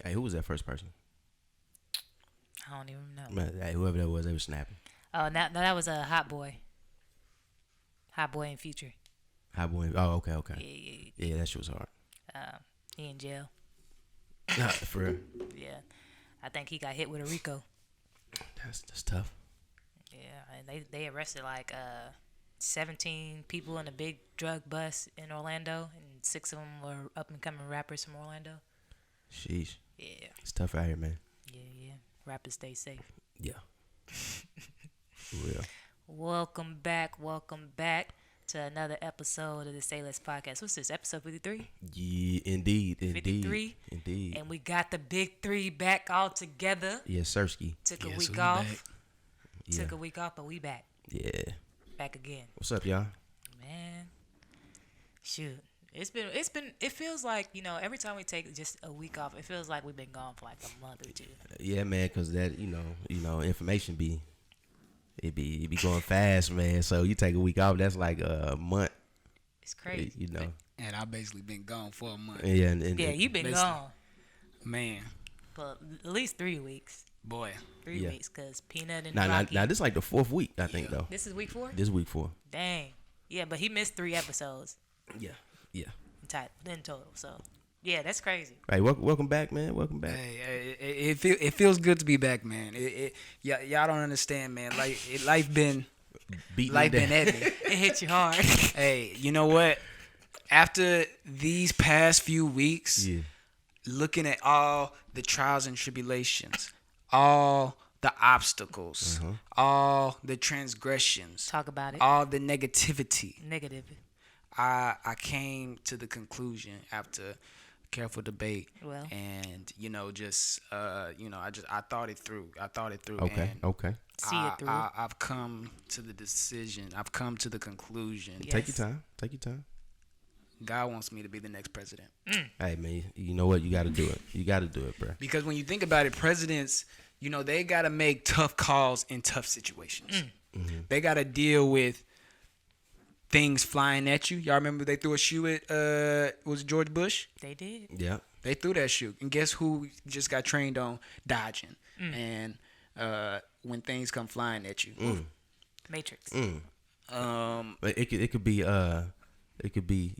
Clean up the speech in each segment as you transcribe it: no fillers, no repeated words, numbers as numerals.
Hey, who was that first person? I don't even know. Man, hey, whoever that was, they was snapping. Oh, that was a Hot Boy. Hot Boy in Future. Hot Boy. Oh, okay. Yeah. Yeah, that shit was hard. He in jail. Nah, for real. Yeah. I think he got hit with a Rico. That's tough. Yeah, and they arrested like 17 people in a big drug bust in Orlando, and 6 of them were up and coming rappers from Orlando. Sheesh. Yeah. It's tough out here, man. Yeah. Rappers stay safe. Yeah. For real. Welcome back to another episode of the Say Less Podcast. What's this, episode 53? Yeah, indeed. 53? Indeed. And we got the big 3 back all together. Yes, Sirski. Took a week off. Yeah. Took a week off, but we back. Yeah. Back again. What's up, y'all? Man. Shoot. It feels like, every time we take just a week off, it feels like we've been gone for like a month or two. Yeah, man, because that, information it be going fast, man. So you take a week off, that's like a month. It's crazy. And I've basically been gone for a month. Yeah, yeah, you've been gone. Man. For at least 3 weeks. Boy. 3 weeks, because Peanut and Now, Rocky. this is like the 4th week, I think, though. This is week 4? This is week 4. Dang. Yeah, but he missed 3 episodes. Yeah. In total. So, yeah, that's crazy. Hey, welcome back, man. Welcome back. Hey, it feels good to be back, man. Y'all don't understand, man. Life been at me. It hit you hard. Hey, you know what? After these past few weeks, looking at all the trials and tribulations, all the obstacles, all the transgressions, Talk about it. all the negativity. Negative. I came to the conclusion after careful debate, well, and I thought it through. Okay. See it through. I've come to the decision. I've come to the conclusion. Yes. Take your time. God wants me to be the next president. Hey, man, you know what? You got to do it. You got to do it, bro. Because when you think about it, presidents, they got to make tough calls in tough situations. They got to deal with things flying at you. Y'all remember they threw a shoe at was it George Bush? They did. Yeah. They threw that shoe. And guess who just got trained on dodging? And when things come flying at you. Matrix. But it could be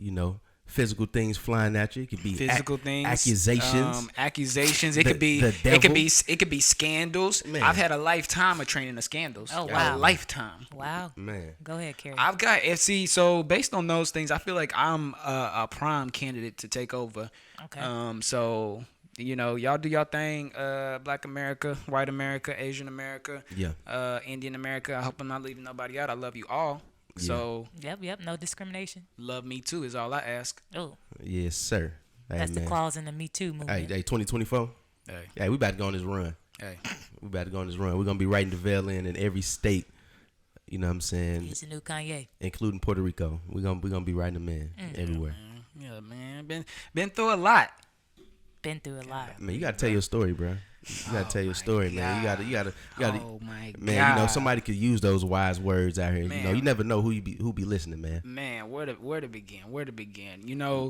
physical things flying at you. It could be physical things, accusations. It could be the devil. it could be scandals. Man. I've had a lifetime of training of scandals. Oh, wow. A lifetime. Wow. Man. Go ahead, Carrie. I've got FC. So based on those things, I feel like I'm a prime candidate to take over. Okay. So y'all do y'all thing. Black America, White America, Asian America, Indian America. I hope I'm not leaving nobody out. I love you all. Yeah. So Yep. No discrimination. love me too is all I ask. Oh. Yes, sir. Hey, That's man. the clause in the Me Too movement. Hey, 2024. Hey, we about to go on this run. Hey. We about to go on this run. We're gonna be writing Davell in every state. You know what I'm saying? He's the new Kanye. Including Puerto Rico. We're gonna be writing them in everywhere. Yeah, man. Been through a lot. Been through a lot. Man, you gotta tell your story, bro. You gotta tell your story, man. You gotta. Oh my Man, God. somebody could use those wise words out here. Man. You never know who be listening, man. Man, where to begin?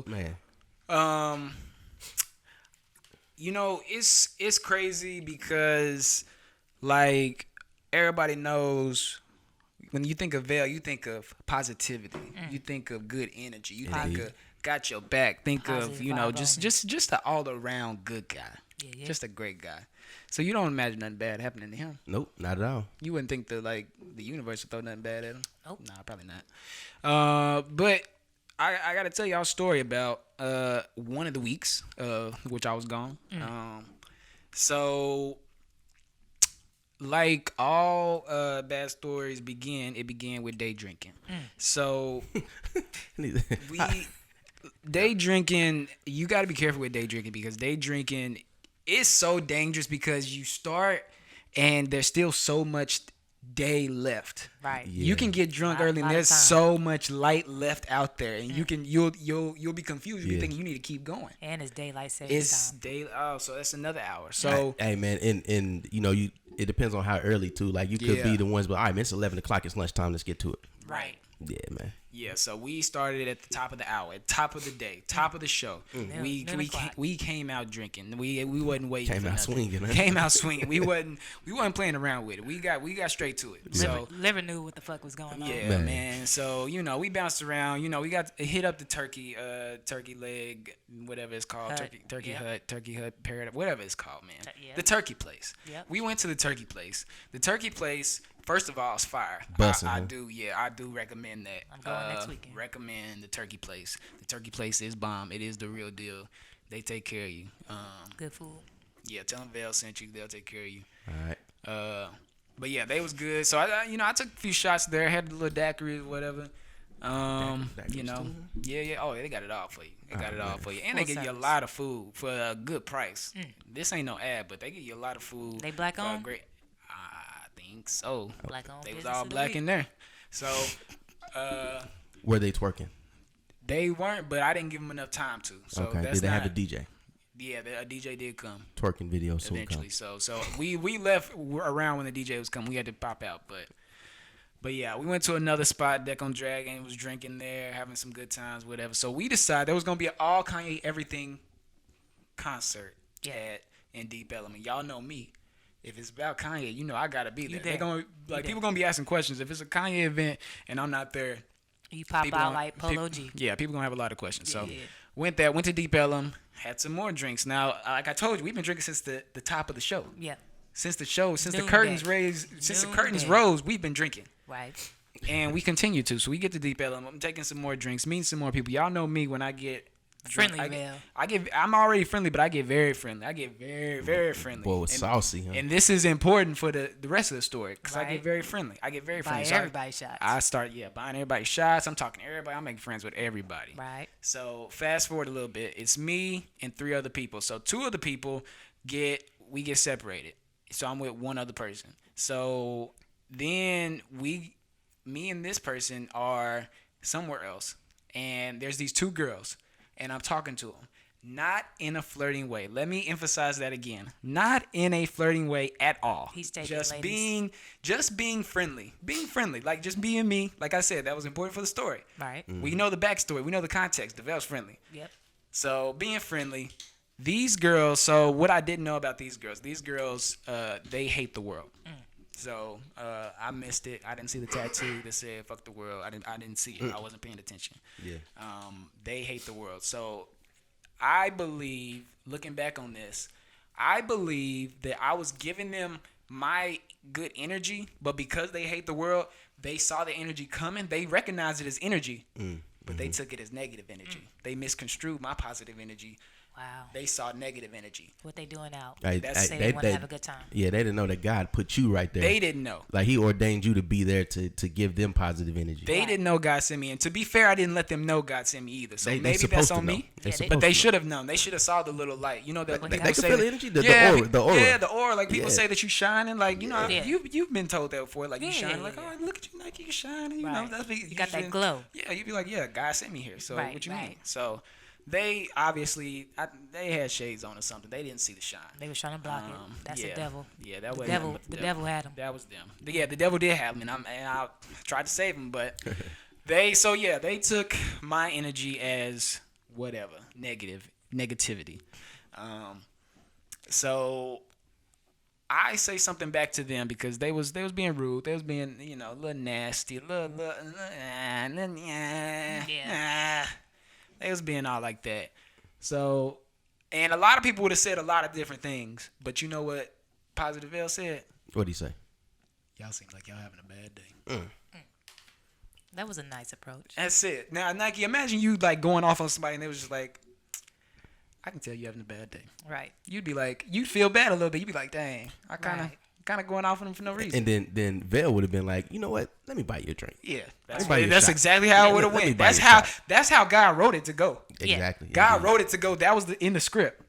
Man. It's crazy because like everybody knows when you think of Vail, you think of positivity. You think of good energy. You think of got your back. Think Positive of, vibe just an all around good guy. Yeah. Just a great guy. So you don't imagine nothing bad happening to him. Nope, not at all. You wouldn't think the universe would throw nothing bad at him. Nope. Nah, probably not. But I got to tell y'all a story about one of the weeks which I was gone. So like all bad stories it began with day drinking. So day drinking, you got to be careful with day drinking because day drinking is so dangerous because you start and there's still so much day left. Right. Yeah. You can get drunk early and there's so much light left out there and you'll be confused. You'll be thinking you need to keep going. And it's daylight savings time. So that's another hour. So hey man, and it depends on how early too. Like you could be the ones, but all right, man, it's 11 o'clock. It's lunchtime. Let's get to it. Right. Yeah, man. Yeah, so we started at the top of the hour, at top of the day, top of the show. We came out drinking. We wasn't waiting. Came for out nothing. swinging. Huh? Came out swinging. We wasn't playing around with it. We got straight to it. So Liver knew what the fuck was going on. yeah, man. So we bounced around. We got hit up the turkey leg, whatever it's called, turkey hut, paradise, whatever it's called, man. The turkey place. Yep. We went to the turkey place. The turkey place. First of all, it's fire. Bussin', I huh? do recommend that. I'm going next weekend. Recommend the turkey place. The turkey place is bomb. It is the real deal. They take care of you. Good food. Yeah, tell them Davell sent you. They'll take care of you. All right. But yeah, they was good. So I took a few shots there. Had the little daiquiris or whatever. Yeah. Oh, they got it all for you. They got it all for you, and they give you a lot of food for a good price. This ain't no ad, but they give you a lot of food. They black for a owned? great. I think so. Black owned. They was all black in there. So, Were they twerking? they weren't, but I didn't give them enough time to. So Okay. that's Did they not. have a DJ? Yeah, a DJ did come Twerking video soon eventually. come. So we left around when the DJ was coming. We had to pop out, but yeah, we went to another spot, Deck on Dragon, was drinking there, having some good times, whatever. So we decided there was gonna be an all Kanye everything concert in Deep Element. Y'all know me. If it's about Kanye, I gotta be there. They're gonna people gonna be asking questions. If it's a Kanye event and I'm not there, You pop people out gonna- like Polo G. yeah, people gonna have a lot of questions. So Yeah. went to Deep Ellum, had some more drinks. Now, like I told you, we've been drinking since the top of the show. Yeah. Since the Noonday. curtains raised, since the curtains Noonday. rose, we've been drinking. Right. And we continue to. So we get to Deep Ellum. I'm taking some more drinks, meeting some more people. Y'all know me when I get drunk, Friendly, Val. I'm already friendly, but I get very friendly. I get very, very friendly. Boy, was and, saucy, huh? And this is important for the rest of the story because I Right. get very friendly. I get very Buy friendly. So everybody shots. I start buying everybody shots. I'm talking to everybody. I'm making friends with everybody. Right. So fast forward a little bit. It's me and 3 other people. So 2 of the people get separated. So I'm with 1 other person. So then me and this person are somewhere else, and there's these 2 girls, and I'm talking to them. Not in a flirting way. Let me emphasize that again. Not in a flirting way at all. He's taking just ladies. being friendly. Being friendly. Like just being me. Like I said, that was important for the story. Right. We know the backstory. We know the context. Davell's friendly. Yep. So being friendly. These girls, so what I didn't know about these girls, they hate the world. So I missed it. I didn't see the tattoo that said "fuck the world." I didn't see it. I wasn't paying attention. Yeah. They hate the world. So I believe, looking back on this, I believe that I was giving them my good energy, but because they hate the world, they saw the energy coming. They recognized it as energy, but they took it as negative energy. They misconstrued my positive energy. Wow. They saw negative energy. What they doing out? That's- They want to have a good time. Yeah, they didn't know that God put you right there. They didn't know. Like he ordained you to be there to give them positive energy. They didn't know God sent me. And to be fair, I didn't let them know God sent me either. So They maybe supposed that's to on know. me. They Yeah, supposed But they to should have known. They should have saw the little light. You know that They people can say feel that- the energy, the aura. Yeah, the aura. Like people Yeah. say that you shining. Like Yeah. you've been told that before. Like you Yeah, shining. yeah, Like yeah. oh look at you, like you shining. You Right. know that's You got that glow. Yeah, you'd be like God sent me here. So Right, what you mean? right. So they obviously they had shades on or something. They didn't see the shine. They was trying to block it. That's yeah. the devil. Yeah, that The was devil. The devil had him. That was them. Yeah, the devil did have them, and I tried to save them, but they took my energy as whatever negativity. So I say something back to them because they was being rude. They was being a little nasty, They was being all like that. So, and a lot of people would have said a lot of different things, but you know what Positive L said? What'd he say? Y'all seem like y'all having a bad day. That was a nice approach. That's it. Now, Nike, imagine you like going off on somebody and they was just like, I can tell you having a bad day. Right. You'd be like, you'd feel bad a little bit. You'd be like, dang, I kind Right. of going off on them for no reason. And then Vail would have been like, you know what? Let me buy you a drink. Yeah, buy you a that's shot. exactly how it would have let me went. buy That's you a how shot. that's how God wrote it to go. Yeah. Exactly. God Indeed. wrote it to go. That was in the script.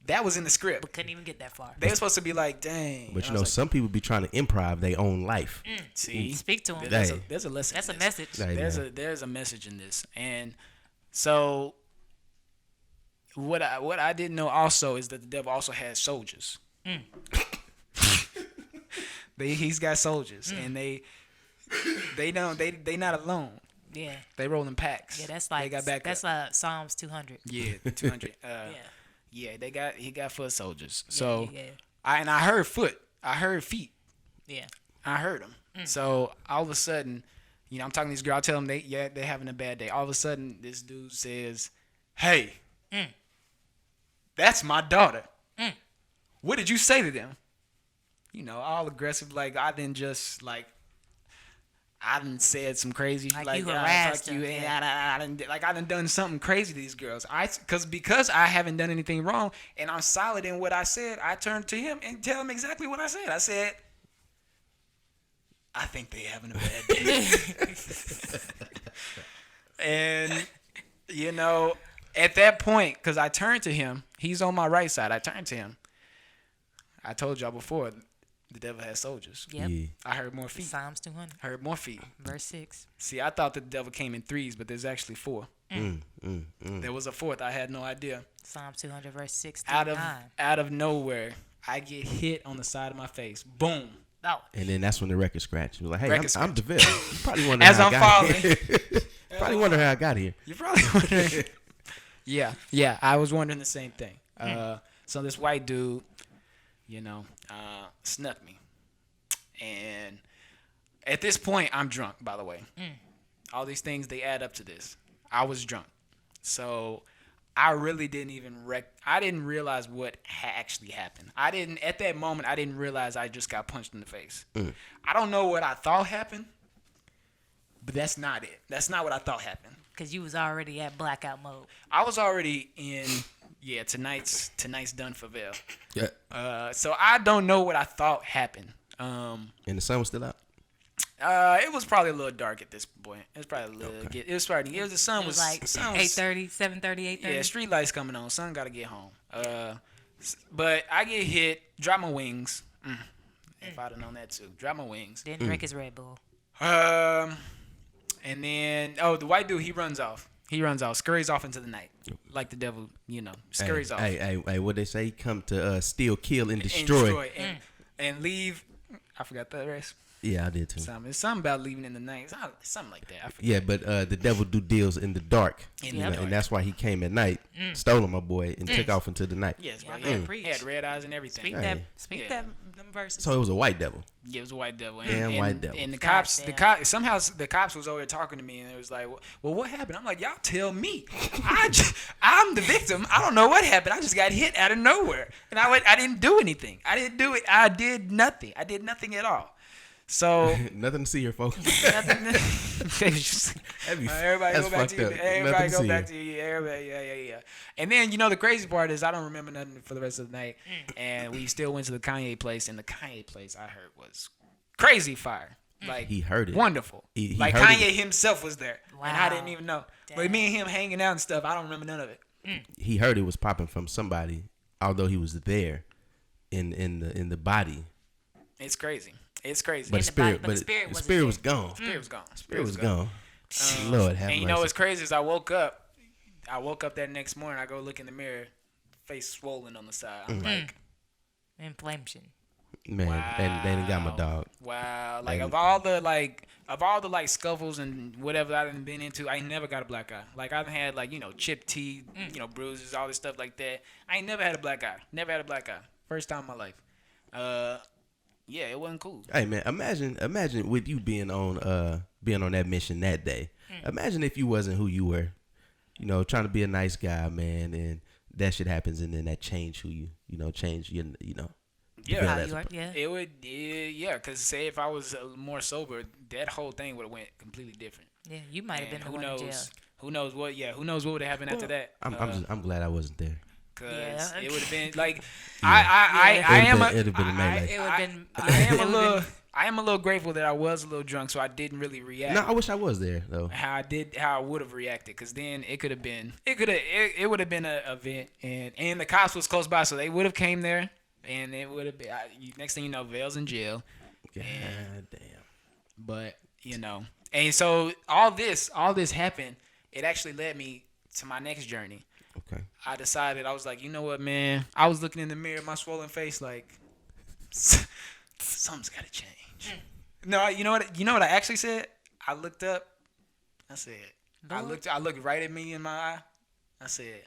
That was in the script. But couldn't even get that far. They were supposed to be like, dang. But And I was like, some people be trying to improv their own life. see, Speak to him. Hey. there's a lesson. That's a in this. message. Hey, There's a message in this, and so what I didn't know also is that the devil also has soldiers. He's got soldiers, and they not alone. Yeah. They roll in packs. Yeah, that's like they got backup. that's Psalms 200. Yeah, 200. Yeah. Yeah, he got foot soldiers. So yeah. I heard foot. I heard feet. Yeah. I heard them. So all of a sudden, I'm talking to this girl. I tell them they're having a bad day. All of a sudden, this dude says, "Hey, that's my daughter. What did you say to them?" All aggressive. Like I didn't just like. I done said some crazy like you harassed you, them, I done done something crazy to these girls. Because I haven't done anything wrong and I'm solid in what I said. I turned to him and tell him exactly what I said. I said, "I think they having a bad day." And at that point, because I turned to him, he's on my right side. I turned to him. I told y'all before. The devil has soldiers. Yep. Yeah. I heard more feet. Psalms 200. Heard more feet. Verse 6. See, I thought the devil came in threes, but there's actually four. There was a fourth. I had no idea. Psalms 200, verse 6 through 9. Out of nowhere, I get hit on the side of my face. Boom. Oh. And then that's when the record scratch. You're like, "Hey, Record I'm Davell." You probably wonder As how I'm I got falling. here. Probably wonder how I got here. You're probably wondering. Yeah. I was wondering the same thing. So this white dude, snuck me. And at this point, I'm drunk, by the way. All these things, they add up to this. I was drunk. So I really didn't even I didn't realize what actually happened. At that moment, I didn't realize I just got punched in the face. I don't know what I thought happened, but that's not it. That's not what I thought happened. Because you was already at blackout mode. I was already in, tonight's done for Vail. Yeah. So I don't know what I thought happened. And the sun was still out. It was probably a little dark at this point. It was probably a little. Okay. It was starting. The sun It was was like the sun was- 8:30, 7:30, 8:30. Yeah, street lights coming on. Sun got to get home. But I get hit. Drop my wings. If I'd have known that too, drop my wings. Didn't drink his Red Bull. And then the white dude, he runs off. Scurries off into the night, like the devil. Scurries off. Hey, what they say? Come to steal, kill, and destroy. And leave. I forgot the rest. Yeah, I did too. It's something about leaving in the night. Something like that. I forget. Yeah, but the devil do deals in the dark. And that's why he came at night, stole my boy, and took off into the night. Yes, bro. Preach. He had red eyes and everything. Speak them verses. So it was a white devil. Yeah, it was a white devil. White devil. And the God cops, somehow the cops was over there talking to me, and it was like, "Well, what happened?" I'm like, "Y'all tell me. I'm the victim. I don't know what happened. I just got hit out of nowhere, and I didn't do anything. I didn't do it. I did nothing. I did nothing at all." So nothing to see here, folks. everybody go back to you. Everybody go back to you. Everybody, yeah. And then the crazy part is I don't remember nothing for the rest of the night, and we still went to the Kanye place, and the Kanye place I heard was crazy fire. Like he heard it. Wonderful. He like heard Kanye it. himself was there, and I didn't even know. Damn. But me and him hanging out and stuff, I don't remember none of it. He heard it was popping from somebody, although he was there, in the body. It's crazy. It's crazy. But the spirit was gone. Spirit was gone. Spirit was gone. Lord have And mercy. what's crazy is I woke up that next morning. I go look in the mirror, face swollen on the side. I'm like, inflammation. Man, they done got my dog. Wow. Like of all the scuffles and whatever I done been into, I ain't never got a black eye. Like I've had chipped teeth, bruises, all this stuff like that. I ain't never had a black eye. Never had a black eye. First time in my life. Yeah, it wasn't cool. Hey man, imagine with you being on that mission that day. Imagine if you wasn't who you were, trying to be a nice guy, man, and that shit happens, and then that change who you, change your, Yeah, it would. Yeah, because say if I was more sober, that whole thing would have went completely different. Yeah, you might have been the one in jail. Who knows what? Yeah, who knows what would have happened after that? I'm glad I wasn't there. Cause it would have been like, it'd have been a melee. I am a little grateful that I was a little drunk, so I didn't really react. No, I wish I was there though. How I would have reacted, because then it would have been an event, and the cops was close by, so they would have came there, and it would have been. Next thing you know, Vail's in jail. God damn. But and so all this happened. It actually led me to my next journey. Okay. I decided, I was like, you know what, man? I was looking in the mirror, my swollen face, like, something's got to change. No, you know what I actually said? I looked up. I said, Lord. I looked right at me in my eye. I said,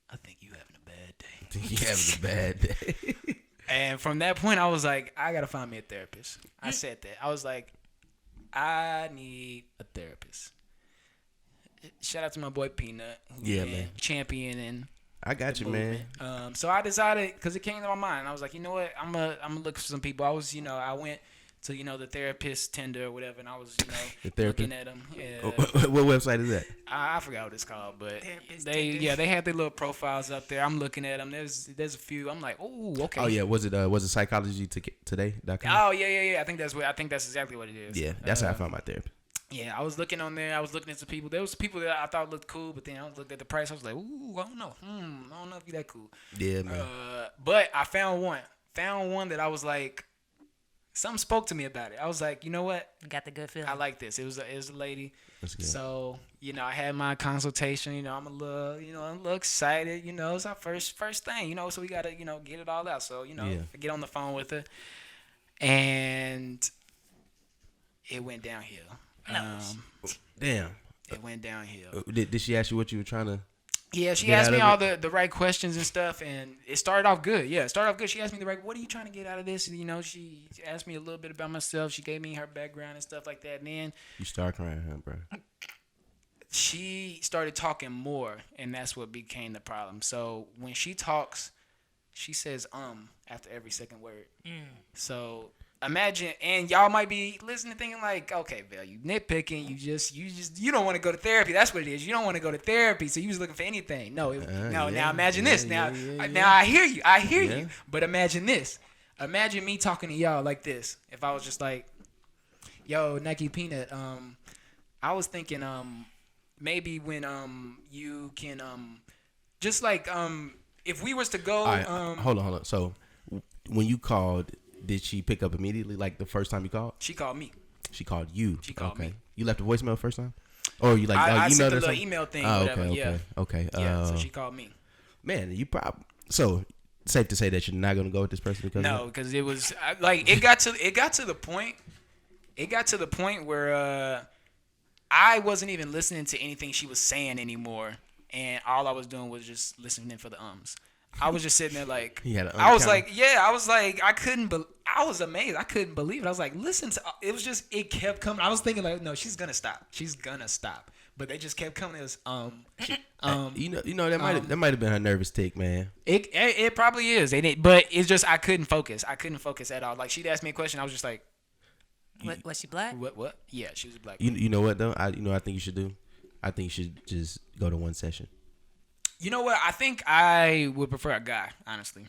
I think you having a bad day. You having a bad day. And from that point, I was like, I gotta find me a therapist. I said that. I was like, I need a therapist. Shout out to my boy Peanut. Yeah, man. Championing. I got you, man. So I decided, because it came to my mind, I was like, you know what? I'm gonna look for some people. I was, I went to, the therapist Tinder or whatever, and I was, looking at them. Yeah. What website is that? I forgot what it's called, but Therapist they Tinder. they had their little profiles up there. I'm looking at them. There's a few. I'm like, oh, okay. Oh yeah, was it psychologytoday.com? Oh yeah. I think that's exactly what it is. Yeah, that's how I found my therapist. Yeah, I was looking on there. I was looking at some people. There was some people that I thought looked cool, but then I looked at the price. I was like, ooh, I don't know. I don't know if you that cool. Yeah, man. But I found one that I was like, something spoke to me about it. I was like, you know what? Got the good feeling. I like this. It was a lady. That's good. So, I had my consultation. I'm a little excited. It's our first thing. So we gotta, get it all out. So, I get on the phone with her, and it went downhill. Damn. It went downhill. Did she ask you what you were trying to? Yeah, she get asked out me of all it? the right questions and stuff, and it started off good. Yeah, it started off good. She asked me what are you trying to get out of this? And, she asked me a little bit about myself. She gave me her background and stuff like that. And then You start crying, huh, bro? she started talking more, and that's what became the problem. So when she talks, she says after every second word. So imagine, and y'all might be listening thinking like, okay, Bill, you nitpicking, you don't want to go to therapy. That's what it is. You don't want to go to therapy, so you was looking for anything. Now imagine this. Now I hear you. But imagine this. Imagine me talking to y'all like this. If I was just like, yo, Nike Peanut, I was thinking maybe when you can just like if we was to go All right, hold on. So when you called, did she pick up immediately? Like the first time you called? she called me. She called you. She called me. You left a voicemail first time, or you like? I you sent know the little something? email thing, Oh, whatever. Okay. Yeah, so she called me. Man, you probably so safe to say that you're not gonna go with this person because No, because it was like it got to the point. It got to the point where I wasn't even listening to anything she was saying anymore, and all I was doing was just listening for the ums. I was just sitting there like, He had an I was counter. like, I was amazed. I couldn't believe it. I was like, listen to, it kept coming. I was thinking like, no, she's gonna stop. But they just kept coming. It was that might have been her nervous tick, man. It probably is. But it's just I couldn't focus. I couldn't focus at all. Like she'd ask me a question, I was just like, Was she black? what? Yeah, she was a black. You know what though? I think you should do. I think you should just go to one session. You know what? I think I would prefer a guy, honestly.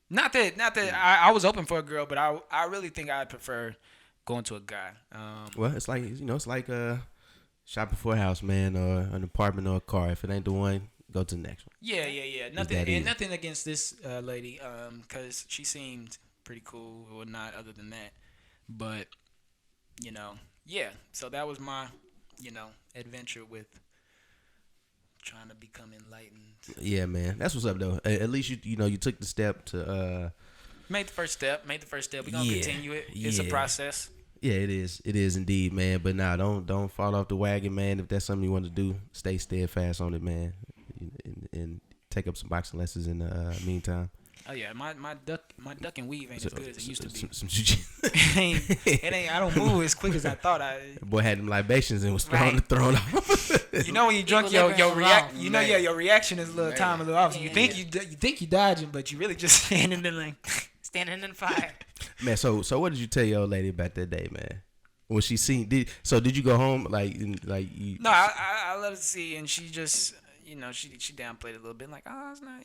Not that I was open for a girl, but I really think I'd prefer going to a guy. Well, it's like shopping for a house, man, or an apartment or a car. If it ain't the one, go to the next one. Yeah. Nothing against this lady, because she seemed pretty cool or not. Other than that, but yeah. So that was my adventure with trying to become enlightened. Yeah, man, that's what's up though. At least you took the step to Made the first step. We're gonna continue it. It's a process. Yeah, it is indeed, man. But nah, don't fall off the wagon, man. If that's something you want to do, stay steadfast on it, man, and take up some boxing lessons in the meantime. Oh yeah, my duck and weave ain't as good as it used to be. Some it ain't. I don't move as quick as I thought. Boy had them libations and was thrown off. When you drunk, your react. Your reaction is a little Yeah. a little off. Yeah. You think you dodging, but you really just standing there like. Standing in the fire. Man, so what did you tell your old lady about that day, man? When she seen did you go home like you? No, I let her see, and she just she downplayed it a little bit, like, oh, it's not.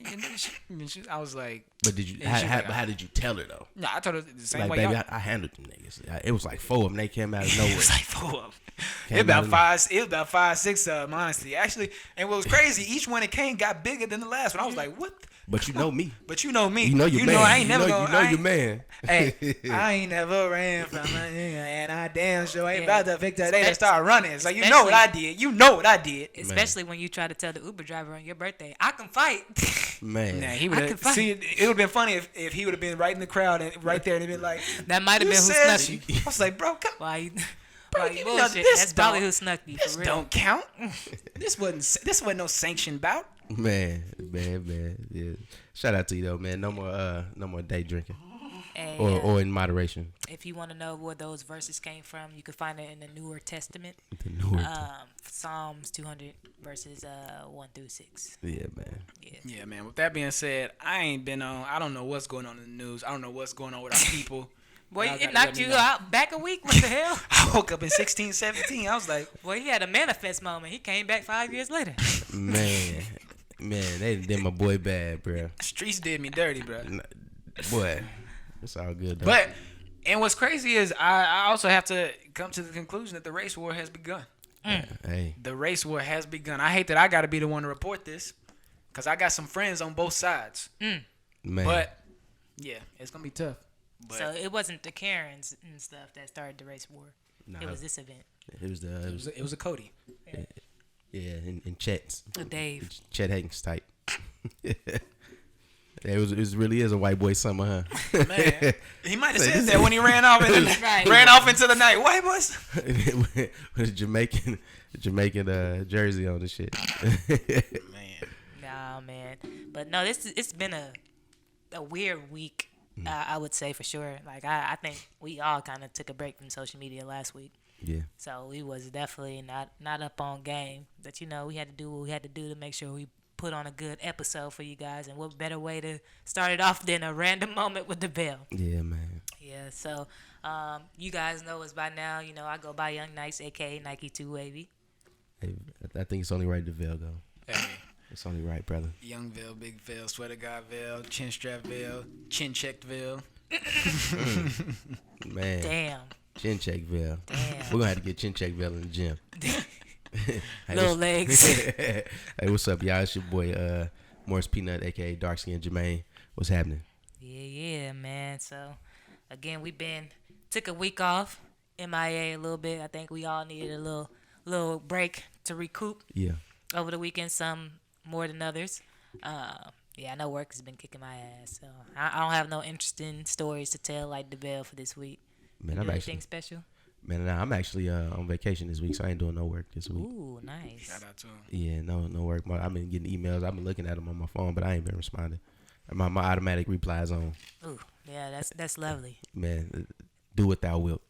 I was like, But did you? How did you tell her though? No, I told her the same Like, way. baby, I handled them niggas. It was like 4 of them. They came out of nowhere. It was like 4 of them. Came It was out of about 5, 6 of them, honestly. Actually, and what was crazy, each one that came got bigger than the last one. I was like, what? But you know me. But you know me. You know your man. I ain't never gonna. You know your man. Hey, I ain't never ran from my nigga, and I damn sure ain't about to pick that day to start running. So you know what I did. You know what I did. Especially when you try to tell the Uber driver on your birthday, I can fight. Man. Nah, he would have. See, it would have been funny if he would have been right in the crowd and right there and been like, That might have been who said snuck you. I was like, bro, come. Why? Like, you bullshit. know, this That's probably don't- who snuck you, This for real. don't count. This wasn't no sanctioned bout. Man. Yeah. Shout out to you though, man. No more day drinking. Hey, Or in moderation. if you want to know where those verses came from, you can find it in the Newer Testament. The newer Psalms 200 verses 1 through 6. yeah, man. Yeah, man. With that being said, I don't know what's going on in the news. I don't know what's going on with our people. Boy, Y'all it gotta knocked let me you know. out back a week. What the hell? I woke up in 16, 17. I was like, Boy, he had a manifest moment. He came back 5 years later. Man, they did my boy bad, bro. streets did me dirty, bro. Boy, it's all good though. But, and what's crazy is I also have to come to the conclusion that the race war has begun. Hey, The race war has begun. I hate that I got to be the one to report this because I got some friends on both sides. man. But, yeah, it's going to be tough. But So it wasn't the Karens and stuff that started the race war. Nah, It was this event. it was a Cody. yeah, in Chet's. Dave. Chet Hank's type. It really is a white boy summer, huh? Man, he might have said that when he ran off Right. ran off into the night. White boys. With a Jamaican jersey on the shit. Man. Nah, man. But no, it's been a weird week. I would say for sure. Like I think we all kind of took a break from social media last week. Yeah. So we was definitely not up on game. But we had to do what we had to do to make sure we put on a good episode for you guys. And what better way to start it off than a random moment with Davell? Yeah, man. Yeah. So you guys know us by now. I go by Young Nice, aka Nike 2 Wavy. Hey, I think it's only right to Veil go. Hey, It's only right, brother. young Veil, big Veil, sweater guy Veil, chin strap Veil, chin checked Veil. Man. Damn. Chin check Veil. Damn. We're gonna have to get chin check Veil in the gym. Hey, Little legs. hey, what's up, y'all? It's your boy Morris Peanut, aka Dark Skin Jermaine. What's happening? Yeah, man. So, again, took a week off, MIA a little bit. I think we all needed a little break to recoup Yeah. over the weekend, some more than others. Yeah, I know work has been kicking my ass, so I don't have no interesting stories to tell like Davell for this week. Man, You I'm do actually anything special? I'm actually on vacation this week, so I ain't doing no work this week. Ooh, nice. Shout out to him. Yeah, no work. I've been getting emails. I've been looking at them on my phone, but I ain't been responding. My automatic replies on. Ooh, yeah, that's lovely. Man, do what thou wilt.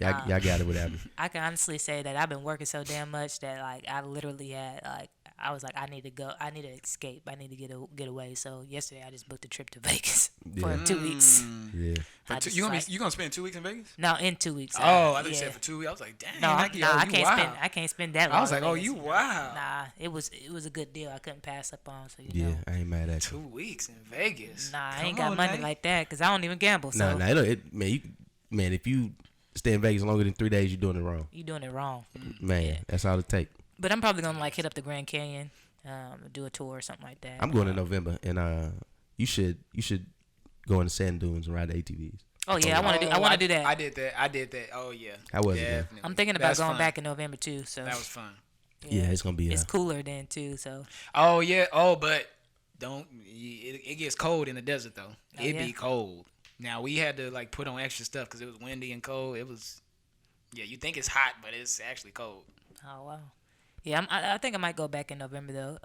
Nah. Y'all got it without me. I can honestly say that I've been working so damn much that like I literally had I was like I need to go. I need to escape. I need to get away. So yesterday I just booked a trip to Vegas for Yeah. 2 weeks. Yeah. I just, You like, gonna spend 2 weeks in Vegas? No, in 2 weeks. Oh, I thought you yeah. said for 2 weeks. I was like, dang, No, Nike, I you can't wild. I can't spend that long. I was like, in oh, Vegas, you wild. Nah, it was a good deal. I couldn't pass up on. So Yeah, I ain't mad at 2 you. weeks in Vegas. Nah, I Come ain't got on, money Nike. like that because I don't even gamble. So Man, if you stay in Vegas longer than 3 days, you're doing it wrong. you doing it wrong. Man, Yeah. that's all it take. But I'm probably gonna like hit up the Grand Canyon, do a tour or something like that. I'm going in November, and you should go in the sand dunes and ride the ATVs. Oh yeah, I want to do that. I did that. Oh yeah. I wasn't there. Definitely. I'm thinking about That's going fun. back in November too. So That was fun. Yeah, it's gonna be. it's cooler then too. So Oh yeah. Oh, but it gets cold in the desert though. Oh, It yeah? be cold. Now we had to like put on extra stuff because it was windy and cold. It was. Yeah, you think it's hot, but it's actually cold. oh wow, yeah. I think I might go back in November though,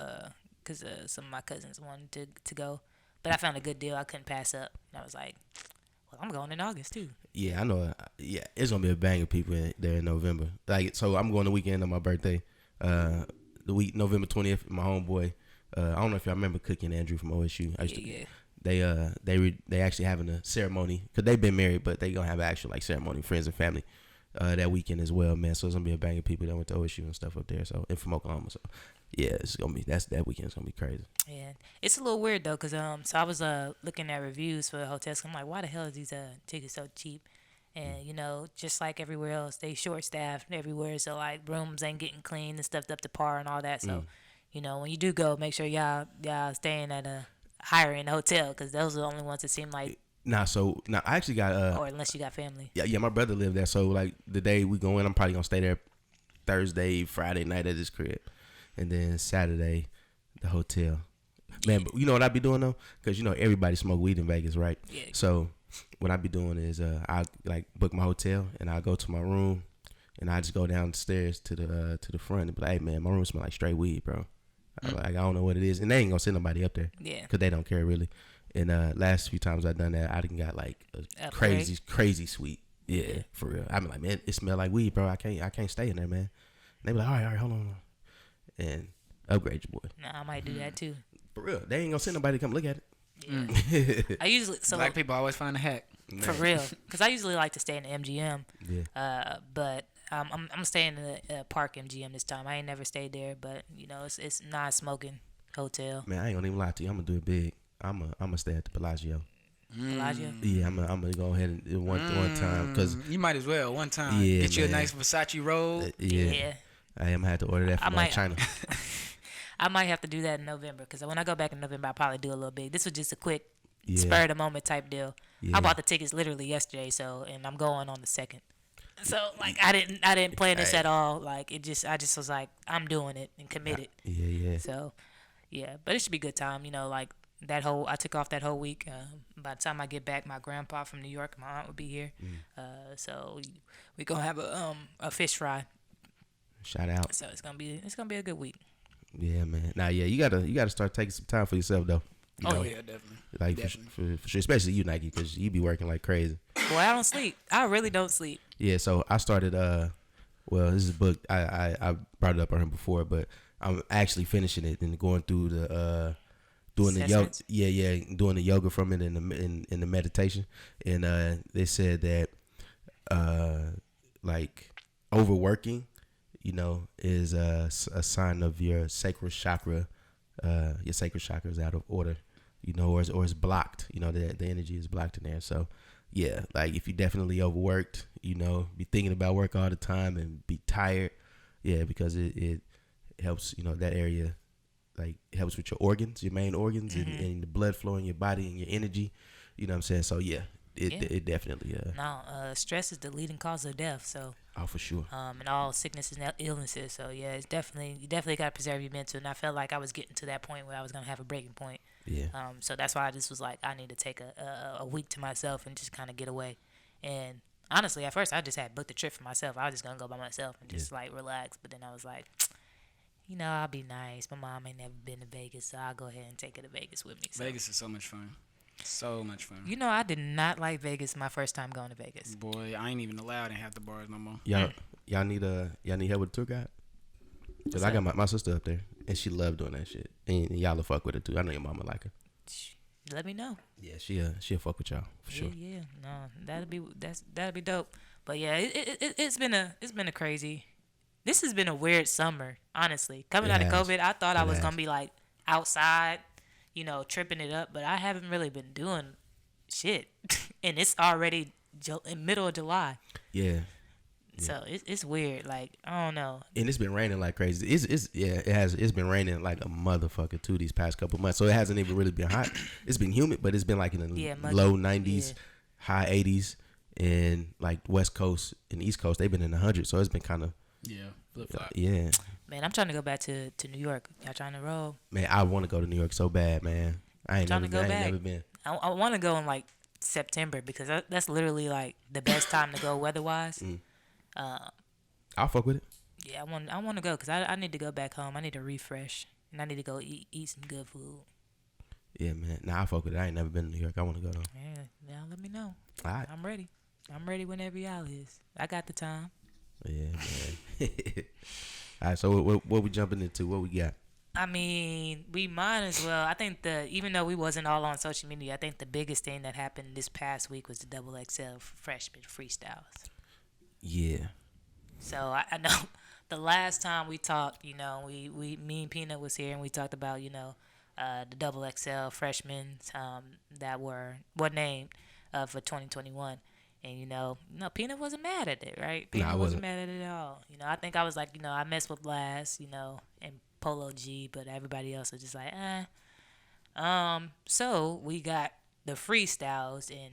because some of my cousins wanted to go, but I found a good deal I couldn't pass up. And I was like, well, I'm going in August too. Yeah, I know. Yeah, it's gonna be a bang of people there in November. Like, so I'm going the weekend of my birthday. The week November 20th. My homeboy. I don't know if y'all remember Cookie and Andrew from OSU. Yeah. They actually having a ceremony because they've been married, but they gonna have an actual like ceremony, friends and family, that weekend as well, man. So it's gonna be a bang of people that went to OSU and stuff up there. So and from Oklahoma. So yeah, it's gonna be that weekend's gonna be crazy. Yeah, it's a little weird though, cause so I was looking at reviews for the hotels. I'm like, why the hell is these tickets so cheap? And just like everywhere else, they short staffed everywhere. So like rooms ain't getting clean and stuffed up to par and all that. So when you do go, make sure y'all staying at a higher end hotel, cause those are the only ones that seem like. I actually got Or unless you got family. Yeah, my brother lived there. So like the day we go in, I'm probably gonna stay there Thursday, Friday night at his crib, and then Saturday, the hotel. Man, but you know what I be doing though? Because everybody smoke weed in Vegas, right? Yeah. So what I be doing is I like book my hotel and I go to my room and I just go downstairs to the front and be like, hey man, my room smell like straight weed, bro. Like I don't know what it is, and they ain't gonna send nobody up there. Yeah. Because they don't care really. And last few times I've done that, I done got like a crazy sweet. Yeah, for real. I'm like, man, it smell like weed, bro. I can't stay in there, man. And they be like, all right, hold on. And upgrade your boy. Nah, I might do that too. For real. They ain't gonna send nobody to come look at it. I usually Black people always find a hack. For real, because I usually like to stay in the MGM. Yeah. But I'm staying in the Park MGM this time. I ain't never stayed there, but you know it's non-smoking hotel. Man, I ain't gonna even lie to you. I'm gonna do it big. I'm gonna stay at the Bellagio. Bellagio. Yeah, I'm gonna go ahead and do one time because You might as well one time. Yeah, Get you a man. nice Versace robe. Yeah. I am gonna have to order that from China. I might have to do that in November because when I go back in November, I'll probably do a little big. This was just a quick Yeah. spur of the moment type deal. Yeah. I bought the tickets literally yesterday, and I'm going on the 2nd. So like I didn't plan this at all. Like I just was like I'm doing it and committed. Yeah. So yeah, but it should be a good time. You know, like I took off that whole week. By the time I get back, my grandpa from New York, my aunt will be here. So we gonna have a fish fry. Shout out. So it's gonna be a good week. Yeah, man. Now, yeah, you gotta start taking some time for yourself though. You know, Yeah, definitely. Like for sure, especially you, Nike, because you be working like crazy. Boy, I don't sleep. I really don't sleep. Yeah, so I started. Well, this is a book I brought it up on him before, but I'm actually finishing it and going through the doing the yoga. Yeah, doing the yoga from it in the meditation, and they said that like overworking, you know, is a sign of your sacral chakra. Your sacral chakra is out of order, you know, or it's blocked. You know, the energy is blocked in there. So, yeah, like if you definitely overworked, you know, be thinking about work all the time and be tired, yeah, because it helps, you know, that area, like it helps with your organs, your main organs, and the blood flow in your body and your energy. You know what I'm saying? So, yeah, it definitely. Stress is the leading cause of death. So. Oh, for sure. And all sicknesses and illnesses. So yeah, you definitely got to preserve your mental. And I felt like I was getting to that point where I was gonna have a breaking point. Yeah. So that's why I just was like, I need to take a week to myself and just kind of get away. And honestly, at first I just had booked a trip for myself. I was just gonna go by myself and just like relax. But then I was like, you know, I'll be nice. My mom ain't never been to Vegas, so I'll go ahead and take her to Vegas with me. So. Vegas is so much fun. So much fun. You know, I did not like Vegas my first time going to Vegas. Boy, I ain't even allowed in half the bars no more. Y'all need help with a tour guide? Cause I got my sister up there and she loved doing that shit. And y'all will fuck with her too. I know your mama like her. Let me know. Yeah, she'll fuck with y'all for sure. Yeah, no, that'll be dope. But yeah, it's been a crazy. This has been a weird summer, honestly. Coming out of COVID, I thought I was gonna be like outside, you know, tripping it up, but I haven't really been doing shit, and it's already in middle of July. Yeah. So it's weird. Like I don't know. And it's been raining like crazy. It's been raining like a motherfucker too these past couple months. So it hasn't even really been hot. It's been humid, but it's been like in the low 90s, high 80s, and like West Coast and East Coast they've been in the 100s. So it's been kind of flip flop. Yeah. Man, I'm trying to go back to New York. Y'all trying to roll? Man, I want to go to New York so bad, man. I ain't never been. I want to go in like September because that's literally like the best time to go weather-wise. I'll fuck with it. Yeah, I want to go because I need to go back home. I need to refresh and I need to go eat some good food. Yeah, man. Nah, I'll fuck with it. I ain't never been to New York. I want to go though. Yeah, let me know. All right. I'm ready. I'm ready whenever y'all is. I got the time. Yeah, man. All right, so what we jumping into? What we got? I mean, we might as well. I think even though we wasn't all on social media, I think the biggest thing that happened this past week was the Double XL freshman freestyles. Yeah. So I know the last time we talked, you know, me and Peanut was here and we talked about, you know, the Double XL freshmen that were named for 2021. And, you know, Peanut wasn't mad at it, right? Peanut wasn't mad at it at all. You know, I think I was like, you know, I messed with Blast, you know, and Polo G, but everybody else was just like, So we got the freestyles, and,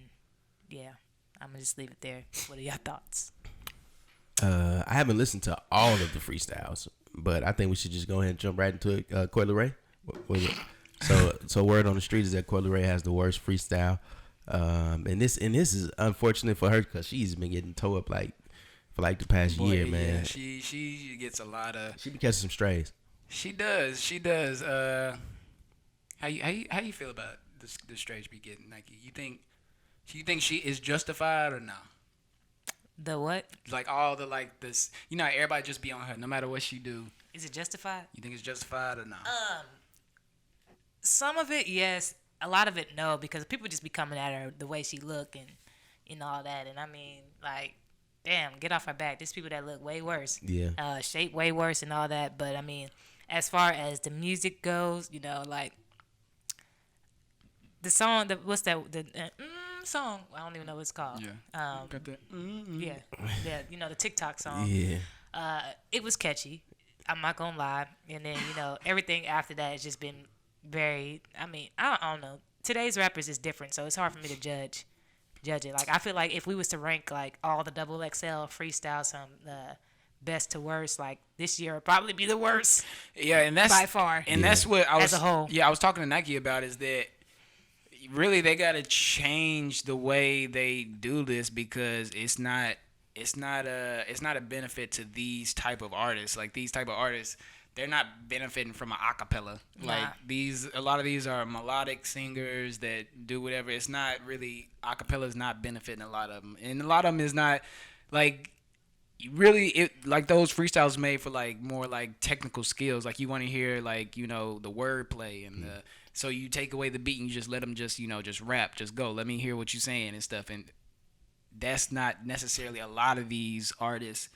yeah, I'm going to just leave it there. What are your thoughts? I haven't listened to all of the freestyles, but I think we should just go ahead and jump right into it. Coi Leray. So word on the street is that Coi Leray has the worst freestyle. And this is unfortunate for her because she's been getting towed up like for like the past year, man. Yeah, she gets a lot of. She be catching some strays. She does. How you feel about the strays be getting, Nike? You think she is justified or no? The what? Like all the like this, how everybody just be on her no matter what she do. Is it justified? You think it's justified or no? Some of it, yes. A lot of it, no, because people just be coming at her the way she look and all that. And I mean, like, damn, get off her back. There's people that look way worse. Yeah. Shape way worse and all that. But I mean, as far as the music goes, like the song, what's that? The song? I don't even know what it's called. Yeah. Got that. Yeah. The TikTok song. Yeah. It was catchy. I'm not gonna lie. And then everything after that has just been very. I mean, I don't know. Today's rappers is different, so it's hard for me to judge it. Like I feel like if we was to rank like all the double XL freestyles from the best to worst, like this year would probably be the worst. Yeah, and that's by far. And that's what I was as a whole. Yeah, I was talking to Nike about is that really they gotta change the way they do this because it's not a benefit to these type of artists. Like these type of artists, they're not benefiting from an acapella. Nah. Like a lot of these are melodic singers that do whatever. It's not really acapella is not benefiting a lot of them, and a lot of them is not like really like those freestyles made for like more like technical skills. Like you want to hear like the wordplay and the so you take away the beat and you just let them just just rap, just go. Let me hear what you're saying and stuff. And that's not necessarily a lot of these artists.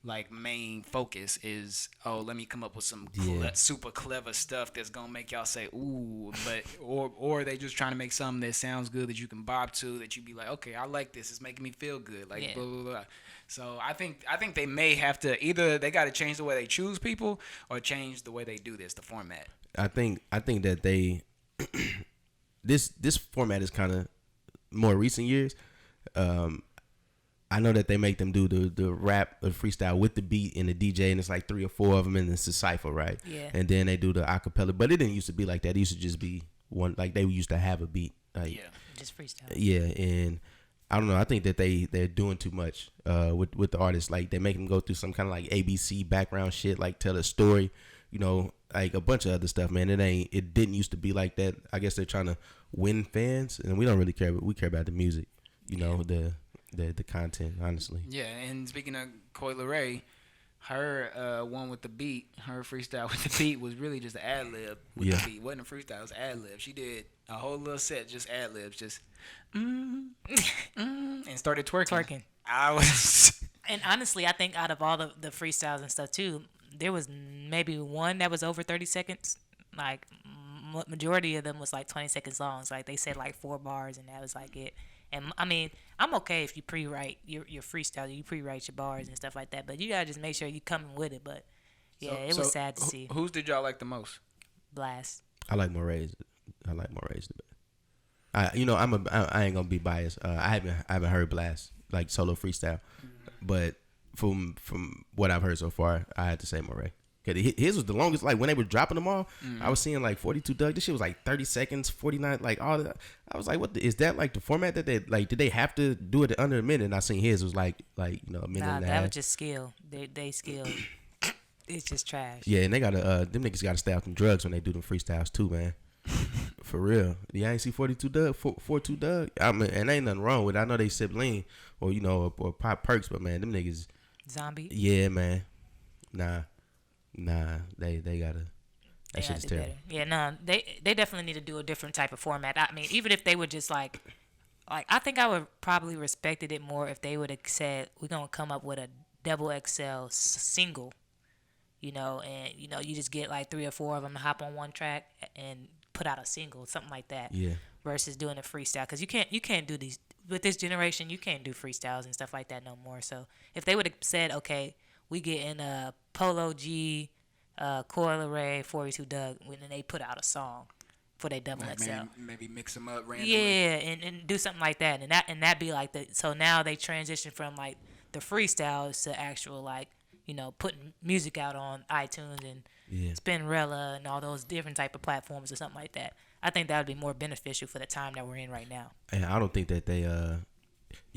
Like main focus is let me come up with some super clever stuff that's gonna make y'all say ooh, but or they just trying to make something that sounds good that you can bob to, that you be like, okay, I like this, it's making me feel good, like blah blah blah. So I think they may have to either they got to change the way they choose people or change the way they do this, the format. I think that they this format is kind of more recent years. I know that they make them do the rap or freestyle with the beat and the DJ, and it's like 3 or 4 of them, and it's a cipher, right? Yeah. And then they do the acapella, but it didn't used to be like that. It used to just be one, like they used to have a beat. Like, just freestyle. Yeah, and I don't know. I think that they're doing too much with the artists. Like they make them go through some kind of like ABC background shit, like tell a story, like a bunch of other stuff. Man, it didn't used to be like that. I guess they're trying to win fans, and we don't really care. But we care about the music, the content, honestly. Yeah, and speaking of Coi Leray, her one with the beat, her freestyle with the beat was really just an ad lib with the beat. It wasn't a freestyle, it was ad lib. She did a whole little set just ad libs, just and started twerking. I was And honestly, I think out of all the freestyles and stuff too, there was maybe one that was over 30 seconds. Like majority of them was like 20 seconds long. Like they said like 4 bars and that was like it. And I mean, I'm okay if you pre-write your freestyle, you pre-write your bars and stuff like that, but you gotta just make sure you coming with it. But yeah, it was sad to see. Whose did y'all like the most? Blast. I like Moray's. The best. I ain't gonna be biased. I haven't heard Blast like solo freestyle, but from what I've heard so far, I had to say Moray. Cause his was the longest. Like when they were dropping them all, I was seeing like 42 Doug. This shit was like 30 seconds, 49, like all that. I was like, is that like the format that they like? Did they have to do it under a minute? And I seen his was like a minute and a half. That was just skill. They skill. It's just trash. Yeah, and they gotta them niggas gotta stay off them drugs when they do them freestyles too, man. For real. Yeah, I ain't see 42 Doug, 42 Doug. I mean, and ain't nothing wrong with it. I know they sip lean or or pop perks, but man, them niggas. Zombie. Yeah, man. Nah, they gotta. That shit is terrible. Better. Yeah, no, they definitely need to do a different type of format. I mean, even if they would just like I think I would probably respected it more if they would have said we're gonna come up with a double XL single, and you just get like 3 or 4 of them to hop on one track and put out a single, something like that. Yeah. Versus doing a freestyle, because you can't do these with this generation. You can't do freestyles and stuff like that no more. So if they would have said, okay, we get in a Polo G, Coi Leray, 42 Doug, when they put out a song for their double XL. Maybe mix them up randomly. Yeah, and do something like that, and that be like the. So now they transition from like the freestyles to actual like putting music out on iTunes and Spinrilla and all those different type of platforms or something like that. I think that would be more beneficial for the time that we're in right now. And I don't think that they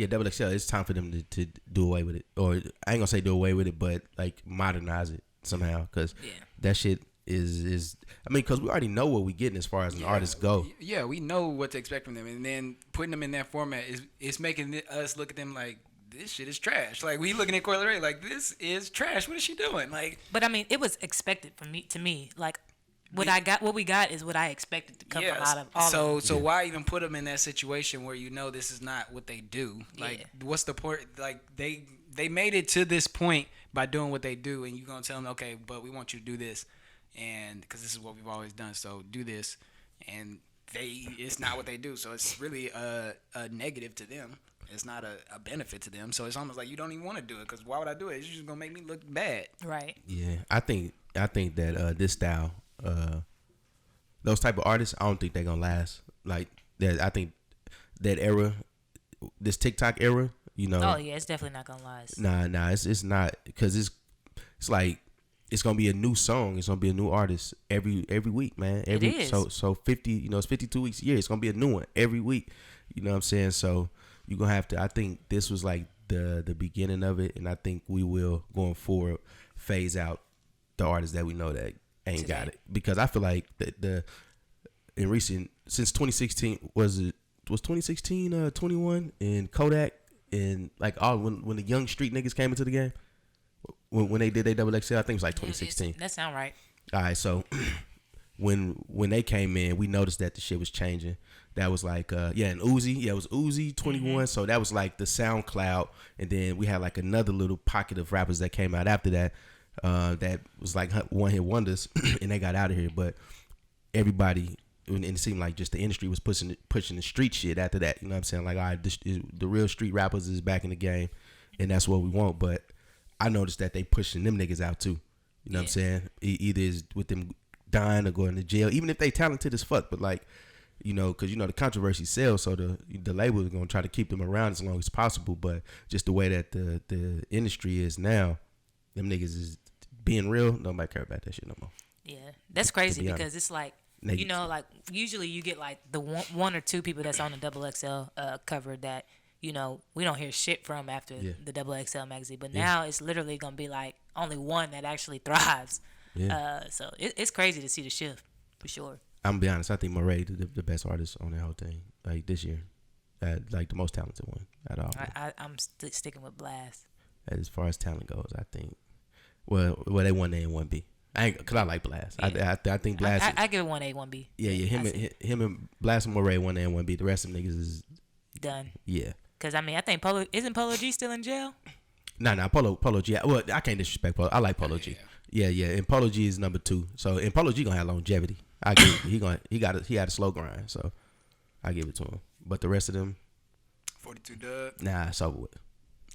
Double XL. It's time for them to do away with it, or I ain't gonna say do away with it, but like modernize it somehow, because that shit is. I mean, because we already know what we getting as far as an artist go. Yeah, we know what to expect from them, and then putting them in that format is making us look at them like this shit is trash. Like we looking at Coyle Ray like this is trash. What is she doing? Like, but I mean, it was expected to me. Like what we got is what I expected to come from out of all. So why even put them in that situation where you know this is not what they do? Like, what's the point? Like they made it to this point by doing what they do, and you gonna tell them, okay, but we want you to do this, and because this is what we've always done, so do this, and it's not what they do, so it's really a negative to them. It's not a benefit to them, so it's almost like you don't even want to do it, because why would I do it? It's just gonna make me look bad. Right. Yeah, I think that this style, those type of artists, I don't think they're gonna last. Like that, I think that era, this TikTok era, you know. Oh yeah, it's definitely not gonna last. Nah, it's not, because it's like it's gonna be a new song. It's gonna be a new artist every week, man. It is. So 50, you know, it's 52 weeks a year. It's gonna be a new one every week. You know what I'm saying? So you're gonna have to. I think this was like the beginning of it, and I think we will going forward phase out the artists that we know that ain't Today. got it, because I feel like in recent, since 2016 was 2016 21 and Kodak and like all when the young street niggas came into the game, when they did their Double XL, I think it was like 2016. That sound right. All right, so when they came in, we noticed that the shit was changing. That was like and Uzi, it was Uzi 21. Mm-hmm. So that was like the SoundCloud, and then we had like another little pocket of rappers that came out after that. That was like one hit wonders, and they got out of here. But everybody, and it seemed like just the industry was pushing the street shit after that. You know what I'm saying? Like, all right, the real street rappers is back in the game, and that's what we want. But I noticed that they pushing them niggas out too. You know what I'm saying? Either is with them dying or going to jail, even if they talented as fuck. But like, you know, because you know the controversy sells, so the label is gonna try to keep them around as long as possible. But just the way that the industry is now, them niggas is being real. Nobody care about that shit no more. Yeah, that's crazy, because it's like, you know, like usually you get like the one or two people that's on the Double XL cover that, you know, we don't hear shit from after the Double XL magazine. But now it's literally gonna be like only one that actually thrives. Yeah. So it's crazy to see the shift for sure. I'm gonna be honest. I think Moray the best artist on the whole thing, like this year, like the most talented one at all. I'm sticking with Blast. As far as talent goes, I think. Well, they 1A and 1B. Cause I like Blast. Yeah. I think Blast. I give it 1A, 1B. Yeah. Him and Blast and Moray 1A and 1B. The rest of them niggas is done. Yeah. Cause I mean, I think isn't Polo G still in jail? Nah. Polo G. Well, I can't disrespect Polo. I like Polo G. Yeah. And Polo G is number 2. So, and Polo G gonna have longevity. I give he had a slow grind. So, I give it to him. But the rest of them, 42 Dub. Nah, it's over with.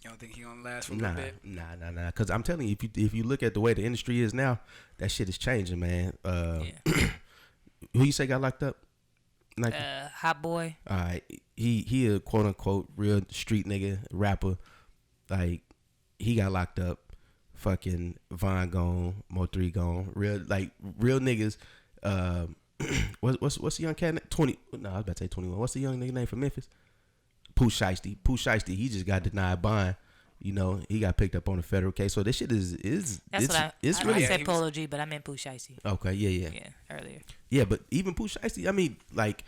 You don't think he gonna last for a little bit? Nah. Because I'm telling you, if you look at the way the industry is now, that shit is changing, man. Who you say got locked up? Like, Hot Boy. All right, he a quote unquote real street nigga rapper. Like, he got locked up. Fucking Von gone, Mo3 gone. Real niggas. What's the young cat? 20. No, I was about to say 21. What's the young nigga name from Memphis? Pooh Shiesty, he just got denied bond. You know, he got picked up on a federal case. So this shit is That's really. I said Polo G, but I meant Pooh Shiesty. Okay, yeah. Yeah, earlier. Yeah, but even Pooh Shiesty, I mean, like,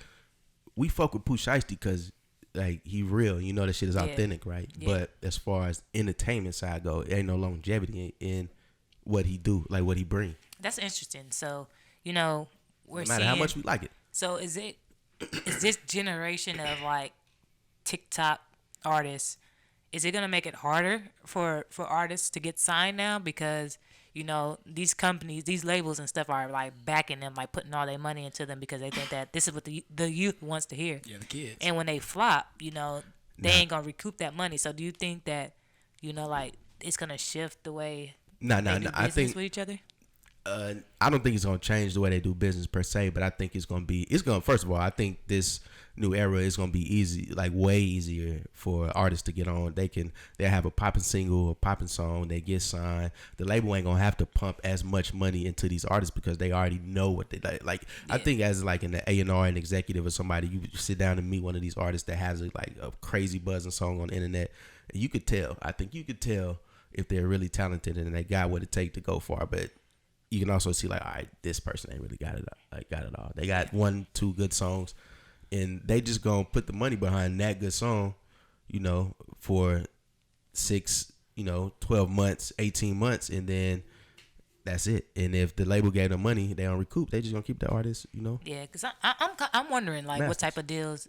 we fuck with Pooh Shiesty because like he real. You know that shit is authentic, right? Yeah. But as far as entertainment side go, it ain't no longevity in what he do, like what he bring. That's interesting. So, you know, no matter how much we like it. So is this generation of like TikTok artists, is it gonna make it harder for artists to get signed now, because you know these companies, these labels and stuff are like backing them, like putting all their money into them because they think that this is what the youth wants to hear. Yeah, the kids. And when they flop, you know, they ain't gonna recoup that money. So do you think that, you know, like it's gonna shift the way they do business with each other? I don't think it's gonna change the way they do business per se, but I think it's gonna. First of all, I think this new era is gonna be easy, like way easier for artists to get on. They have a popping single, a popping song, they get signed. The label ain't gonna have to pump as much money into these artists because they already know what they like. Like I think as like an A&R and executive or somebody, you sit down and meet one of these artists that has a crazy buzzing song on the internet, and you could tell. I think you could tell if they're really talented and they got what it takes to go far, but you can also see like, all right, this person ain't really got it all. They got 1-2 good songs, and they just gonna put the money behind that good song, for 6, 12 months, 18 months, and then that's it. And if the label gave them money, they don't recoup. They just gonna keep the artist, Yeah, because I'm wondering like Masters. what type of deals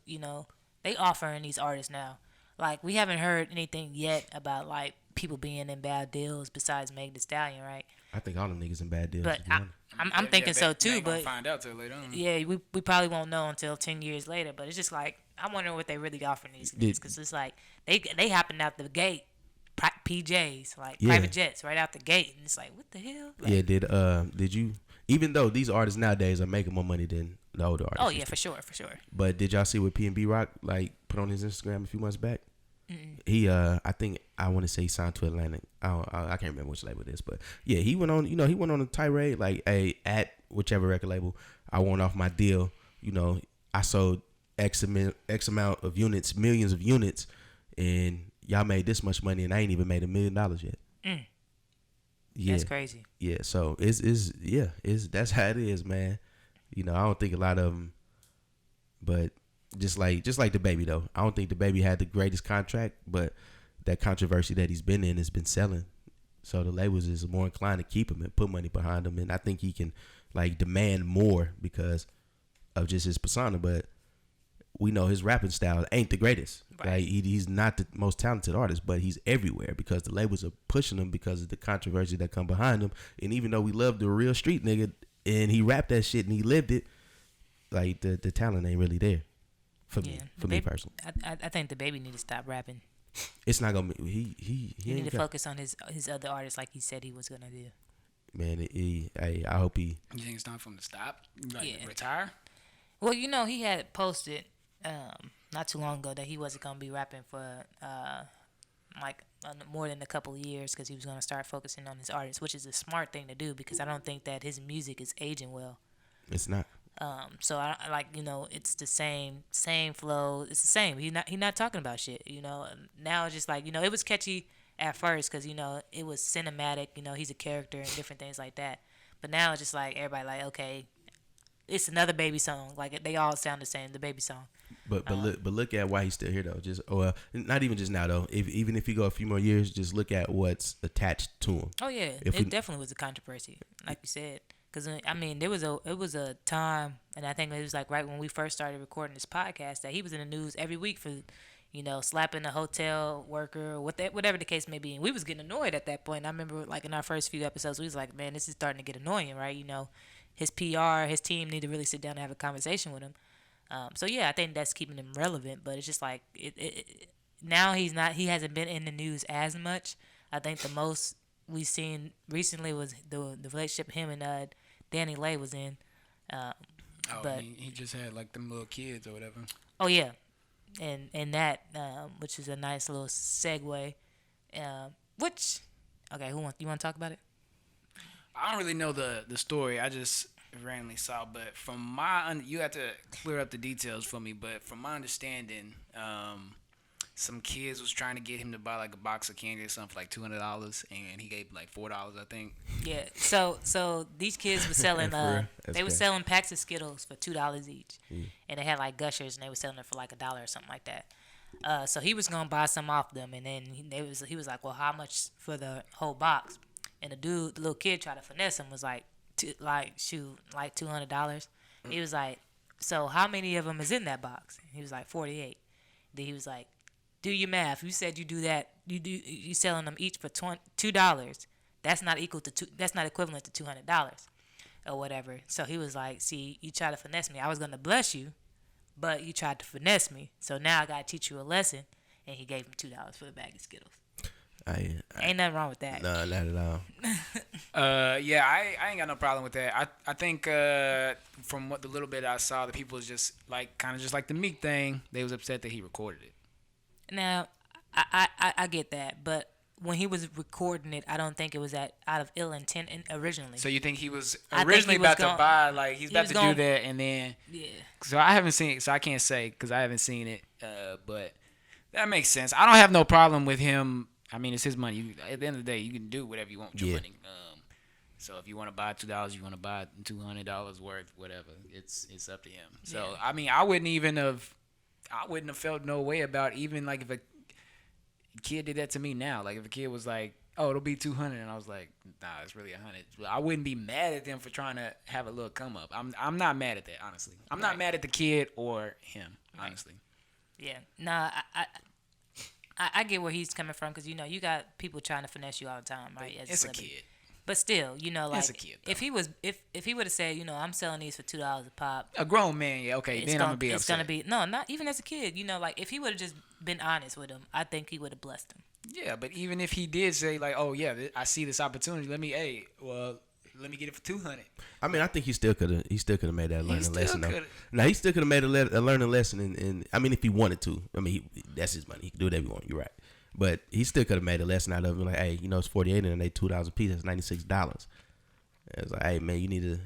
they offering these artists now. Like we haven't heard anything yet about like people being in bad deals besides Meg Thee Stallion, right? I think all them niggas in bad deals. But I'm thinking so too. But find out till later on. yeah, we probably won't know until 10 years later. But it's just like I'm wondering what they really offering these niggas because it's like they hopping out the gate, PJs like private jets right out the gate, and it's like what the hell? Like, did you? Even though these artists nowadays are making more money than the older artists. Oh yeah, for sure. But did y'all see what P&B Rock like put on his Instagram a few months back? He I want to say he signed to Atlantic. I can't remember which label it is, but yeah, he went on. He went on a tirade like, "Hey, at whichever record label, I want off my deal. I sold X amount of units, millions of units, and y'all made this much money, and I ain't even made $1 million yet." Yeah, that's crazy. Yeah, so it's that's how it is, man. I don't think a lot of them, but. Just like the baby though, I don't think the baby had the greatest contract, but that controversy that he's been in has been selling. So the labels is more inclined to keep him and put money behind him, and I think he can like demand more because of just his persona. But we know his rapping style ain't the greatest. Right. Like he's not the most talented artist, but he's everywhere because the labels are pushing him because of the controversy that come behind him. And even though we love the real street nigga and he rapped that shit and he lived it, like the talent ain't really there. For me personally, I think the baby need to stop rapping. It's not gonna be. He need to focus on his other artists like he said he was gonna do. Man, I hope he. You think it's time for him to stop? Retire? Well, he had posted not too long ago that he wasn't gonna be rapping for more than a couple of years because he was gonna start focusing on his artists, which is a smart thing to do because I don't think that his music is aging well. It's not. So I it's the same flow. It's the same. He not talking about shit. Now it's just like it was catchy at first because it was cinematic. He's a character and different things like that. But now it's just like everybody like okay, it's another baby song. Like they all sound the same. The baby song. But look at why he's still here though. Just not even just now though. Even if you go a few more years, just look at what's attached to him. Oh yeah, it definitely was a controversy, like you said. Because, it was a time, and I think it was like right when we first started recording this podcast, that he was in the news every week for, slapping a hotel worker or whatever the case may be. And we was getting annoyed at that point. I remember, like, in our first few episodes, we was like, man, this is starting to get annoying, right? His PR, his team need to really sit down and have a conversation with him. So, yeah, I think that's keeping him relevant. But it's just like, now he hasn't been in the news as much. I think the most we've seen recently was the relationship him and Danny Lay was in. But he just had like them little kids or whatever. Oh yeah, and that which is a nice little segue. Which okay, you want to talk about it? I don't really know the story. I just randomly saw, but from you have to clear up the details for me. But from my understanding, some kids was trying to get him to buy like a box of candy or something for like $200, and he gave like $4, I think. Yeah. So these kids were selling were selling packs of Skittles for $2 each, and they had like Gushers, and they were selling it for like $1 or something like that. So he was gonna buy some off them, and then he was like, well, how much for the whole box? And the little kid tried to finesse him, was like, $200. He was like, so how many of them is in that box? He was like 48. Then he was like, do your math. You said you do that. You selling them each for $2. That's not that's not equivalent to $200 or whatever. So he was like, see, you try to finesse me. I was gonna bless you, but you tried to finesse me. So now I gotta teach you a lesson. And he gave him $2 for the bag of Skittles. Ain't nothing wrong with that. No, not at all. Yeah, I ain't got no problem with that. I think from what the little bit I saw, the people was just like kind of just like the Meek thing. They was upset that he recorded it. Now, I get that, but when he was recording it, I don't think it was out of ill intent originally. So you think he was I think originally he was about to buy, like he's about to do that, and then yeah. So I haven't seen it, so I can't say because I haven't seen it. But that makes sense. I don't have no problem with him. I mean, it's his money. At the end of the day, you can do whatever you want with your money. So if you want to buy $2, you want to buy $200 worth, whatever. It's up to him. So I mean, I wouldn't have felt no way about even like if a kid did that to me now. Like if a kid was like, "Oh, it'll be 200," and I was like, "Nah, it's really 100." I wouldn't be mad at them for trying to have a little come up. I'm not mad at that, honestly. I'm not mad at the kid or him, honestly. Yeah. Nah, I get where he's coming from because you got people trying to finesse you all the time, right? It's a kid. But still, like it's a kid, if he would have said, I'm selling these for $2 a pop. A grown man, yeah, okay, then I'm gonna be upset. It's gonna be not even as a kid, like if he would have just been honest with him, I think he would have blessed him. Yeah, but even if he did say like, "Oh yeah, I see this opportunity. Let me get it for 200." I mean, I think he still could have made that learning lesson. Now he still could have made a learning lesson, and I mean, if he wanted to, I mean, that's his money. He can do whatever he wants. You're right, but he still could have made a lesson out of it. Like, hey, it's 48 and they $2 a piece. That's $96. It's like, hey man, you need to,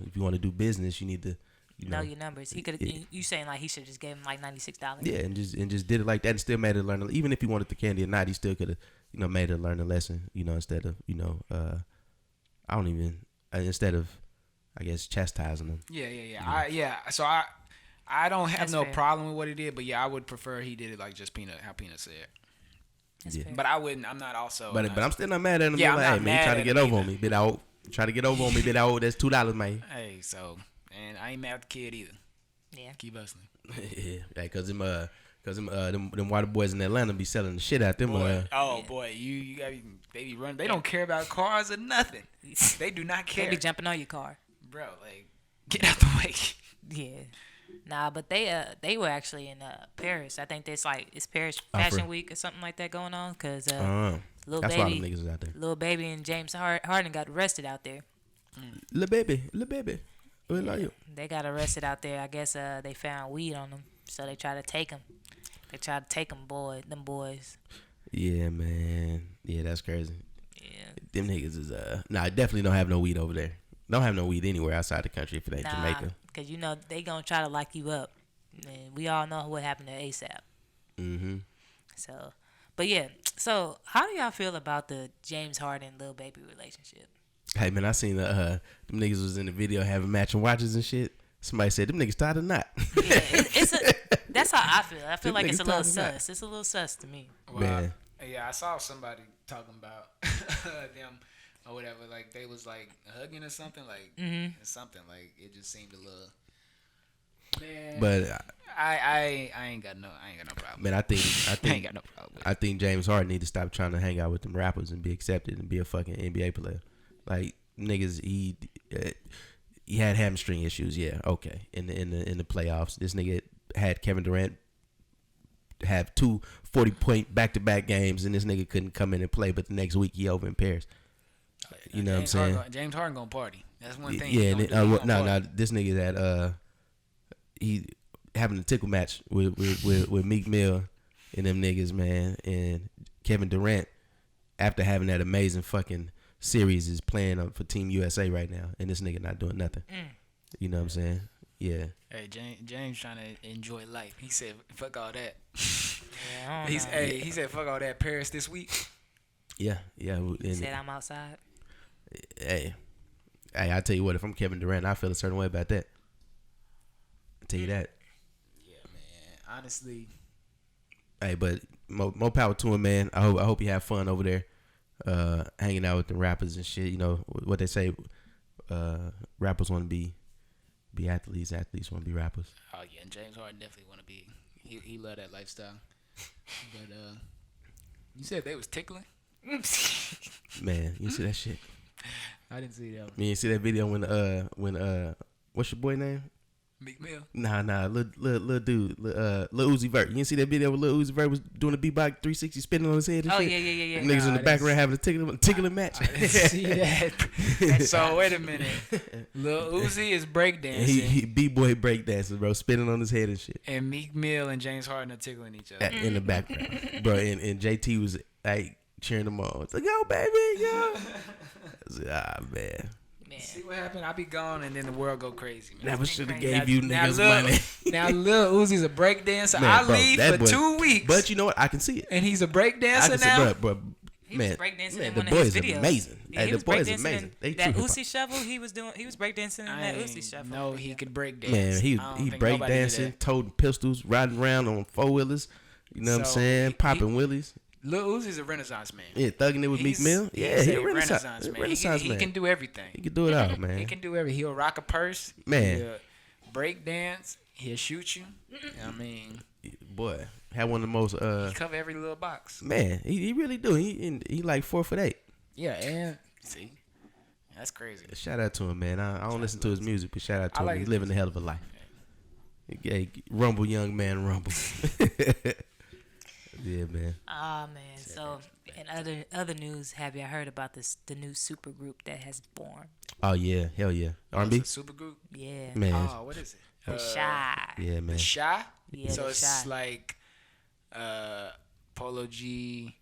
if you want to do business, you need to. Know your numbers. He could. You saying like he should just gave him like $96? Yeah, and just did it like that, and still made it learn. Even if he wanted the candy or not, he still could have, made it learn a lesson. Instead of instead of, I guess, chastising him. Yeah. So I don't have That's no fair. Problem with what he did, but yeah, I would prefer he did it like just how Peanut said. That's fair. But I wouldn't. I'm not also. But I'm still not mad at him. Yeah, like, hey man, you try to get over on me, bit out. Try to get over on me, bit out. That's $2, man. Hey, so. And I ain't mad at the kid either. Yeah. Keep hustling. Yeah, cause them white boys in Atlanta be selling the shit out them. Boy, you got they be running. They don't care about cars or nothing. They do not care. They be jumping on your car, bro. Like, get out the way. Yeah. Nah, but they were actually in Paris. I think it's Paris Fashion Week or something like that going on. Cause Lil that's Baby, why them niggas is out there. Lil Baby and James Harden got arrested out there. Lil Baby. Yeah, they got arrested out there. I guess they found weed on them, so they tried to take them. Them boys. Yeah, man. Yeah, that's crazy. Yeah. Them niggas is definitely don't have no weed over there. Don't have no weed anywhere outside the country if it ain't Jamaica. Cause they gonna try to lock you up. And we all know what happened to ASAP. Mm-hmm. So, but yeah. So, how do y'all feel about the James Harden Lil Baby relationship? Hey man, I seen them niggas was in the video having matching watches and shit. Somebody said them niggas tied a knot. Yeah, that's how I feel. I feel like it's a little sus. It's a little sus to me. Well, man. Yeah, I saw somebody talking about them or whatever. Like they was like hugging or something. Like something like it just seemed a little. Man, but I ain't got no problem. Man, I think I ain't got no problem. I think James Harden need to stop trying to hang out with them rappers and be accepted and be a fucking NBA player. Like niggas, he had hamstring issues. Yeah, okay. In the playoffs, this nigga had Kevin Durant have 2 40-point back-to-back games, and this nigga couldn't come in and play. But the next week he over in Paris. You know what I'm saying? James Harden gonna party. That's one thing. Yeah, this nigga that he having a tickle match with Meek Mill and them niggas, man, and Kevin Durant after having that amazing fucking series is playing for Team USA right now, and this nigga not doing nothing. You know what I'm saying? Yeah. Hey, James trying to enjoy life. He said, "Fuck all that." Yeah, he said, "Fuck all that." Paris this week. Yeah. He said, "I'm outside." Hey, I tell you what, if I'm Kevin Durant, I feel a certain way about that. I tell you that. Yeah, man. Honestly. Hey, but more power to him, man. I hope you have fun over there. Hanging out with the rappers and shit. You know what they say, rappers want to be athletes want to be rappers. Oh yeah, and James Harden definitely want to be. He love that lifestyle. But you said they was tickling. Man, you see that shit? I didn't see that. You see that video when what's your boy name? Meek Mill. Nah, little dude, Lil Uzi Vert. You didn't see that video where Lil Uzi Vert was doing a beatbox 360 spinning on his head and Oh shit? yeah. Niggas in the background having a tickling match. I didn't see that. So wait a minute. Lil Uzi is breakdancing. He b-boy breakdancing, bro, spinning on his head and shit. And Meek Mill and James Harden are tickling each other. In the background, bro. And JT was like cheering them on. It's like, yo, baby, yo. I was like, man. See what happened? I be gone and then the world go crazy, man. Never should have gave you niggas money. Now Lil Uzi's a breakdancer. Man, I bro, leave for 2 weeks. But you know what? I can see it. And he's a breakdancer now? Bro, He man, was breakdancing man, in the one boy of his is videos. amazing. Yeah, Hey, he the was boy is breakdancing amazing. in that Uzi shuffle. He was breakdancing in that Uzi shuffle. No, he could breakdance. Man, he breakdancing, toting pistols, riding around on 4-wheelers. You know what I'm saying? Popping willies. Lil Uzi's a renaissance man. Yeah, thugging it with Meek Mill. Yeah, he's a renaissance man. He can do everything. He can do it all, man. He can do everything. He'll rock a purse. Man. He'll break dance. He'll shoot you. I mean, boy, had one of the most he cover every little box. Man, he really do. He like 4'8". Yeah, and see, that's crazy. Shout out to him, man. I don't listen to his music, but shout out to him. like He's his living a hell of a life. Hey, rumble, young man, rumble. Yeah, man. Oh man. So in other news, have y'all heard about the new super group that has formed? Oh yeah, hell yeah. R&B. Super group. Yeah. Man. Oh, what is it? The Shy. Yeah, man. The Shy. Yeah, so The it's Shy. like Polo G,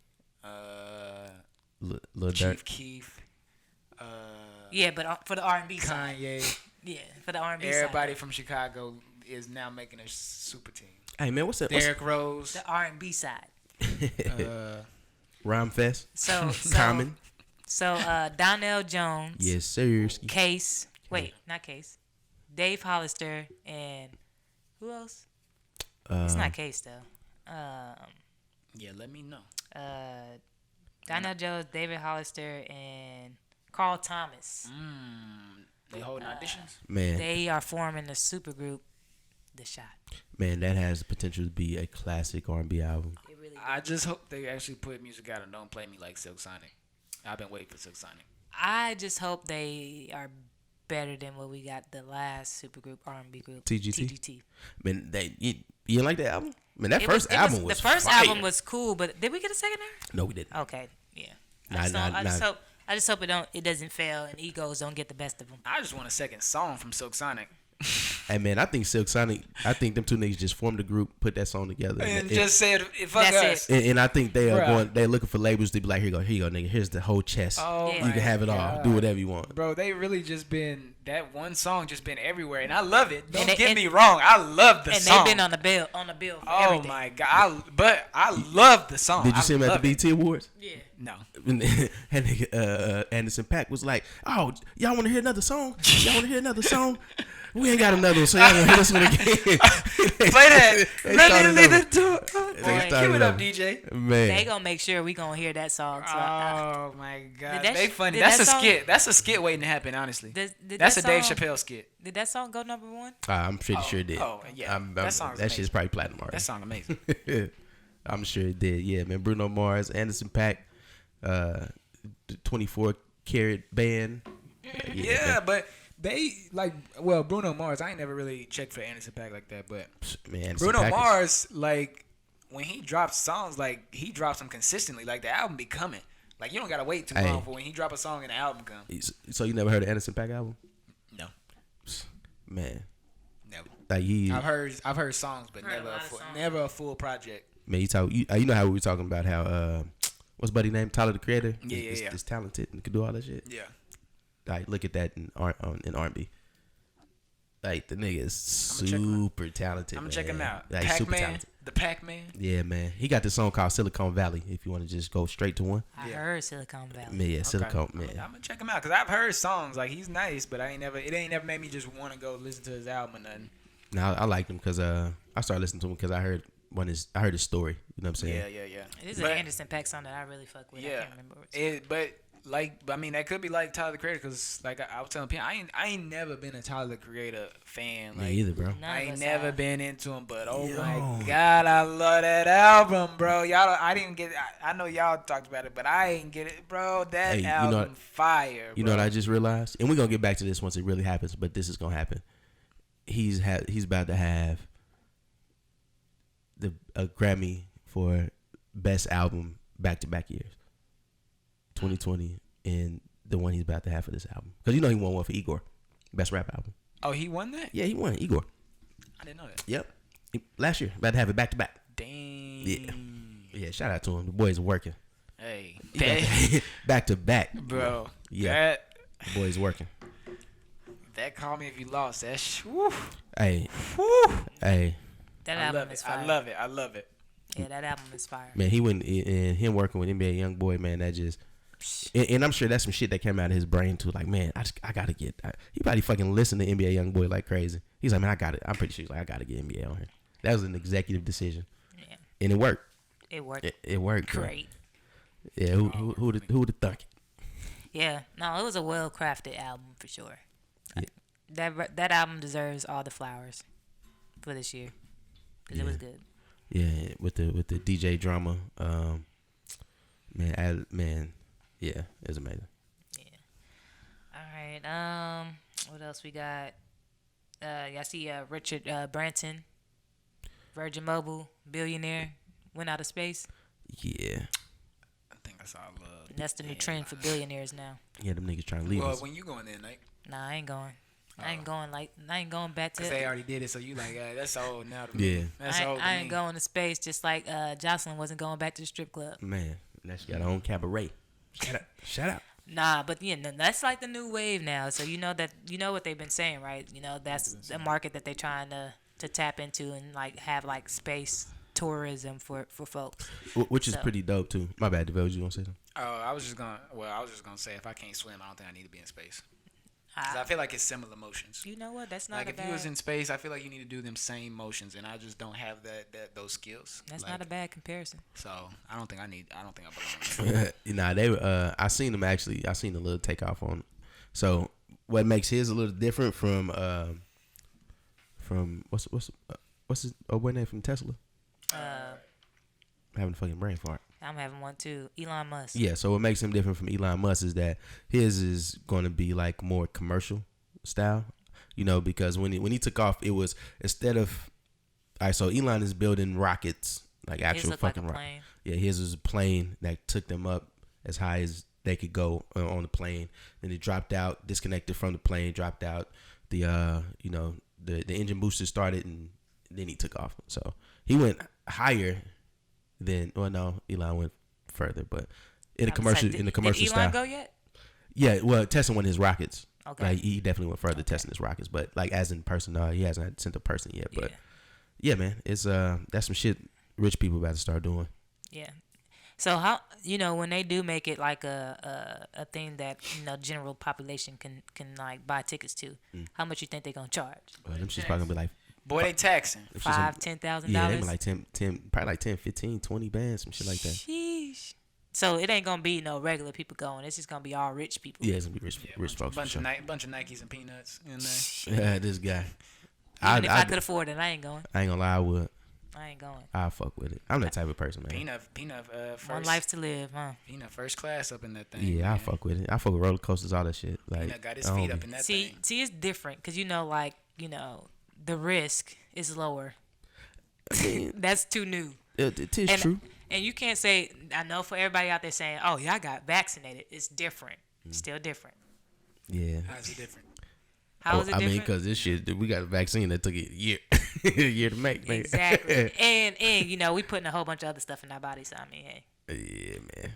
Lil Durk. Chief Keef, Yeah, but for the R&B side. Kanye. Yeah, for the R&B Everybody side. from Chicago is now making a super team. Hey man, what's that? Derrick Rose. The R&B side. Rhyme Fest. So Common. So Donnell Jones. Yes, sir. Case. Wait, not Case. Dave Hollister and who else? It's not Case though. Yeah, let me know. Donnell Jones, David Hollister, and Carl Thomas. They holding auditions. Man, They are forming a supergroup, The Shot. man, that has the potential to be a classic R&B album. It really I just hope they actually put music out and don't play me like Silk Sonic. I've been waiting for Silk Sonic. I just hope they are better than what we got the last supergroup R&B group. TGT? Man, you didn't like that album? Man, that It first album was the first fire. album was cool, but did we get a second album? No, we didn't. Okay, yeah. Nah, I just hope it doesn't fail and egos don't get the best of them. I just want a second song from Silk Sonic. Hey man, I think Silk Sonic. I think them two niggas just formed a group, put that song together, And just said, fuck That's us. And I think they are Bruh. going. They're looking for labels to be like, here you go, nigga. Here's the whole chest. Oh, Yeah. You can have it all. Do whatever you want. Bro, they really just been, that one song just been everywhere. And I love it. Don't And they- get and- me wrong. I love the And song. they've been on the bill for Oh everything. my God. But I love the song. Did you see him at the BT Awards? Yeah. No. And nigga, Anderson .Paak was like, "Oh, y'all want to hear another song? Y'all want to hear another song? We ain't got another one, so y'all gonna hit us with it again." Play that. They Let started me leave over. the door. They Boy, started give it up, over. DJ. Man, They gonna make sure we gonna hear that song. So Oh my God. that They sh- funny. did That's that a song- skit. That's a skit waiting to happen, honestly. did That's a that Dave song- Chappelle skit. Did that song go number one? I'm pretty sure it did. Oh, yeah. That song's that shit's amazing. probably platinum already. That song amazing. I'm sure it did. Yeah, man. Bruno Mars, Anderson .Paak, the 24 Karat Band. Yeah, but they like Bruno Mars. I ain't never really checked for Anderson .Paak like that, but Man, Anderson Bruno .Paak is- Mars, like when he drops songs, like he drops them consistently. Like the album be coming. Like you don't gotta wait too Hey. long for when he drop a song and the album come. So you never heard of Anderson .Paak album? No, Man, never. like I've heard songs, but Heard a never lot of songs. never a full project. man, you know how we were talking about how what's buddy name, Tyler the Creator? Yeah, is, yeah. is talented and can do all that shit. Yeah, Like look at that in R&B. Like the nigga is I'ma check him out. super talented. I'm gonna check him man. out. Like super Pac-Man, talented. the Pac-Man. Yeah, man. He got this song called Silicon Valley. If you want to just go straight to one, I Yeah. heard Silicon Valley. man, yeah, Silicon, I'm man. gonna check him out because I've heard songs. Like he's nice, but it ain't never made me just want to go listen to his album or nothing. Now I liked him because I started listening to him because I heard his story. You know what I'm saying? Yeah. It is an But- Anderson .Paak song that I really fuck with. I Yeah, can't remember what it's but I mean that could be like Tyler the Creator because like I was telling people I ain't never been a Tyler the Creator fan. Me Like either, bro. None I of ain't us never have. been into him, but oh Yo. my God, I love that album, bro. Y'all, I didn't get. I know y'all talked about it, but I ain't get it, bro. That Hey, you know album what- fire. You know what I just realized? And we're gonna get back to this once it really happens, but this is gonna happen. he's about to have a Grammy for best album back-to-back years, 2020 and the one he's about to have for this album. Because he won one for Igor, best rap album. Oh, he won that? Yeah, he won Igor. I didn't know that. Yep, last year, about to have it back-to-back. Dang. Yeah. Shout out to him. The boy's working. Hey, back-to-back, bro. Yeah, the boy's working. That call me if you lost. Whew. Hey, Whew. hey. That I album love is it. fire. I love it. Yeah, that album is fire. Man, he went and him working with NBA YoungBoy, man. That just, and I'm sure that's some shit that came out of his brain too. Like, man, I gotta get. He probably fucking listened to NBA YoungBoy like crazy. He's like, man, I got it. I'm pretty sure he's like, I gotta get NBA on here. That was an executive decision. Yeah. And it worked. It worked. It worked. Great. Bro. Yeah. Who would have thunk it? Yeah. No, it was a well crafted album for sure. Yeah. That album deserves all the flowers for this year because it was good. Yeah, with the DJ drama, man, yeah, it's amazing. Yeah. All right. What else we got? Y'all see Richard Branson, Virgin Mobile billionaire, went out of space. Yeah. I think that's all love. And that's the new trend for billionaires now. Yeah, them niggas trying to leave us. When you going there, Nate? Nah, I ain't going. I ain't going back to. Cause they already did it, so you like, that's old now to me. Yeah. That's old to I me. ain't going to space just like Jocelyn wasn't going back to the strip club. Man, now she got her own cabaret. Shout out. Nah, but that's like the new wave now. So you know what they've been saying, right? You know that's the market that they're trying to tap into and like have like space tourism for folks. Which is pretty dope too. My bad, Davell, you gonna say something? Oh, I was just gonna say if I can't swim, I don't think I need to be in space. Cause I feel like it's similar motions. You know what? That's not like a if bad. you was in space, I feel like you need to do them same motions, and I just don't have those skills. That's like, not a bad comparison. So I don't think I belong. Nah, they I seen them actually. I seen a little takeoff on. So what makes his a little different from what's his boy name from Tesla? Having a fucking brain fart. I'm having one too. Elon Musk. Yeah, so what makes him different from Elon Musk is that his is going to be like more commercial style, because when he took off, it was instead of, all right, so Elon is building rockets, like actual fucking like a rocket. plane. Yeah, his was a plane that took them up as high as they could go on the plane. Then it dropped out, disconnected from the plane, dropped out. The the engine booster started, and then he took off. So he went higher. Then, well, no, Elon went further, but in the commercial did style. Elon go yet? Yeah, well, testing one of his rockets. Okay. Like he definitely went further testing his rockets, but like as in person, he hasn't sent a person yet. But yeah, man, it's that's some shit rich people about to start doing. Yeah. So how when they do make it like a thing that general population can like buy tickets to, how much you think they gonna charge? Well, them shit's probably gonna be like. Boy, they taxing. $5,000-$10,000. Yeah, they be like 10, probably like 10, 15, 20 bands, some shit like that. Sheesh. So it ain't gonna be no regular people going. It's just gonna be all rich people. Yeah, it's gonna be rich folks. Bunch for of sure. bunch of Nikes and peanuts in there. Yeah, this guy. Even if I could afford it, I ain't going. I ain't gonna lie, I would. I ain't going. I'll fuck with it. I'm that type of person, man. Peanut, first. One life to live, huh? Peanut first class up in that thing. Yeah, man. I fuck with it. I fuck with roller coasters, all that shit. Like, Peanut got his feet up in that thing. See, it's different because the risk is lower. I mean, That's too new. it is true. And you can't say, I know for everybody out there saying, oh, yeah, I got vaccinated. It's different. Still different. Yeah. How's it different? How is it I different? mean, because this shit, we got a vaccine that took a year, a year to make. Man. Exactly. and we putting a whole bunch of other stuff in our bodies. So, I mean, hey. Yeah, man.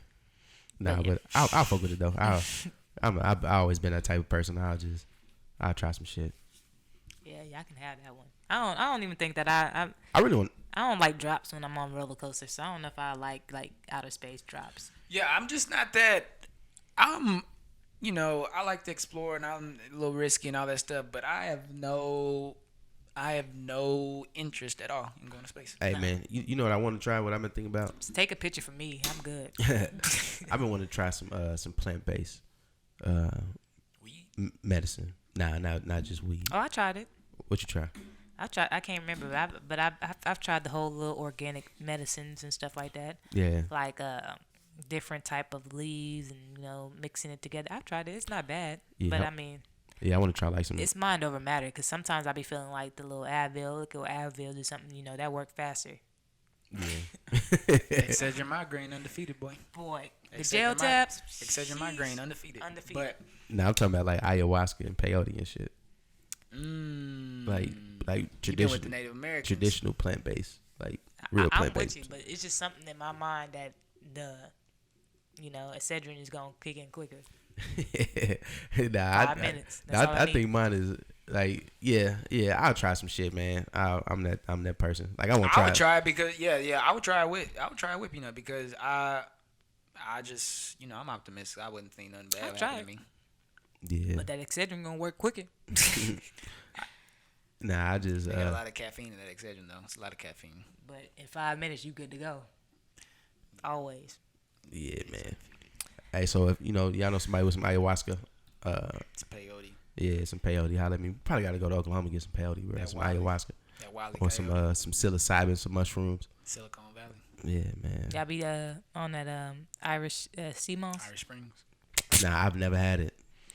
Nah, but I'll fuck with it though. I've always been that type of person. I'll try some shit. Yeah, I can have that one. I don't even think that I really want. I don't like drops when I'm on roller coasters, so I don't know if I like outer space drops. Yeah, I'm just not that. I like to explore and I'm a little risky and all that stuff, but I have no interest at all in going to space. Hey, man, you know what I want to try? What I've been thinking about? Just take a picture for me. I'm good. I've been wanting to try some plant based Weed? medicine. Nah, not just weed. Oh, I tried it. What you try? I can't remember, but I've tried the whole little organic medicines and stuff like that. Yeah. Like different type of leaves and mixing it together. I've tried it. It's not bad, Yeah. but I mean, Yeah, I want to try like some. It's mind over matter, because sometimes I be feeling like the little Advil, look at Advil do something, that work faster. Yeah. Excedrin migraine undefeated, boy. Boy, the Excedrin gel tabs. Excedrin migraine undefeated. But Now I'm talking about like ayahuasca and peyote and shit. Like traditional with the Native Americans. Traditional plant based, like real I'm plant with based. you, but it's just something in my mind that the, Excedrin is gonna kick in quicker. Nah, 5 minutes. That's all I think need. mine is like yeah. I'll try some shit, man. I'm that person. Like I want to try. I would try it because I would try it with peanut because I just I'm optimistic. I wouldn't think nothing bad would happen to me. Yeah. But that Excedrin gonna work quicker. Nah, I just They got a lot of caffeine in that Excedrin though. It's a lot of caffeine. But in 5 minutes, you good to go. Always. yeah, man. Hey, so if y'all know somebody with some ayahuasca, It's peyote. yeah, some peyote. Holla at me. Probably got to go to Oklahoma and get some peyote, bro. That Some Wally. ayahuasca That Wally or peyote. some psilocybin, some mushrooms. Silicon Valley. Yeah, man. Y'all be on that Irish sea moss? Irish Springs. Nah, I've never had it.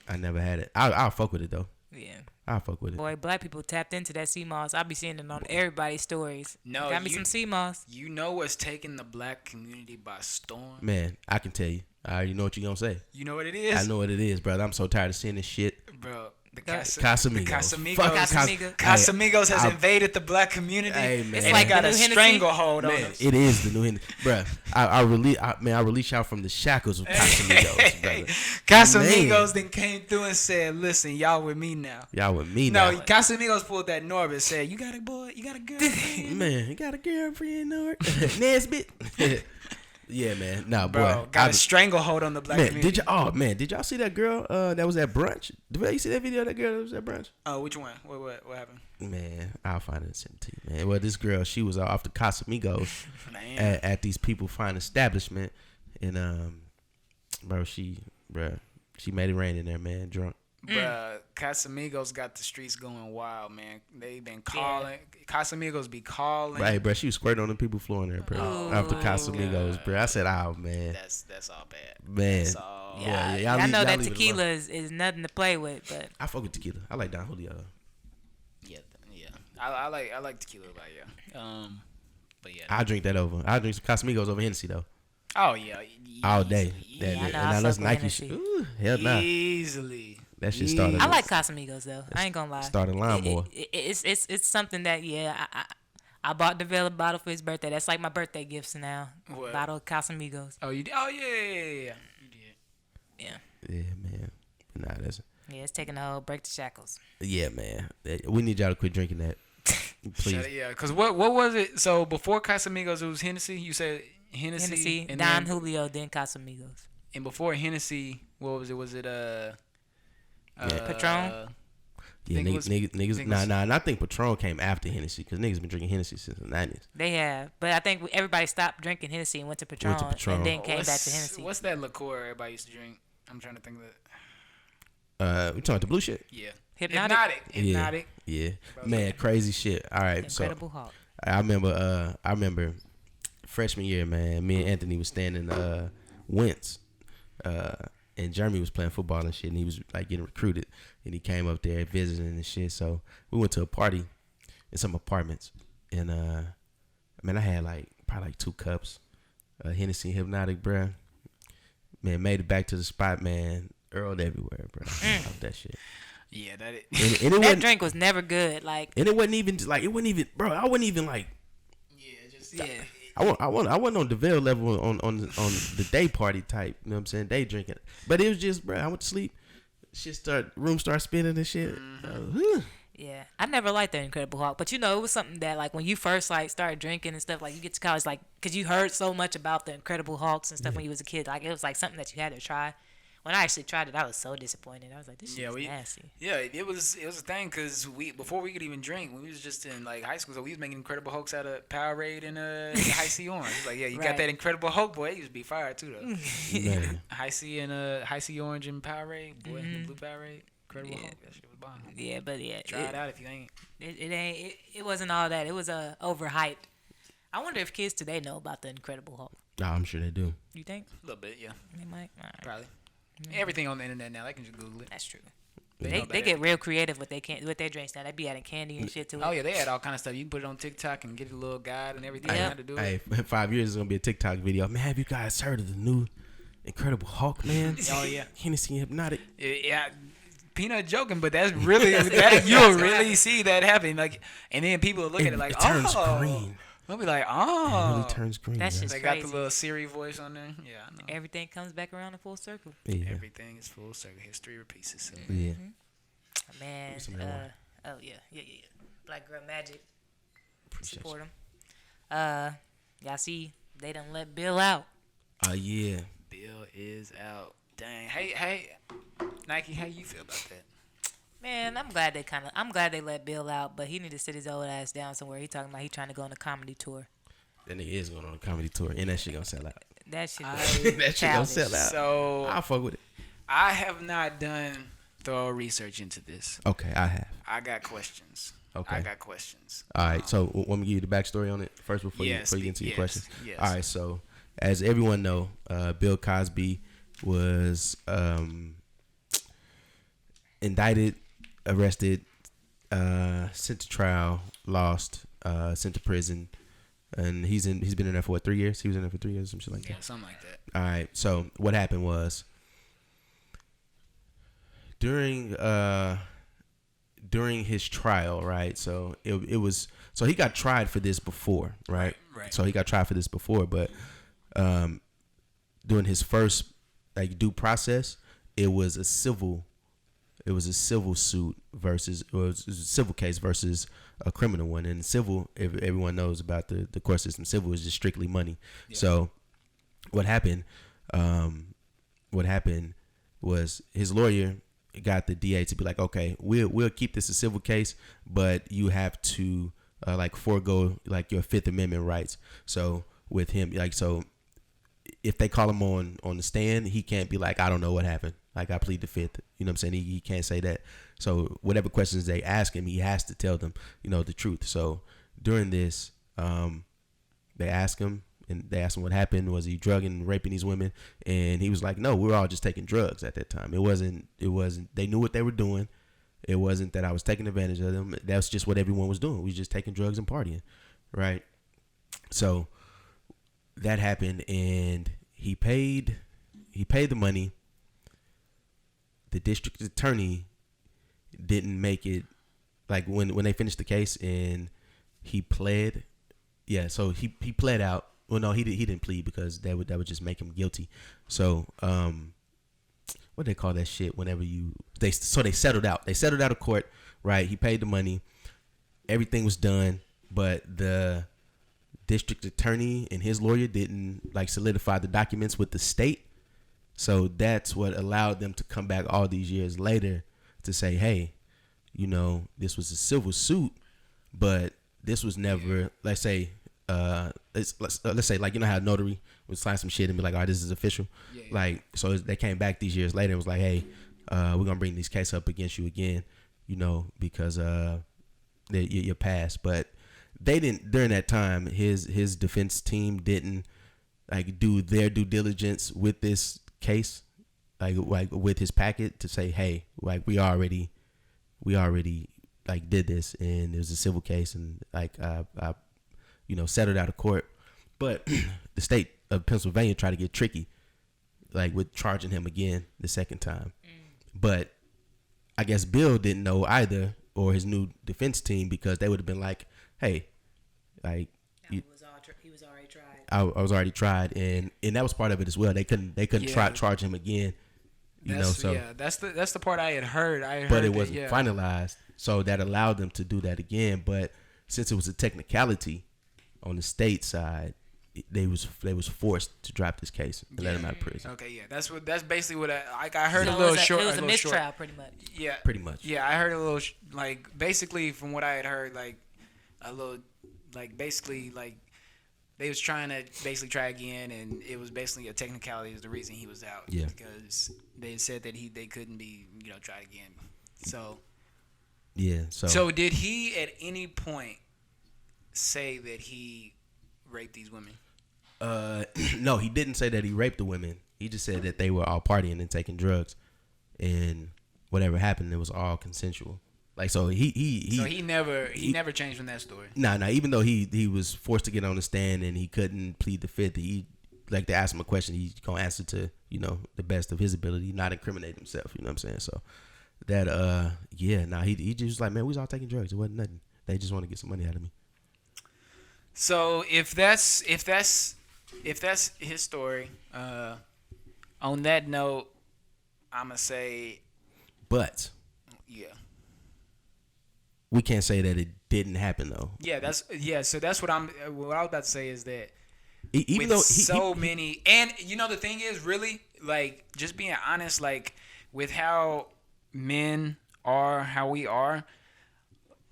I never had it. I'll fuck with it though. Yeah. I'll fuck with it. Boy, black people tapped into that sea moss. I be seeing it on everybody's stories. No, Got me some sea moss. You know what's taking the black community by storm? Man, I can tell you. I already know what you gonna say. You know what it is? I know what it is, brother. I'm so tired of seeing this shit. Bro, the Casamigos. The Casamigos. Fuck Casamigos. Casamigos has I- invaded the black community. Hey, man. It's and like they got the a new Hennessy. stranglehold on Man, us. it is the new Hennessy. Bruh, I release y'all from the shackles of Casamigos, brother. Casamigos then came through and said, "Listen, y'all with me now." Y'all with me No, now. Casamigos pulled that Norbit. Said, "You got a boy, you got a girlfriend." Man, you got a girlfriend, Nord? Nesbit? Yeah, man. Nah, boy. Bro, got a stranglehold on the black Man, community. did y'all see that girl that was at brunch? Davell, you see that video of that girl that was at brunch? Oh, which one? What happened? Man, I'll find it and send it to you, man. Well, this girl, she was off the Casamigos Man. at these people fine establishment, and she made it rain in there, man, drunk. Bruh, Casamigos got the streets going wild, man. They been calling. Casamigos be calling. Right, bro. She was squirting on the people floor in there, bro. Oh, After my Casamigos, bro. I said, oh, man. That's all bad. Man. That's all. Yeah, Yeah, y'all I know y'all that leave it tequila alone. is nothing to play with, but I fuck with tequila. I like Don Julio. Yeah. I like tequila, but yeah. But yeah. I drink that over. I drink some Casamigos over Hennessy, though. Oh yeah. All day. Yeah, I know, I And now that's fuck with Nike Hennessy. shit. Ooh, hell nah. Easily. That shit started. I like Casamigos though. I ain't gonna lie. Started lawnmower. It's something that I bought Davell a bottle for his birthday. That's like my birthday gifts now. What? Bottle of Casamigos. Oh, you did? Oh yeah. You did. Yeah. Yeah, man. Nah, that's. Yeah, it's taking a whole break the shackles. Yeah, man. We need y'all to quit drinking that. Please. Yeah, because what was it? So before Casamigos, it was Hennessy. You said Hennessy, Hennessy, and Don then, Julio, then Casamigos. and before Hennessy, what was it? Was it Patron? Yeah, think it was- niggas. think it Nah, was- nah. And I think Patron came after Hennessy because niggas been drinking Hennessy since the 90s. They have, but I think everybody stopped drinking Hennessy and went to Patron, Patron. and then came back to Hennessy. What's that liqueur everybody used to drink? I'm trying to think of it. We talking about the blue shit? Yeah. Hypnotic? Hypnotic. Yeah. Man, crazy shit. All right, Incredible Hulk. I remember freshman year, man. Me and Anthony was staying in Wentz, and Jeremy was playing football and shit, and he was like getting recruited, and he came up there visiting and shit. So we went to a party in some apartments, and man, I had probably 2 cups, Hennessy Hypnotic, bruh. Man, made it back to the spot, man. Earled everywhere, bro. Off that shit. Yeah, that it. And it That wasn't, drink was never good. Like, and it wasn't even bro. I wasn't even like. yeah. I wasn't on Davell level on the day party type. You know what I'm saying? Day drinking. But it was just, bro. I went to sleep. Room start spinning and shit. Yeah, I never liked the Incredible Hulk, but it was something that like when you first like started drinking and stuff, like you get to college, like because you heard so much about the Incredible Hulks and stuff when you was a kid, like it was like something that you had to try. When I actually tried it, I was so disappointed. I was like, this shit is nasty. Yeah, it was a thing because before we could even drink, when we was just in like high school, so we was making Incredible Hulks out of Powerade and High C Orange. Like, yeah, you got Right. that Incredible Hulk, boy. It used to be fire too though. Man. High C Orange and Powerade, boy, the blue Powerade, Incredible Hulk. That shit was bomb. Yeah, but yeah, Try it out if you ain't. it wasn't all that. It was overhyped. I wonder if kids today know about the Incredible Hulk. Nah, I'm sure they do. You think A little bit, yeah, they might? All right. probably. Everything on the internet now, they can just Google it. That's true. They get real creative with their drinks now. They be adding candy and shit to it. Oh yeah, they had all kind of stuff. You can put it on TikTok and get a little guide and everything. How to do it. Hey, in 5 years it's gonna be a TikTok video. Man, have you guys heard of the new Incredible Hulk, man? Oh yeah, Hennessy Hypnotic. Yeah. Peanut joking, but that's really you'll really see that happen. Like, and then people will look at it like, it turns green. They'll be like, It really turns green. That's just they crazy. got the little Siri voice on there. Yeah, I know. Everything comes back around in full circle. Yeah. Everything is full circle. History repeats itself. Yeah. Man, oh yeah. Black Girl Magic. Appreciate Support them. Y'all see, they done let Bill out. Yeah. Bill is out. Dang. Hey, Nike, how you feel about that? Man, I'm glad they let Bill out, but he need to sit his old ass down somewhere. He talking about he trying to go on a comedy tour. That nigga is going on a comedy tour, and that shit gonna sell out. That shit, That shit gonna sell out. So I'll fuck with it. I have not done thorough research into this. Okay, I have. I got questions. Okay. I got questions. All right, so want me to give you the backstory on it first before you get into your questions? Yes. All right, so as everyone know, Bill Cosby was indicted, arrested, sent to trial, lost, sent to prison, and he's been in there for 3 years? He was in there for 3 years, some shit like that. Yeah, something like that. All right, so what happened was during his trial, right? So it was so he got tried for this before, right? Right. So he got tried for this before, but during his first due process, it was a civil suit versus, or it was a civil case versus a criminal one. And civil, everyone knows about the court system. Civil is just strictly money. Yeah. So what happened was his lawyer got the DA to be like, okay, we'll keep this a civil case, but you have to forego your Fifth Amendment rights. So with him, so if they call him on the stand, he can't be like, I don't know what happened. I plead the Fifth. You know what I'm saying? He can't say that. So whatever questions they ask him, he has to tell them, the truth. So during this, they asked him what happened. Was he drugging and raping these women? And he was like, no, we were all just taking drugs at that time. It wasn't, they knew what they were doing. It wasn't that I was taking advantage of them. That's just what everyone was doing. We was just taking drugs and partying. Right. So that happened, and he paid the money. The district attorney didn't make it, when they finished the case and he pled. Yeah, so he pled out. Well, no, he didn't plead because that would just make him guilty. So what do they call that shit? Whenever they settled out. They settled out of court, right? He paid the money. Everything was done, but the district attorney and his lawyer didn't solidify the documents with the state. So that's what allowed them to come back all these years later to say, hey, this was a civil suit, but this was never, let's say how a notary would sign some shit and be like, all right, this is official. Yeah. So they came back these years later and was like, hey, we're going to bring this case up against you again, because you're past. But they didn't, during that time, his defense team didn't do their due diligence with this case, with his packet to say, hey, we already did this, and it was a civil case, and I settled out of court. But the state of Pennsylvania tried to get tricky, with charging him again the second time. But I guess Bill didn't know either, or his new defense team, because they would have been like, hey, he was already tried. I was already tried, and that was part of it as well. They couldn't charge him again. That's the part I had heard. But it wasn't finalized, so that allowed them to do that again. But since it was a technicality on the state side, they was forced to drop this case and let him out of prison. Okay, yeah, that's basically what I heard. So a little short. It was a mistrial, pretty much. Yeah, pretty much. Yeah, I heard a little basically from what I had heard, a little basically they was trying to basically try again, and it was basically a technicality is the reason he was out. Yeah, because they said that they couldn't be tried again. So yeah. So did he at any point say that he raped these women? No, he didn't say that he raped the women. He just said that they were all partying and taking drugs, and whatever happened, it was all consensual. Like so he never changed from that story. Nah. Even though he was forced to get on the stand and he couldn't plead the fifth, he like to ask him a question, he's gonna answer to the best of his ability, not incriminate himself. You know what I'm saying? So that he just was like, man, we was all taking drugs. It wasn't nothing. They just want to get some money out of me. So if that's his story, on that note, I'ma say, but yeah, we can't say that it didn't happen though. So that's what I was about to say is that even with though many, and the thing is really like just being honest, like with how men are, how we are.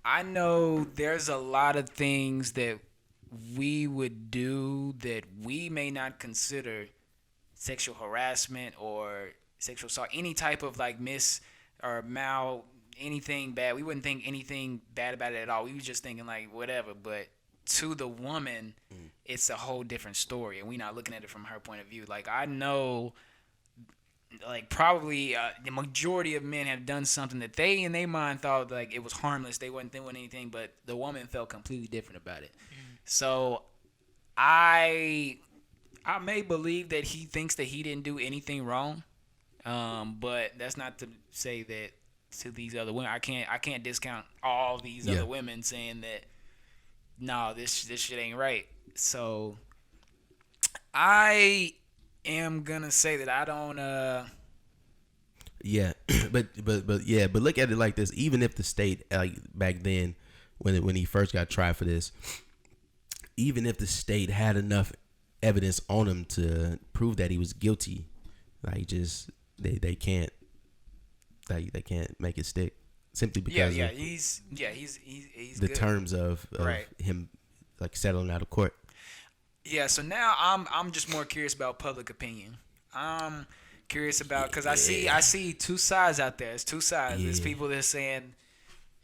I know there's a lot of things that we would do that we may not consider sexual harassment or sexual assault, any type of like anything bad. We wouldn't think anything bad about it at all. We was just thinking like whatever. But to the woman, it's a whole different story, and we're not looking at it from her point of view. Like I know, like probably the majority of men have done something that they in their mind thought like it was harmless. They wasn't doing anything, but the woman felt completely different about it. So I may believe that he thinks that he didn't do anything wrong, but that's not to say that to these other women. I can't discount all these other women saying that no, this shit ain't right. So I am gonna say that I don't. Yeah, but look at it like this. Even if the state, like back then, when he first got tried for this, even if the state had enough evidence on him to prove that he was guilty, like just they can't make it stick simply because he's the good. terms of Right. him like settling out of court. Yeah, so now I'm just more curious about public opinion. I'm curious about because I see two sides out there. There's two sides. There's people that are saying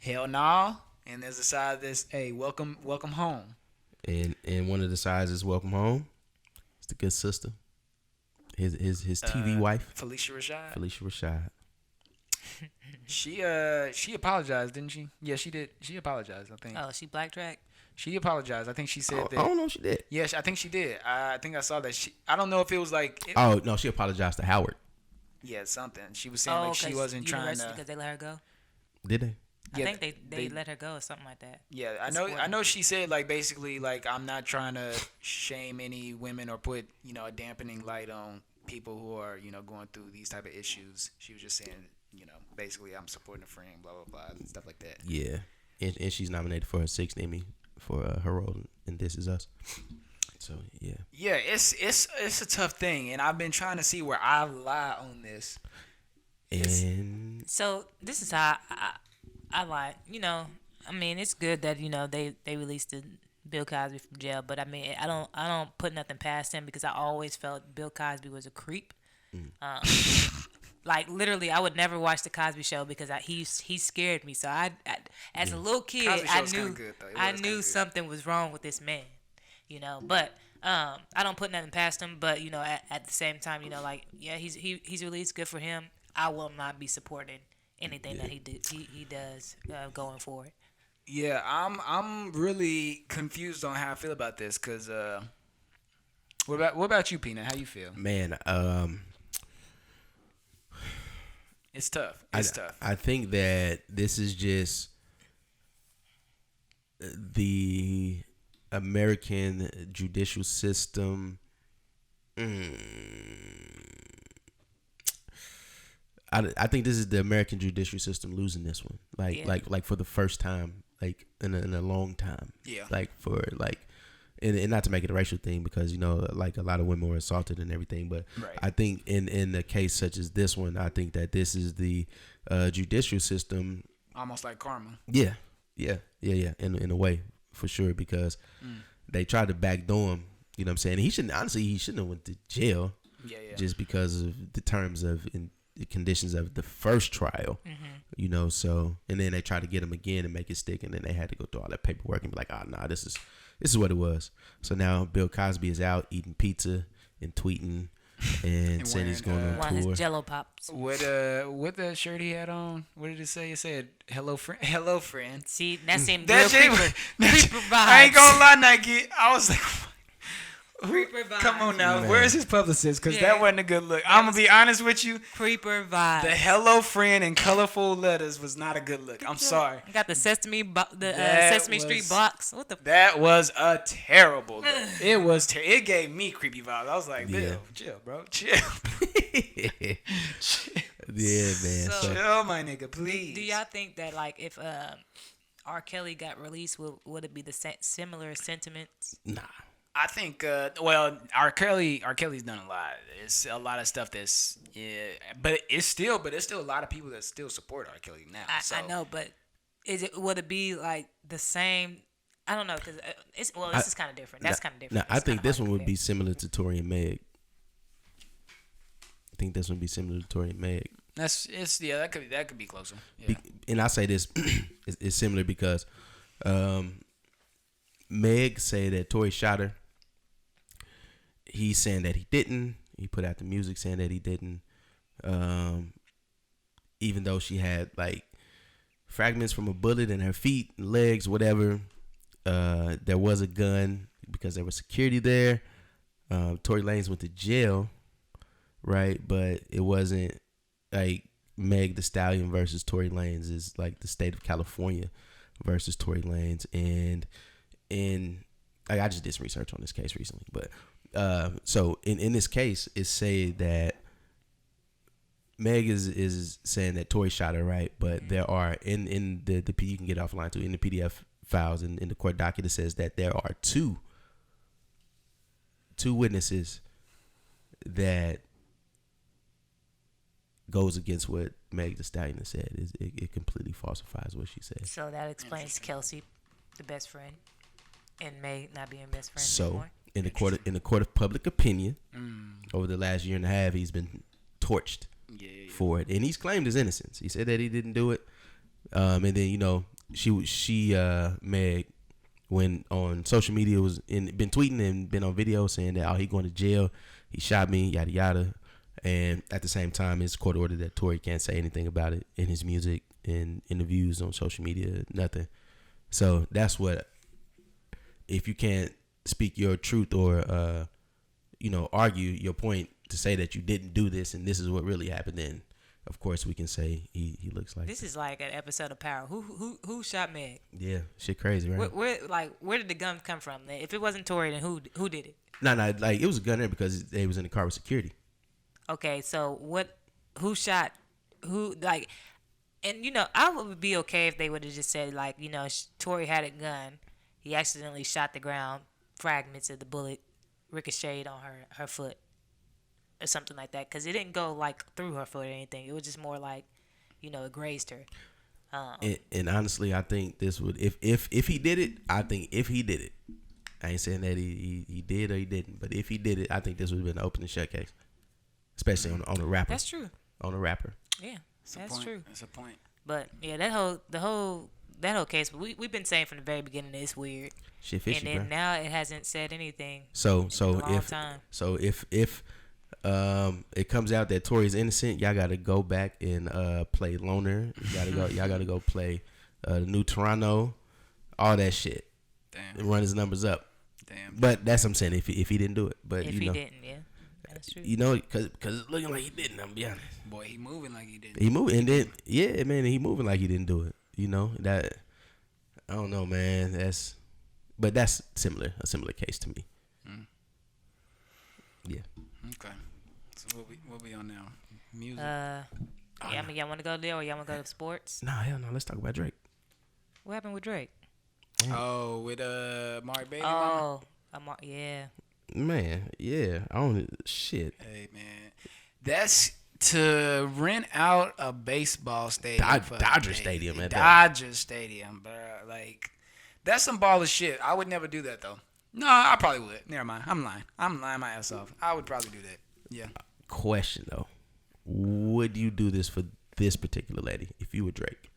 hell no, and there's a side that's hey welcome home. And one of the sides is welcome home. It's the good sister. His TV wife, Felicia Rashad. She apologized, didn't she? Yeah, she did. She apologized, I think. Oh, she blacktracked? She apologized. I think she said that. I don't know if she did. Yeah, I think she did. I think I saw that. I don't know if it was like. Oh no, she apologized to Howard. Yeah, something. She was saying like she wasn't trying to. Because they let her go. Did they? I think they let her go or something like that. Yeah, I know. She said like basically like I'm not trying to shame any women or put a dampening light on people who are going through these type of issues. She was just saying basically I'm supporting a friend, blah blah blah, and stuff like that. Yeah, and she's nominated for her 6th Emmy for her role in This Is Us. So yeah. Yeah, it's a tough thing, and I've been trying to see where I lie on this. And so this is how I lie. I mean, it's good that they released Bill Cosby from jail, but I mean, I don't put nothing past him because I always felt Bill Cosby was a creep. Like literally, I would never watch the Cosby Show because he scared me. So I as a little kid, I knew something was wrong with this man. But I don't put nothing past him. But at the same time, he's released, good for him. I will not be supporting anything that he does going forward. Yeah, I'm really confused on how I feel about this because what about you, Peanut? How you feel? Man, it's tough. It's tough. I think that this is just the American judicial system. I think this is the American judicial system losing this one. Like for the first time, like in a long time. Yeah. And not to make it a racial thing because like a lot of women were assaulted and everything, but right. I think in a case such as this one, I think that this is the judicial system almost like karma. Yeah. In a way, for sure, because they tried to backdoor him. You know what I'm saying? He shouldn't have went to jail. Yeah. Just because of the terms of the conditions of the first trial. Mm-hmm. So and then they tried to get him again and make it stick, and then they had to go through all that paperwork and be like, this is what it was. So now Bill Cosby is out eating pizza and tweeting and said he's going on One of tour. his Jello pops. What the shirt he had on? What did it say? It said "Hello friend." Hello friend. See, that seemed That real shit. creeper vibes. I ain't gonna lie, Nike. I was like, Creeper vibes. come on now. Man. Where's his publicist? Because Yeah. that wasn't a good look. I'm gonna be honest with you. Creeper vibes. The hello friend in colorful letters was not a good look. I'm sorry. Got the Sesame That Sesame Street was- box. What the? That was a terrible look. It was. It gave me creepy vibes. I was like, Yeah. Bill, chill, bro, chill. Yeah, man. So- Chill, my nigga, please. Do y'all think that like if R. Kelly got released, would it be the similar sentiments? Nah. I think, well, R. Kelly's done a lot. It's a lot of stuff that's, yeah, but it's still a lot of people that still support R. Kelly now. I know, but would it be like the same? I don't know because this is kind of different. That's kind of different. Nah, I It's think kinda this hard one to would be similar to Tory and Meg. I think this one would be similar to Tory and Meg. That could be closer. Yeah. And I say this is similar because Meg said that Tory shot her. He's saying that he didn't. He put out the music saying that he didn't. Even though she had like fragments from a bullet in her feet, legs, whatever. There was a gun because there was security there. Tory Lanez went to jail, right? But it wasn't like Meg the Stallion versus Tory Lanez is like the state of California versus Tory Lanez, and like I just did some research on this case recently, but so in this case, it say that Meg is saying that Tory shot her, right? But there are in the you can get offline too, in the PDF files in the court docket, it says that there are two witnesses that goes against what Meg the Stallion has said. It completely falsifies what she said. So that explains Kelsey, the best friend, and Meg not being best friends So anymore. in the court of public opinion, over the last year and a half, he's been torched for it, and he's claimed his innocence. He said that he didn't do it, and then she Meg went on social media been tweeting and been on video saying that he going to jail, he shot me, yada yada. And at the same time, it's court ordered that Tory can't say anything about it in his music, in interviews, on social media, nothing. So that's what, if you can't speak your truth or, argue your point to say that you didn't do this and this is what really happened, then of course we can say he looks like This is like an episode of Power. Who shot Meg? Yeah, shit crazy, right? Where did the gun come from? If it wasn't Tory, then who did it? No, like it was a gun there because they was in the car with security. Okay, so who shot who, like, and I would be okay if they would have just said, like, Tory had a gun, he accidentally shot the ground, fragments of the bullet ricocheted on her foot or something like that, because it didn't go like through her foot or anything. It was just more like, it grazed her. And honestly, I think this would, if he did it, I ain't saying that he did or he didn't, but if he did it, I think this would have been an open and shut case. Especially on a rapper. That's true. On a rapper. Yeah, that's true. That's a point. But yeah, that whole case, we've been saying from the very beginning that it's weird. Shit fishy, and then bro. now it hasn't said anything. So in a long time. if it comes out that Tory's innocent, y'all gotta go back and play Loner. Y'all gotta go play the new Toronto, all that shit. Damn. And run his numbers up. Damn. But that's what I'm saying. If he didn't do it, but If he didn't, yeah. That's true. Because it's looking like he didn't. I'm be honest. Boy, he moving like he did. He moving, and then he moving like he didn't do it. That I don't know, man. That's a similar case to me. Yeah. Okay. So what we on now? Music. I mean, y'all want to go there or y'all want to go to sports? No, hell no. Let's talk about Drake. What happened with Drake? Oh, with Mark Baby. Oh, yeah. Man, yeah. I don't shit. Hey man, that's to rent out a baseball stadium. Dodger Stadium at that. Dodger Stadium, bro. Like, that's some baller shit. I would never do that though. No, I probably would. Never mind. I'm lying my ass off. I would probably do that. Yeah. Question though, would you do this for this particular lady if you were Drake?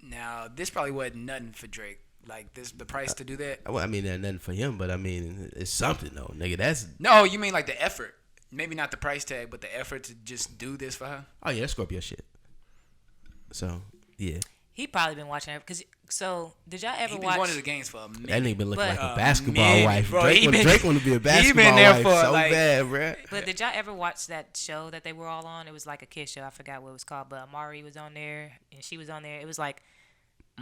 Now, this probably wasn't nothing for Drake. Like, the price to do that. Well, I mean, nothing for him, but I mean, it's something though, nigga. That's No, you mean like the effort. maybe not the price tag, but the effort to just do this for her. Oh yeah, that's Scorpio shit. So yeah. He probably been watching her because. So did y'all ever He been watch? going to the games for a minute. That nigga been looking But- like a basketball man, wife. bro, Drake want to be a basketball been there wife for, so like- bad, bro. But did y'all ever watch that show that they were all on? It was like a kid show. I forgot what it was called, but Amari was on there and she was on there. It was like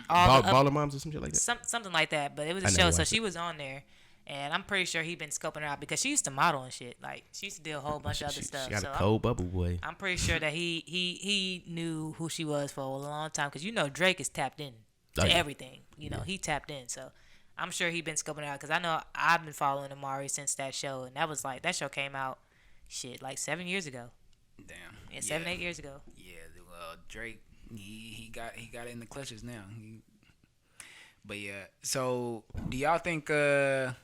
all the Baller Moms or some shit like that. something like that. But it was a I never show, so watched she was on there, and I'm pretty sure he been scoping her out because she used to model and shit. Like she used to do a whole bunch of other stuff. She got So a cold bubble boy. I'm pretty sure that he knew who she was for a long time because Drake is tapped in to Oh, yeah. everything. He tapped in. So I'm sure he been scoping it out because I know I've been following Amari since that show, and that show came out, like 7 years ago. Damn. Yeah, 7-8 years ago. Yeah, well, Drake, he got it in the clutches now. But yeah, so do y'all think that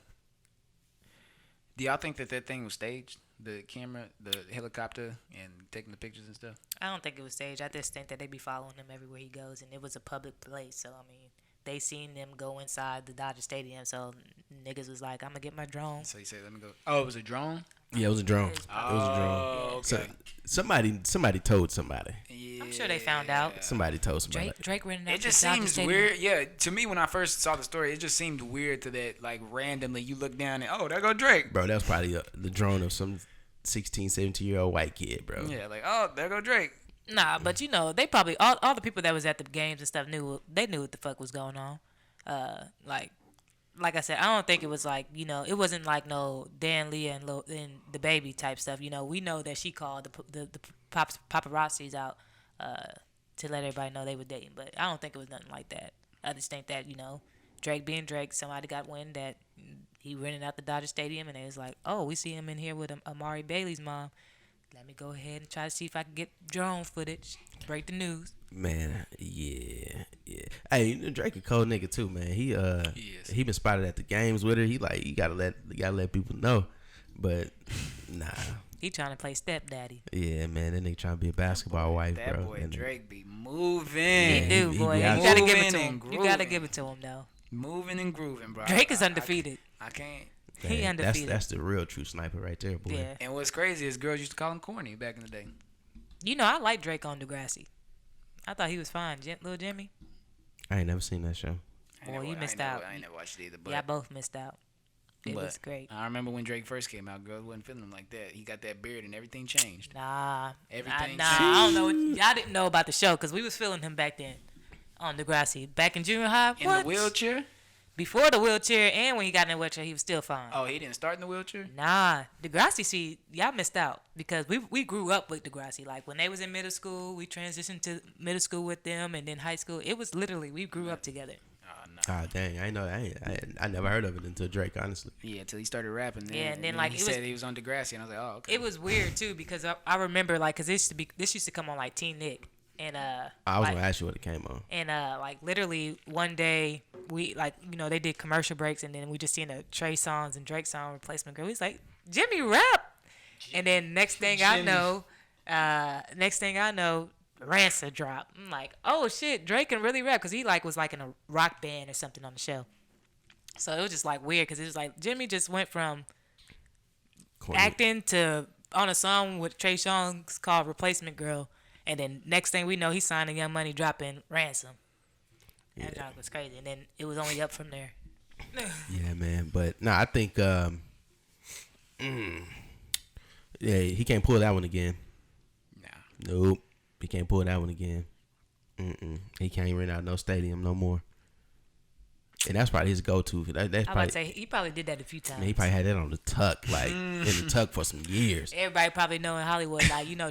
thing was staged? The camera, the helicopter, and taking the pictures and stuff. I don't think it was staged. I just think that they be following him everywhere he goes, and it was a public place. So I mean, they seen them go inside the Dodger Stadium. So niggas was like, "I'm gonna get my drone." So you say, let me go. Oh, it was a drone. Yeah, it was a drone. It was It was a drone. Oh, okay. So somebody told somebody. Yeah. I'm sure they found out. Somebody told somebody. Drake rented out It just the Dodger seems Stadium. weird. Yeah, to me when I first saw the story, it just seemed weird to that like randomly you look down and there go Drake. Bro, that was probably the drone of some 16, 17-year-old white kid, bro. Yeah, like there go Drake. Nah, but they probably all the people that was at the games and stuff knew what the fuck was going on. Like I said, I don't think it was like it wasn't like no Dan Leah and the baby type stuff. We know that she called the paparazzis out to let everybody know they were dating, but I don't think it was nothing like that. I just think that Drake being Drake, somebody got wind that he rented out the Dodger Stadium, and it was like, oh, we see him in here with Amari Bailey's mom. Let me go ahead and try to see if I can get drone footage. Break the news. Man, yeah. Hey, Drake a cold nigga too, man. He been spotted at the games with her. He gotta let people know, but nah. He trying to play stepdaddy. Yeah, man, that nigga trying to be a basketball wife, That bro. boy And Drake be moving. He do, he boy. be You out gotta give it moving to and him. You gotta grooving. give it to him, though. Moving and grooving, bro. Drake is undefeated. I can't. He undefeated. That's the real true sniper right there, boy. Yeah. And what's crazy is girls used to call him corny back in the day. I like Drake on Degrassi. I thought he was fine. Little Jimmy. I ain't never seen that show. Boy, you missed out. I ain't never watched it either. But Y'all both missed out. It was great. I remember when Drake first came out, girls wasn't feeling him like that. He got that beard and everything changed. Nah. Everything I don't know. Y'all didn't know about the show because we was feeling him back then on Degrassi. Back in junior high. In What? the wheelchair? Before the wheelchair and when he got in the wheelchair, he was still fine. Oh, he didn't start in the wheelchair? Nah, Degrassi, see, y'all missed out because we grew up with Degrassi. Like when they was in middle school, we transitioned to middle school with them, and then high school. It was literally we grew up together. Oh, no. Ah, dang, I know. I never heard of it until Drake, honestly. Yeah, until he started rapping. Yeah, and then, like, he it said was- he was on Degrassi, and I was like, oh, okay. It was weird too because I remember like because this used to come on like Teen Nick and I was like, gonna ask you what it came on. and like literally one day we they did commercial breaks and then we just seen a Trey Songz and Drake song replacement girl. He's like Jimmy rap, and then next thing I know, Ransom drop. I'm like, oh shit, Drake can really rap because he was in a rock band or something on the show. So it was just like weird because it was like Jimmy just went from Corny. acting to on a song with Trey Songz called Replacement Girl, and then next thing we know, he signed a Young Money dropping Ransom. That job was crazy, and then it was only up from there. Yeah, man. But I think yeah, he can't pull that one again. Nah. Nope, he can't pull that one again. He can't rent out no stadium no more. And that's probably his go-to. That's I was probably, about to say he probably did that a few times. man, he probably had that on the tuck, like in the tuck for some years. Everybody probably know in Hollywood,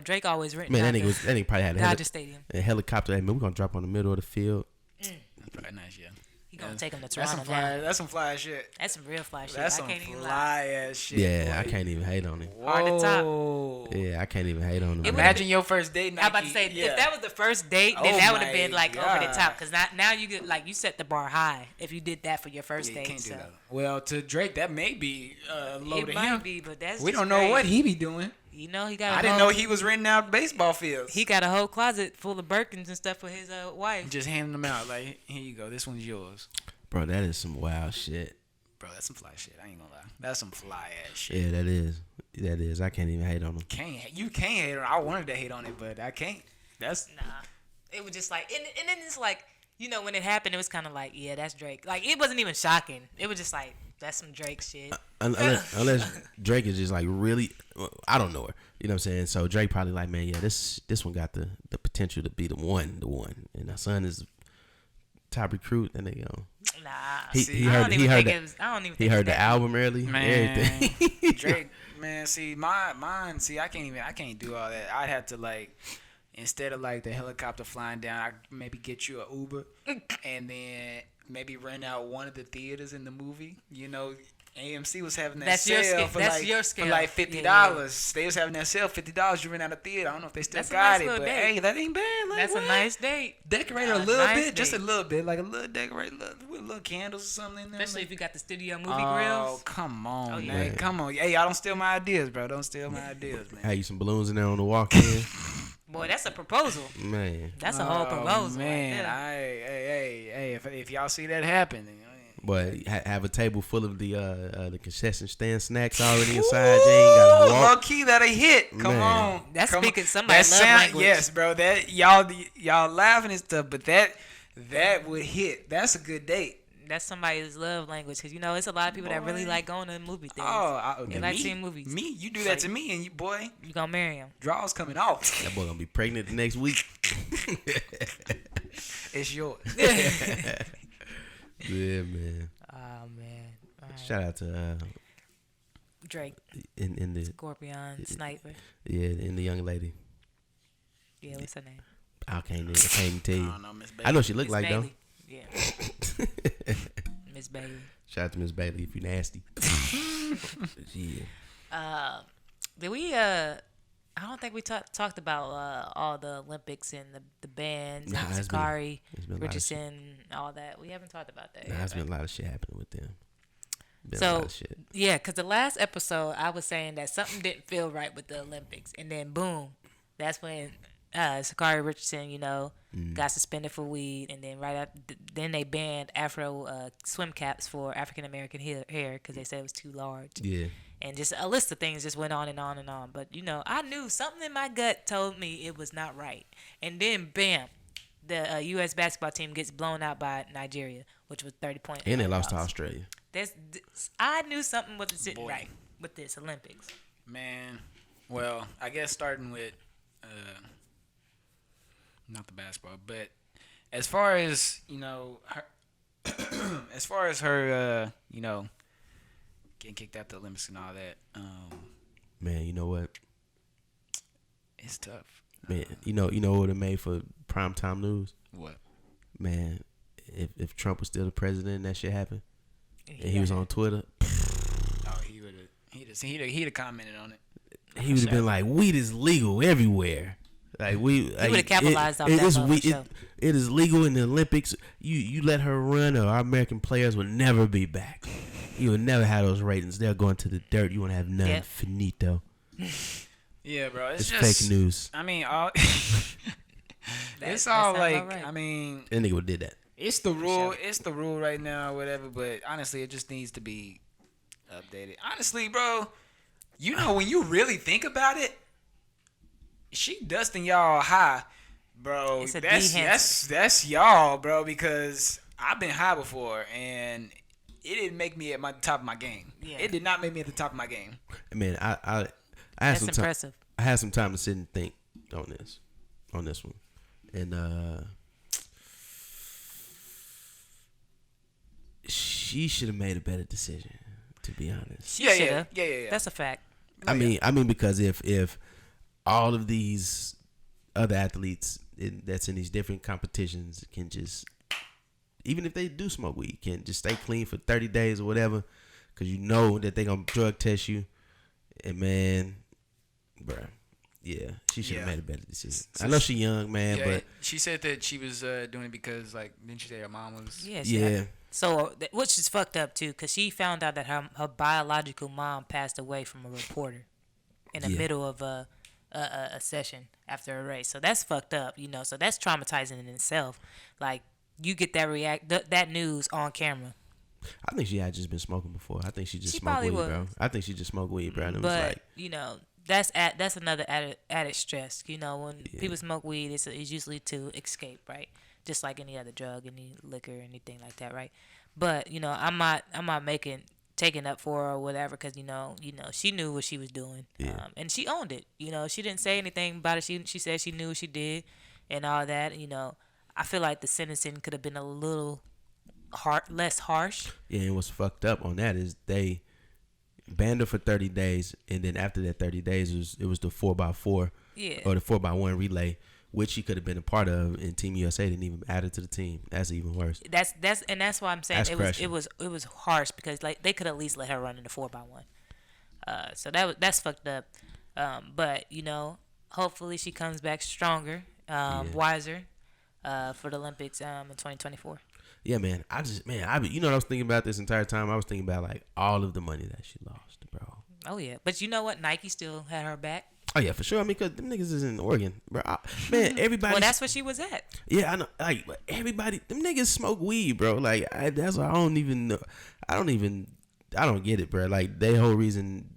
Drake always renting Man, out that nigga probably had Dodger Stadium. a helicopter. Hey, man, we're gonna drop on the middle of the field. That's probably nice, yeah. He gonna take him to That's Toronto some now. fly. That's some fly shit. That's some real fly shit. That's I some can't even lie. fly ass shit. Yeah, boy. I can't even hate on it. Hard to top. Whoa. Yeah, I can't even hate on him. It Imagine your first date. I'm about to say if that was the first date, then Oh that would have my been over the God. top. Because now you get you set the bar high if you did that for your first Yeah, you date. can't do So that. Well, to Drake, that may be low it to might him. be, but that's We just don't know what crazy. he be doing. He got. I didn't know he was renting out baseball fields. He got a whole closet full of Birkins and stuff for his wife. just handing them out like, here you go, this one's yours. Bro, that is some wild shit. bro, that's some fly shit. I ain't gonna lie. That's some fly ass shit. Yeah, that is. That is. I can't even hate on them. You can't hate on it. I wanted to hate on it, but I can't. That's Nah. It was just like, and then it's like, you know, when it happened, it was kind of like, yeah, that's Drake. Like, it wasn't even shocking. It was just like, that's some Drake shit. Unless Drake is just like really, I don't know her. You know what I'm saying? So Drake probably like, man, yeah, this one got the potential to be the one. And our son is top recruit, and they go. Nah, He heard the album early. man. Everything. Drake, man. See, mine. See, I can't do all that. I'd have to like, instead of like the helicopter flying down, I maybe get you an Uber, and then maybe rent out one of the theaters in the movie. You know, AMC was having that sale for like $50. Yeah. They was having that sale $50. You rent out a theater. I don't know if they still got it, but date. Hey, that ain't bad. Like, that's a nice date. Decorate a little bit, just a little bit, like a little decorate with little candles or something in there. Especially if you got the studio movie grills. grills. Oh, come on, man. Come on. Hey, y'all don't steal my ideas, bro. Don't steal my ideas, man. Had you some balloons in there on the walk-in. Boy, that's a proposal. Man. That's a whole proposal. Man, right hey, if y'all see that happen, but have a table full of the concession stand snacks already inside. You ain't gotta walk. Low key, that'll hit. Come on. That's speaking somebody's love language. Yes, bro. That y'all laughing and stuff, but that would hit. That's a good date. That's somebody's love language, because you know it's a lot of people that really like going to movie theaters. They like seeing movies. Me, you do that to me, and you gonna marry him. Draws coming off. That boy gonna be pregnant the next week. It's yours. Yeah, man. Oh man! Right. Shout out to Drake in the Scorpion Sniper. Yeah, and the young lady. Yeah, what's her name? I can't even tell you. I don't know, Miss Bailey. I know she look Miss like Bailey. though. Yeah. Miss Bailey. Shout out to Miss Bailey if you nasty. Yeah. Did we I don't think we talked about all the Olympics and the bands and Sakari, Richardson, all that. We haven't talked about that. There's been a lot of shit happening with them. Yeah, because the last episode I was saying that something didn't feel right with the Olympics, and then boom, that's when Sakari Richardson, got suspended for weed, and then then they banned Afro swim caps for African American hair because they said it was too large. Yeah. And just a list of things just went on and on and on. But, I knew something in my gut told me it was not right. And then, bam, the U.S. basketball team gets blown out by Nigeria, which was 30 points. And they lost to Australia. I knew something wasn't sitting right with this Olympics. Man, well, I guess starting with, not the basketball, but as far as, her, getting kicked out the Olympics and all that. Man, you know what? It's tough. Man, you know what it made for primetime news? What? Man, if Trump was still the president and that shit happened, and he was on Twitter. Oh, he'd have commented on it. He would have been like, weed is legal everywhere. Like he would have capitalized off that. It is legal in the Olympics. You let her run, or our American players will never be back. You will never have those ratings. They'll go into the dirt. You won't have none. Yep. Finito. Yeah, bro. It's just fake news. I mean, it's all like, right. I mean, that nigga did that. It's the rule. It's the rule right now, or whatever. But honestly, it just needs to be updated. Honestly, bro, when you really think about it, she dusting y'all high, bro. That's y'all, bro. Because I've been high before, and it didn't make me at my top of my game. Yeah. It did not make me at the top of my game. Man, I had That's some impressive. I had some time to sit and think on this one, and she should have made a better decision. To be honest, Yeah. That's a fact. I mean, because if all of these other athletes that's in these different competitions can just, even if they do smoke weed, can just stay clean for 30 days or whatever, because you know that they're going to drug test you. And, man, bruh, yeah, she should have made a better decision. I know she's young, man, but... She said that she was doing it because, didn't she say her mom was... Yeah. So, which is fucked up, too, because she found out that her biological mom passed away from a reporter in the middle of a session after a race. So, that's fucked up, So, that's traumatizing in itself. Like, you get that that news on camera. I think she had just been smoking before. I think she just She smoked probably weed, was. bro. I think she just smoked weed, bro. And it was But like, you know, that's another added stress. You know, when people smoke weed, it's usually to escape, right? Just like any other drug, any liquor, anything like that, right? But you know, I'm not taking up for her or whatever, because you know, she knew what she was doing, and she owned it. You know, she didn't say anything about it. She said she knew what she did, and all that. You know, I feel like the sentencing could have been a little less harsh. yeah, and what's fucked up on that is they banned her for 30 days, and then after that 30 days, it was the 4x4 Yeah. or the 4x1 relay, which she could have been a part of, and Team USA didn't even add it to the team. That's even worse. That's why I'm saying That's it was harsh, because like they could at least let her run in the 4x1. So that's fucked up. But you know, hopefully she comes back stronger, wiser, for the Olympics in 2024. Yeah, man. You know what I was thinking about this entire time? I was thinking about like all of the money that she lost, bro. Oh yeah, but you know what? Nike still had her back. Oh yeah, for sure. I mean, cause them niggas is in Oregon, bro. Man, everybody. Well, that's where she was at. Yeah, I know. Like everybody, them niggas smoke weed, bro. Like that's why I don't even know. I don't get it, bro. Like their whole reason,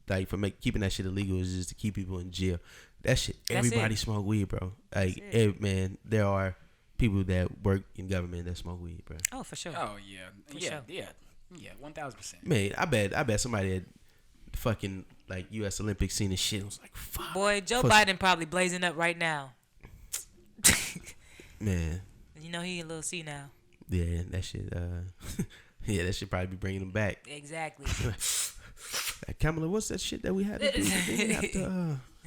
like for keeping that shit illegal is just to keep people in jail. That shit. Everybody smoke weed, bro. Like, man, there are people that work in government that smoke weed, bro. Oh, for sure. Oh yeah, yeah, 1000%. Man, I bet somebody at fucking like U.S. Olympics seen this shit and was like, fuck. Boy, Joe Biden probably blazing up right now. Man. You know he a little senile. Yeah, that shit. Yeah, that should probably be bringing him back. Exactly. Kamala, what's that shit that we had to do?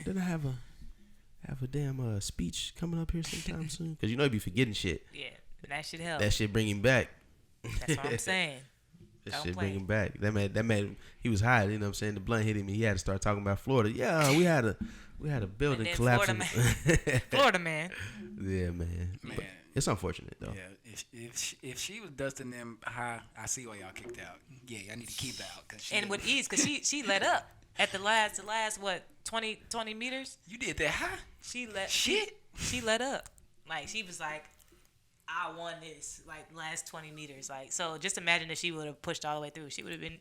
Didn't I have a damn speech coming up here sometime soon? Because you know he be forgetting shit. Yeah, that should help. That shit bring him back. That's what I'm saying. That shit bring him back. That man, he was high. You know what I'm saying? The blunt hit him, and he had to start talking about Florida. Yeah, we had a building collapse. Florida man. Yeah, man. But it's unfortunate though. Yeah, if she was dusting them high, I see why y'all kicked out. Yeah, I need to keep out. And with ease, because she let up at the last what 20 meters. You did that high. She let shit. She let up. Like she was like, I won this like last 20 meters. Like so, just imagine if she would have pushed all the way through. She would have been.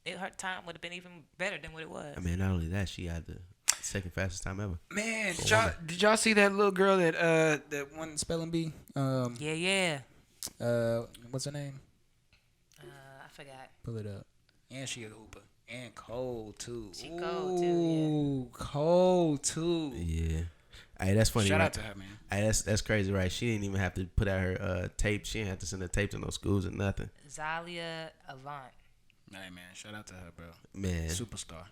Her time would have been even better than what it was. I mean, not only that, she had the second fastest time ever. Man, did y'all see that little girl that won spelling bee? Yeah. What's her name? I forgot. Pull it up. And she a hooper. And cold too. She cold too. Yeah. Cold too. Yeah. Hey, that's funny. Shout right? out to her, man. Hey, that's crazy, right? She didn't even have to put out her tape. She didn't have to send a tape to no schools or nothing. Zalia Avant. Hey, man. Shout out to her, bro. Man. Superstar.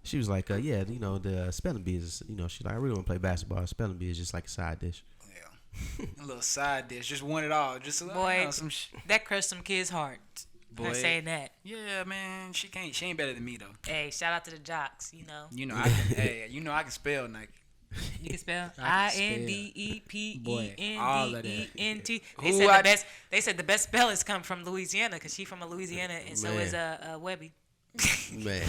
She was like, yeah, you know, the spelling bee is, you know, she's like, I really want to play basketball. Spelling bee is just like a side dish. Yeah. A little side dish. Just want it all. Just a little, boy, you know, that crushed some kids' hearts. Boy. I'm saying that. Yeah, man. She ain't better than me, though. Hey, shout out to the jocks, you know. You know, I can, I can spell Nike. You can spell INDEPENDENT. They said the best spellers come from Louisiana, because she's from Louisiana, and so is Webby. Man.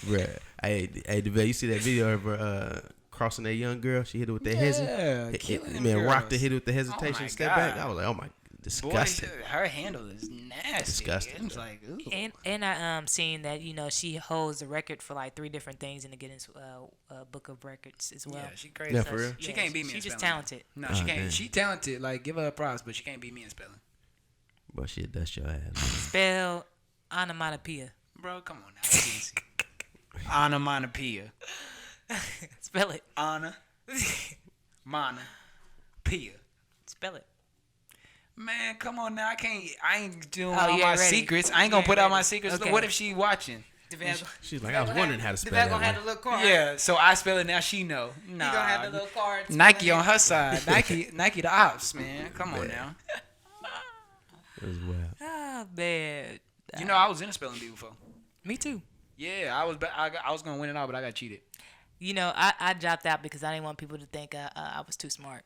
Bruh. Hey, Davell, you see that video of her crossing that young girl? She hit it with that man, rocked the hit it with the hesitation, step back. I was like, oh my, disgusting. Boy, her handle is nasty. Disgusting. It's like, ooh. And I seen that, you know, she holds the record for like 3 different things in the Guinness Book of Records as well. Yeah, she crazy. Yeah, for real. She can't beat me. She's in just spelling. talented. No, she can't. Damn. She talented. Like, give her props, but she can't beat me in spelling. Bro, shit, dust your ass. Spell onomatopoeia. Bro, come on now. That's easy. Onomatopoeia. Spell it. Onomatopoeia. Spell it. Man, come on now. I ain't doing all my secrets. I ain't gonna put out my secrets. Okay. What if she watching? She's like, I was wondering how to spell that. Gonna have the little card. Yeah, so I spell it now. She know. Nah, you gonna have the little card. Nike on her side. Nike the ops, man. Come on now. It was wild. Ah, man. You know, I was in a spelling bee before. Me too. Yeah, I was gonna win it all, but I got cheated. You know, I dropped out because I didn't want people to think I was too smart.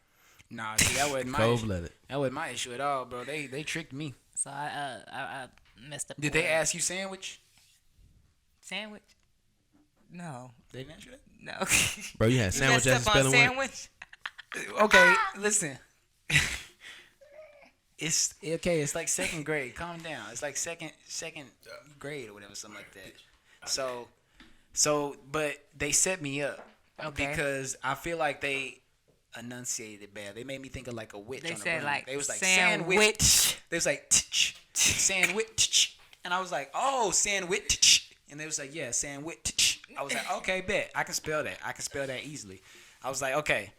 Nah, see, that wasn't my cold-blooded. That wasn't my issue at all, bro. They tricked me. So I messed up. Did they ask you sandwich? Sandwich? No. They didn't ask you that? No. Bro, you had sandwich as a spelling sandwich? Okay, listen. It's okay. It's like second grade. Calm down. It's like second grade or whatever, something like that. But they set me up because I feel like they enunciated it bad. They made me think of like a witch. They on said the like they was like sandwich. They was like sandwich, and I was like, oh, sandwich, and they was like, yeah, sandwich. I was like, okay, bet I can spell that. I can spell that easily. I was like, okay,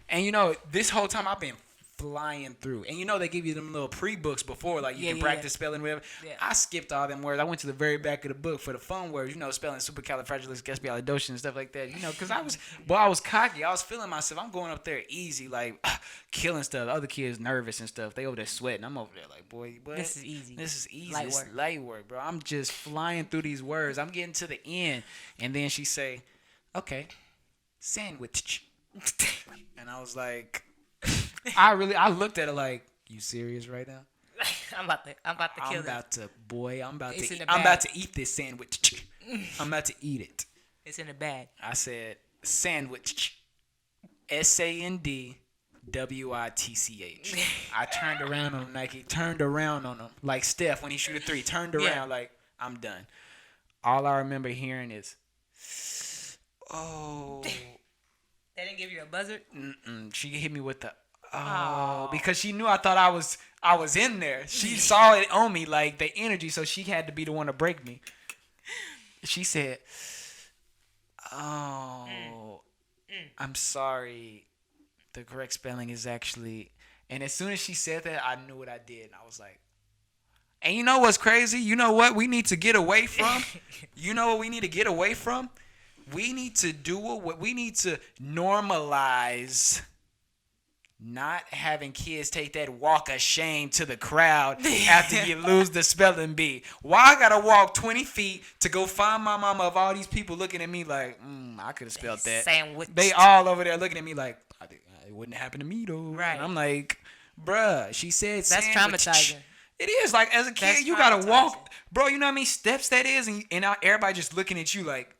and this whole time I've been flying through, and they give you them little pre-books before, like you can practice spelling whatever. Yeah. I skipped all them words. I went to the very back of the book for the fun words, spelling supercalifragilisticexpialidocious and stuff like that. Because I was cocky. I was feeling myself. I'm going up there easy, like killing stuff. The other kids nervous and stuff. They over there sweating. I'm over there like, boy, what? This is easy. Light work, bro. I'm just flying through these words. I'm getting to the end, and then she say, "Okay, sandwich," and I was like. I looked at her like, you serious right now? I'm about to kill this. I'm about to eat this sandwich. I'm about to eat it. It's in the bag. I said sandwich. SANDWITCH. I turned around on him like he turned around on him. Like Steph when he shoot a three. Turned around like, I'm done. All I remember hearing is, oh. They didn't give you a buzzer? She hit me with the because she knew I thought I was in there. She saw it on me, like the energy, so she had to be the one to break me. She said, I'm sorry. The correct spelling is actually, and as soon as she said that, I knew what I did. And I was like, and you know what's crazy? You know what we need to get away from? You know what we need to get away from? We need to we need to normalize not having kids take that walk of shame to the crowd after you lose the spelling bee. Why I gotta walk 20 feet to go find my mama of all these people looking at me like, I could have spelled that. Sandwich. They all over there looking at me like, it wouldn't happen to me though. Right. And I'm like, bruh, she said that's sandwich. Traumatizing. It is. Like, as a kid, you gotta walk. Bro, you know how many steps that is? And now everybody just looking at you like,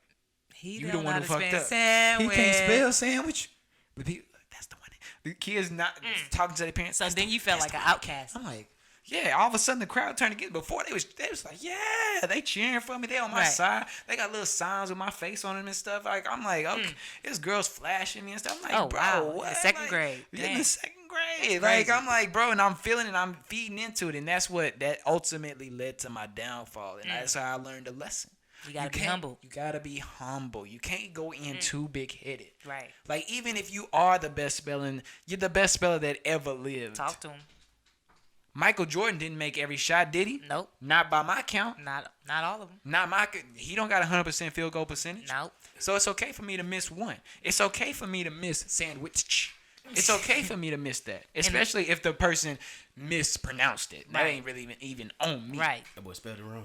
you the one who fucked up. Sandwich. He can't spell sandwich. But that's the one. The kids not talking to their parents. So then you felt like an outcast. I'm like, yeah. All of a sudden the crowd turned against. Before they was like, yeah, they cheering for me. They on my side. They got little signs with my face on them and stuff. Like I'm like, okay, this girl's flashing me and stuff. I'm like, bro, wow. what? Second grade. In the second grade. Like I'm like, bro, and I'm feeling it. I'm feeding into it, and that's what that ultimately led to my downfall. And that's how I learned a lesson. You gotta be humble. You gotta be humble. You can't go in too big headed. Right. Like even if you are the best spelling, you're the best speller that ever lived. Talk to him. Michael Jordan didn't make every shot, did he? Nope. Not by my count. Not all of them. He don't got 100% field goal percentage. Nope. So it's okay for me to miss one. It's okay for me to miss sandwich. It's okay for me to miss that, especially if the person mispronounced it. That ain't really even on me. Right. That boy spelled it wrong.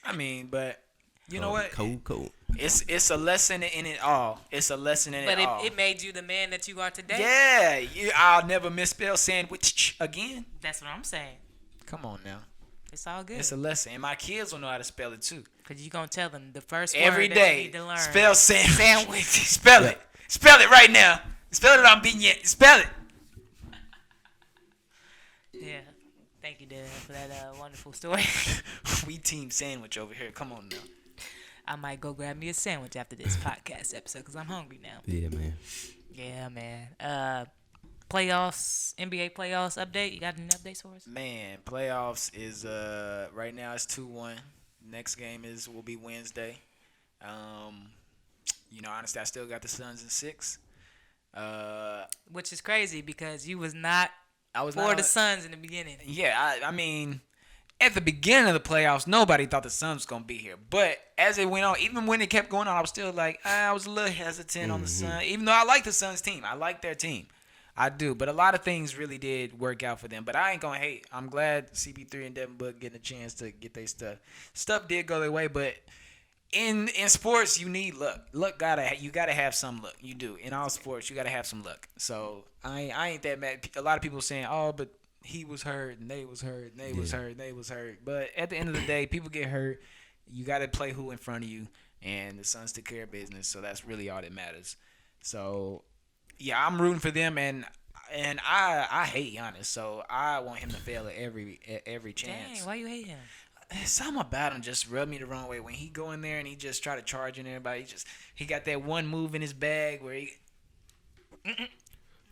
I mean, but you know what? Cold. It's a lesson in it all. It's a lesson in it all. But it made you the man that you are today. Yeah. I'll never misspell sandwich again. That's what I'm saying. Come on now. It's all good. It's a lesson. And my kids will know how to spell it too. Because you're going to tell them the first every word day, that you need to learn. Spell sandwich. Spell it. Spell it right now. Spell it on beignet. Spell it. Yeah. Thank you, Dad, for that wonderful story. We team sandwich over here. Come on now. I might go grab me a sandwich after this podcast episode because I'm hungry now. Yeah, man. Yeah, man. Playoffs, NBA playoffs update. You got any updates for us? Man, playoffs is right now it's 2-1. Next game will be Wednesday. Honestly, I still got the Suns in 6. Which is crazy because you was not. I was for the Suns in the beginning. Yeah, I mean, at the beginning of the playoffs, nobody thought the Suns was going to be here. But as it went on, even when it kept going on, I was still like, I was a little hesitant on the Suns. Even though I like the Suns team. I like their team. I do. But a lot of things really did work out for them. But I ain't going to hate. I'm glad CP3 and Devin Book getting a chance to get their stuff. Stuff did go their way, but in sports, you need luck. You gotta have some luck. You do. In all sports, you gotta have some luck. So I ain't that mad. A lot of people saying, oh, but he was hurt and they was hurt and they was hurt and they was hurt. But at the end of the day, people get hurt. You gotta play who in front of you, and the Suns took care of business. So that's really all that matters. So yeah, I'm rooting for them, and I hate Giannis, so I want him to fail at every chance. Dang, why you hate him? Something about him just rubbed me the wrong way. When he go in there and he just try to charge in everybody, he got that one move in his bag where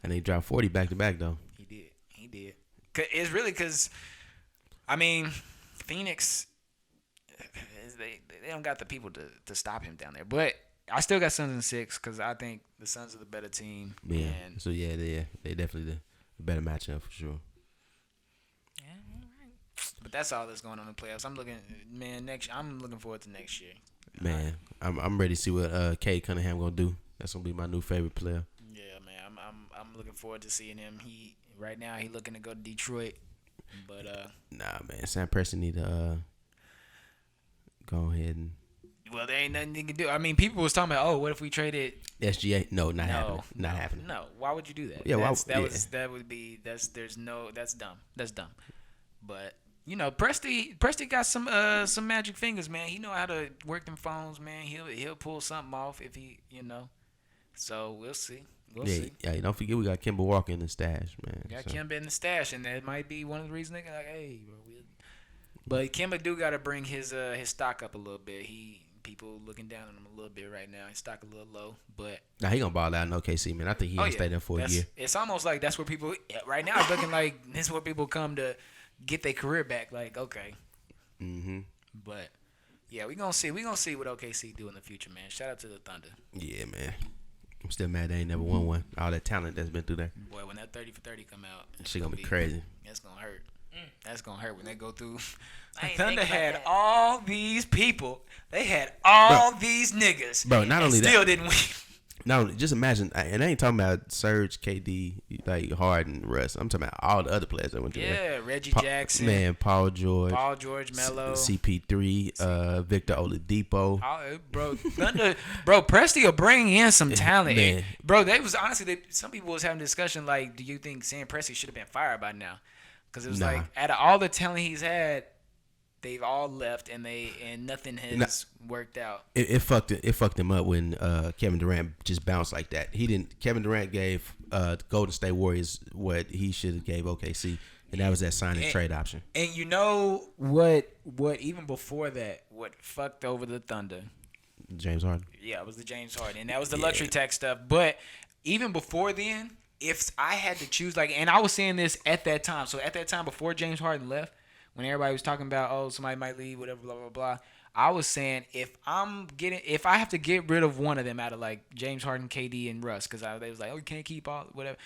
And he dropped 40 back to back though. He did. It's really because, I mean, Phoenix, they don't got the people to stop him down there. But I still got Suns in 6 because I think the Suns are the better team. Yeah. So yeah, they definitely the better matchup for sure. Yeah, all right. But that's all that's going on in the playoffs. I'm looking forward to next year. Man, I'm ready to see what Kate Cunningham gonna do. That's gonna be my new favorite player. Yeah, man, I'm looking forward to seeing him. Right now he looking to go to Detroit, but nah, man, Sam Presti need to go ahead and. Well, there ain't nothing you can do. I mean, people was talking about, oh, what if we traded SGA? No, not happening. Not happening. No, why would you do that? Yeah, that's dumb. That's dumb. But you know, Presti got some magic fingers, man. He know how to work them phones, man. He'll pull something off if he, you know. So we'll see. We'll see. Yeah. Don't forget we got Kemba Walker in the stash, man. Got Kemba in the stash, and that might be one of the reasons they like, hey, bro. But Kemba do got to bring his stock up a little bit. People looking down on him a little bit right now. His stock a little low, but now he gonna ball out in OKC, man. I think he gonna stay there for a year. It's almost like that's where people right now. It's looking like this is where people come to get their career back. Like, okay. Mm-hmm. But yeah, we gonna see. We gonna see what OKC do in the future, man. Shout out to the Thunder. Yeah, man. I'm still mad they ain't never won one. All that talent that's been through there. Boy, when that 30 for 30 come out, shit gonna be crazy. That's gonna hurt. That's gonna hurt when they go through. I ain't Thunder think about had that. all these people. They had all these niggas. Bro, not only still that, didn't win. Not only, just imagine, and I ain't talking about Serge, KD, like Harden, Russ. I'm talking about all the other players that went through there. Yeah, Reggie Jackson, man, Paul George, Melo, CP3, Victor Oladipo. Bro, Thunder, bro, Presti will bring in some talent. Man. Bro, they was honestly, some people was having a discussion like, do you think Sam Presti should have been fired by now? Because it was like, out of all the talent he's had, they've all left and nothing has worked out. It fucked him up when Kevin Durant just bounced like that. Kevin Durant gave Golden State Warriors what he should have gave OKC, and that was that sign and trade option. And you know what even before that, what fucked over the Thunder? James Harden. Yeah, it was the James Harden, and that was the luxury tax stuff. But even before then, if I had to choose, like, and I was saying this at that time. So at that time, before James Harden left, when everybody was talking about, oh, somebody might leave, whatever, blah, blah, blah, I was saying if I have to get rid of one of them out of, like, James Harden, KD, and Russ, because they was like, oh, you can't keep all, whatever.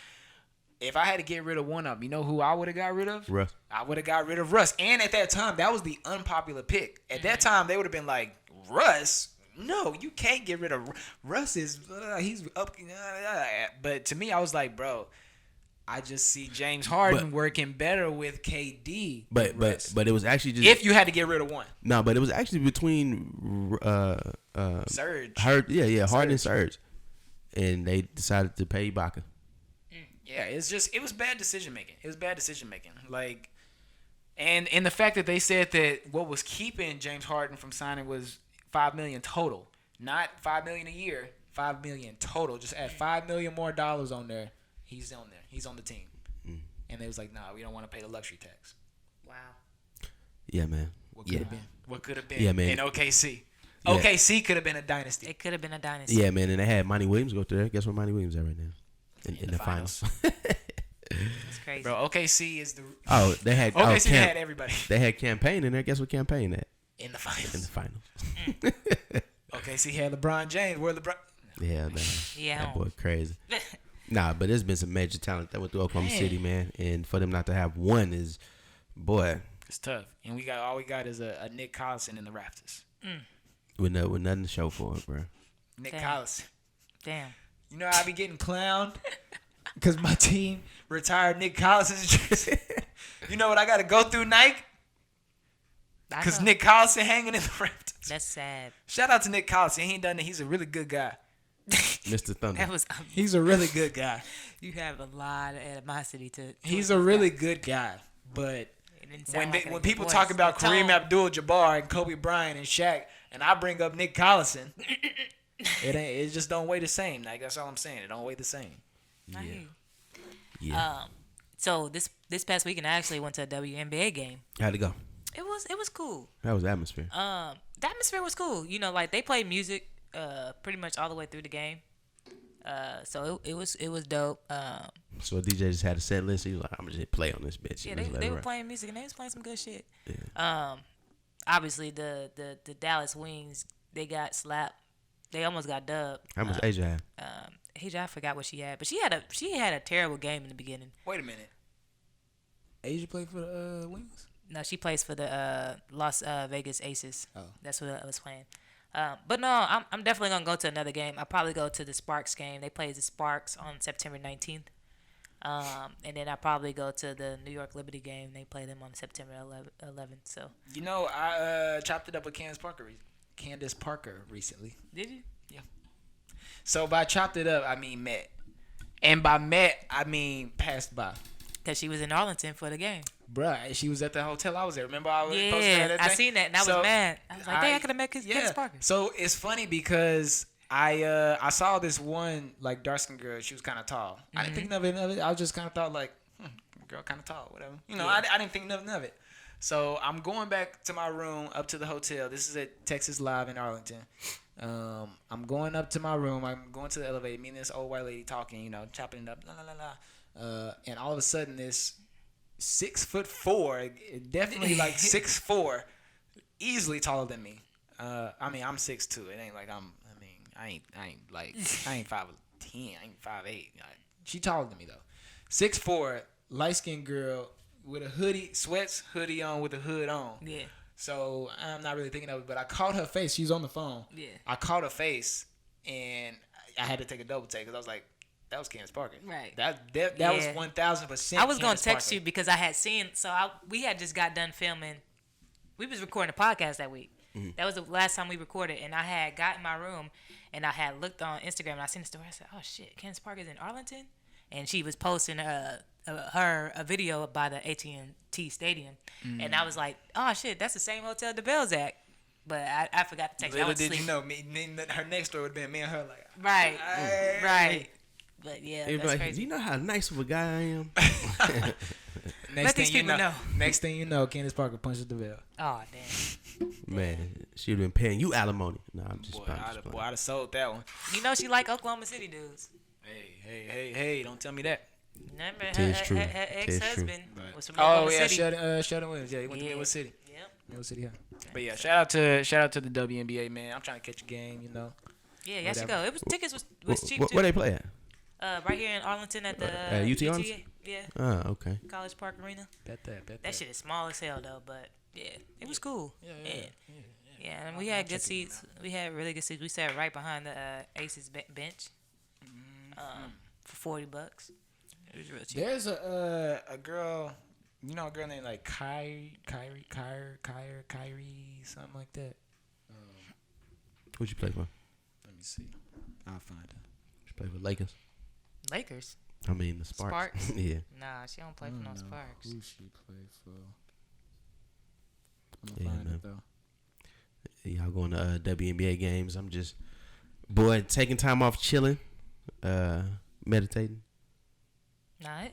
If I had to get rid of one of them, you know who I would have got rid of? Russ. I would have got rid of Russ. And at that time, that was the unpopular pick. At that time, they would have been like, Russ? No, you can't get rid of Russ. He's up. But to me, I was like, bro, I just see James Harden working better with KD. But it was actually just if you had to get rid of one. No, but it was actually between Serge. Harden and Serge, and they decided to pay Ibaka. Yeah, it was bad decision making. Like, and the fact that they said that what was keeping James Harden from signing was $5 million total, not $5 million a year. $5 million total. Just add $5 million more dollars on there. He's on there. He's on the team. And they was like, nah, we don't want to pay the luxury tax. Wow. Yeah, man. What could have been? Yeah, man. In OKC. Yeah. OKC could have been a dynasty. It could have been a dynasty. Yeah, man. And they had Monty Williams go through there. Guess where Monty Williams at right now? In the finals. That's crazy. Bro, OKC is the... Oh, they had... OKC had everybody. They had Campaign in there. Guess what Campaign at? In the finals. In the finals. OKC had LeBron James. Where LeBron... Yeah, man. Yeah. That boy crazy. Nah, but there's been some major talent that went through Oklahoma City, man. And for them not to have one is, boy. It's tough. And all we got is a Nick Collison in the Raptors. With nothing to show for it, bro. Nick Collison. Damn. You know I be getting clowned because my team retired Nick Collison's jersey. You know what I got to go through, Nike? Because Nick Collison hanging in the Raptors. That's sad. Shout out to Nick Collison. He ain't done it. He's a really good guy. Mr. Thunder. He's a really good guy. You have a lot of animosity to. He's a really good guy, but when people talk about Kareem Abdul-Jabbar and Kobe Bryant and Shaq, and I bring up Nick Collison, it just don't weigh the same. Like, that's all I'm saying. It don't weigh the same. Yeah. So this past weekend I actually went to a WNBA game. How'd it go? It was cool. How was the atmosphere? The atmosphere was cool. You know, like they played music pretty much all the way through the game. So it was dope. So a DJ just had a set list. He was like, "I'm gonna just play on this bitch." Yeah, And they it were right. playing music and they was playing some good shit. Yeah. Obviously the Dallas Wings, they got slapped. They almost got dubbed. How much Asia have? Asia, I forgot what she had, but she had a terrible game in the beginning. Wait a minute. Asia played for the Wings? No, she plays for the Las Vegas Aces. Oh. That's what I was playing. But no, I'm definitely gonna go to another game. I'll probably go to the Sparks game. They play the Sparks on September 19th. And then I'll probably go to the New York Liberty game. They play them on September 11th. So. You know, I chopped it up with Candace Parker recently. Did you? Yeah. So by chopped it up, I mean met. And by met, I mean passed by. Because she was in Arlington for the game. Bruh, she was at the hotel I was at. Remember I was posted Yeah, that I thing? seen that and I was mad. I was like, dang, I could have met Candace Parker. So it's funny because I saw this one like dark skinned girl. She was kind of tall. I didn't think nothing of it. I just kind of thought like, girl, kind of tall, whatever. You know, I didn't think nothing of it. So I'm going back to my room, up to the hotel. This is at Texas Live in Arlington. I'm going up to my room. I'm going to the elevator. Me and this old white lady talking, you know, chopping it up, la la la la. And all of a sudden, this 6'4", definitely like 6'4", easily taller than me. I mean, I'm 6'2". It ain't like I ain't 5'10". I ain't 5'8". She taller than me though. 6'4", light skinned girl with a hoodie on with a hood on. Yeah. So I'm not really thinking of it, but I caught her face. She was on the phone. Yeah. I caught her face, and I had to take a double take because I was like, that was Candace Parker. Right. That was 1,000%. I was going to text you because I had seen, we had just got done filming. We was recording a podcast that week. Mm-hmm. That was the last time we recorded, and I had got in my room, and I had looked on Instagram, and I seen the story. I said, oh, shit, Candace Parker's in Arlington? And she was posting a video by the AT&T Stadium. Mm-hmm. And I was like, oh, shit, that's the same hotel Davell's at. But I forgot to text her. Little did you know, her next story would have been me and her like, right, hey. Right. But yeah, that's like, crazy. Do you know how nice of a guy I am? Let these people know. Next thing you know, Candace Parker punches Davell. Oh, damn. Man, she would have been paying you alimony. No, I'm just playing. Boy, I'd have sold that one. You know she like Oklahoma City dudes. Hey, don't tell me that. Remember her ex-husband was from Oklahoma City. Sheldon Williams. Yeah, he went to Midwest City. Yep. Midwest City, yeah. But yeah, shout out to the WNBA, man. I'm trying to catch a game, you know. Yeah, y'all should go. Tickets was cheap too. Where they play at? Right here in Arlington at the UT Arlington? Yeah. Oh, okay. College Park Arena. Bet that shit is small as hell though, but yeah, it was cool. Yeah, and we had good seats. We had really good seats. We sat right behind the Aces bench. For $40. It was real cheap. There's a girl, you know, a girl named like Kyrie, something like that. Who'd you play for? Let me see. I'll find her. She played for Lakers. Lakers. I mean the Sparks. Yeah. Nah, she don't play for no Sparks. Who she play for? I'm Yeah, find man. it though. Y'all going to WNBA games? I'm just taking time off, chilling, meditating. Nah,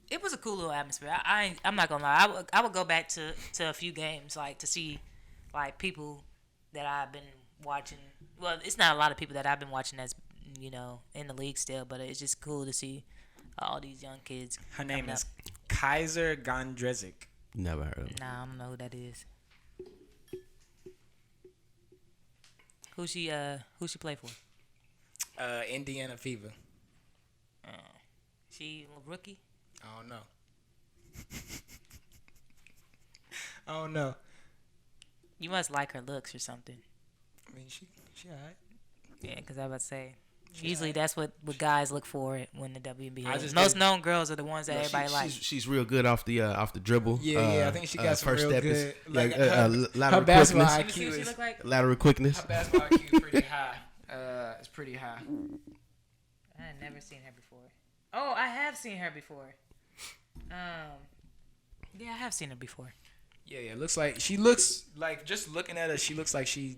it was a cool little atmosphere. I'm not gonna lie. I would go back to a few games like to see like people that I've been watching. Well, it's not a lot of people that I've been watching that's, you know, in the league still, but it's just cool to see all these young kids. Her name is Kaiser Gondrezic. Never heard of her. Nah, I don't know who that is. Who she play for? Indiana Fever. She a rookie? I don't know. You must like her looks or something. I mean, she alright. Yeah, because I was about to say, usually that's what guys look for when the WNBA. Most known girls are the ones that everybody likes. She's real good off the dribble. Yeah, I think she got some first real step good. Like her basketball IQ is lateral quickness. Her basketball IQ is pretty high. It's pretty high. I had never seen her before. Oh, I have seen her before. Yeah, I have seen her before. Yeah. She looks like, just looking at her, she looks like she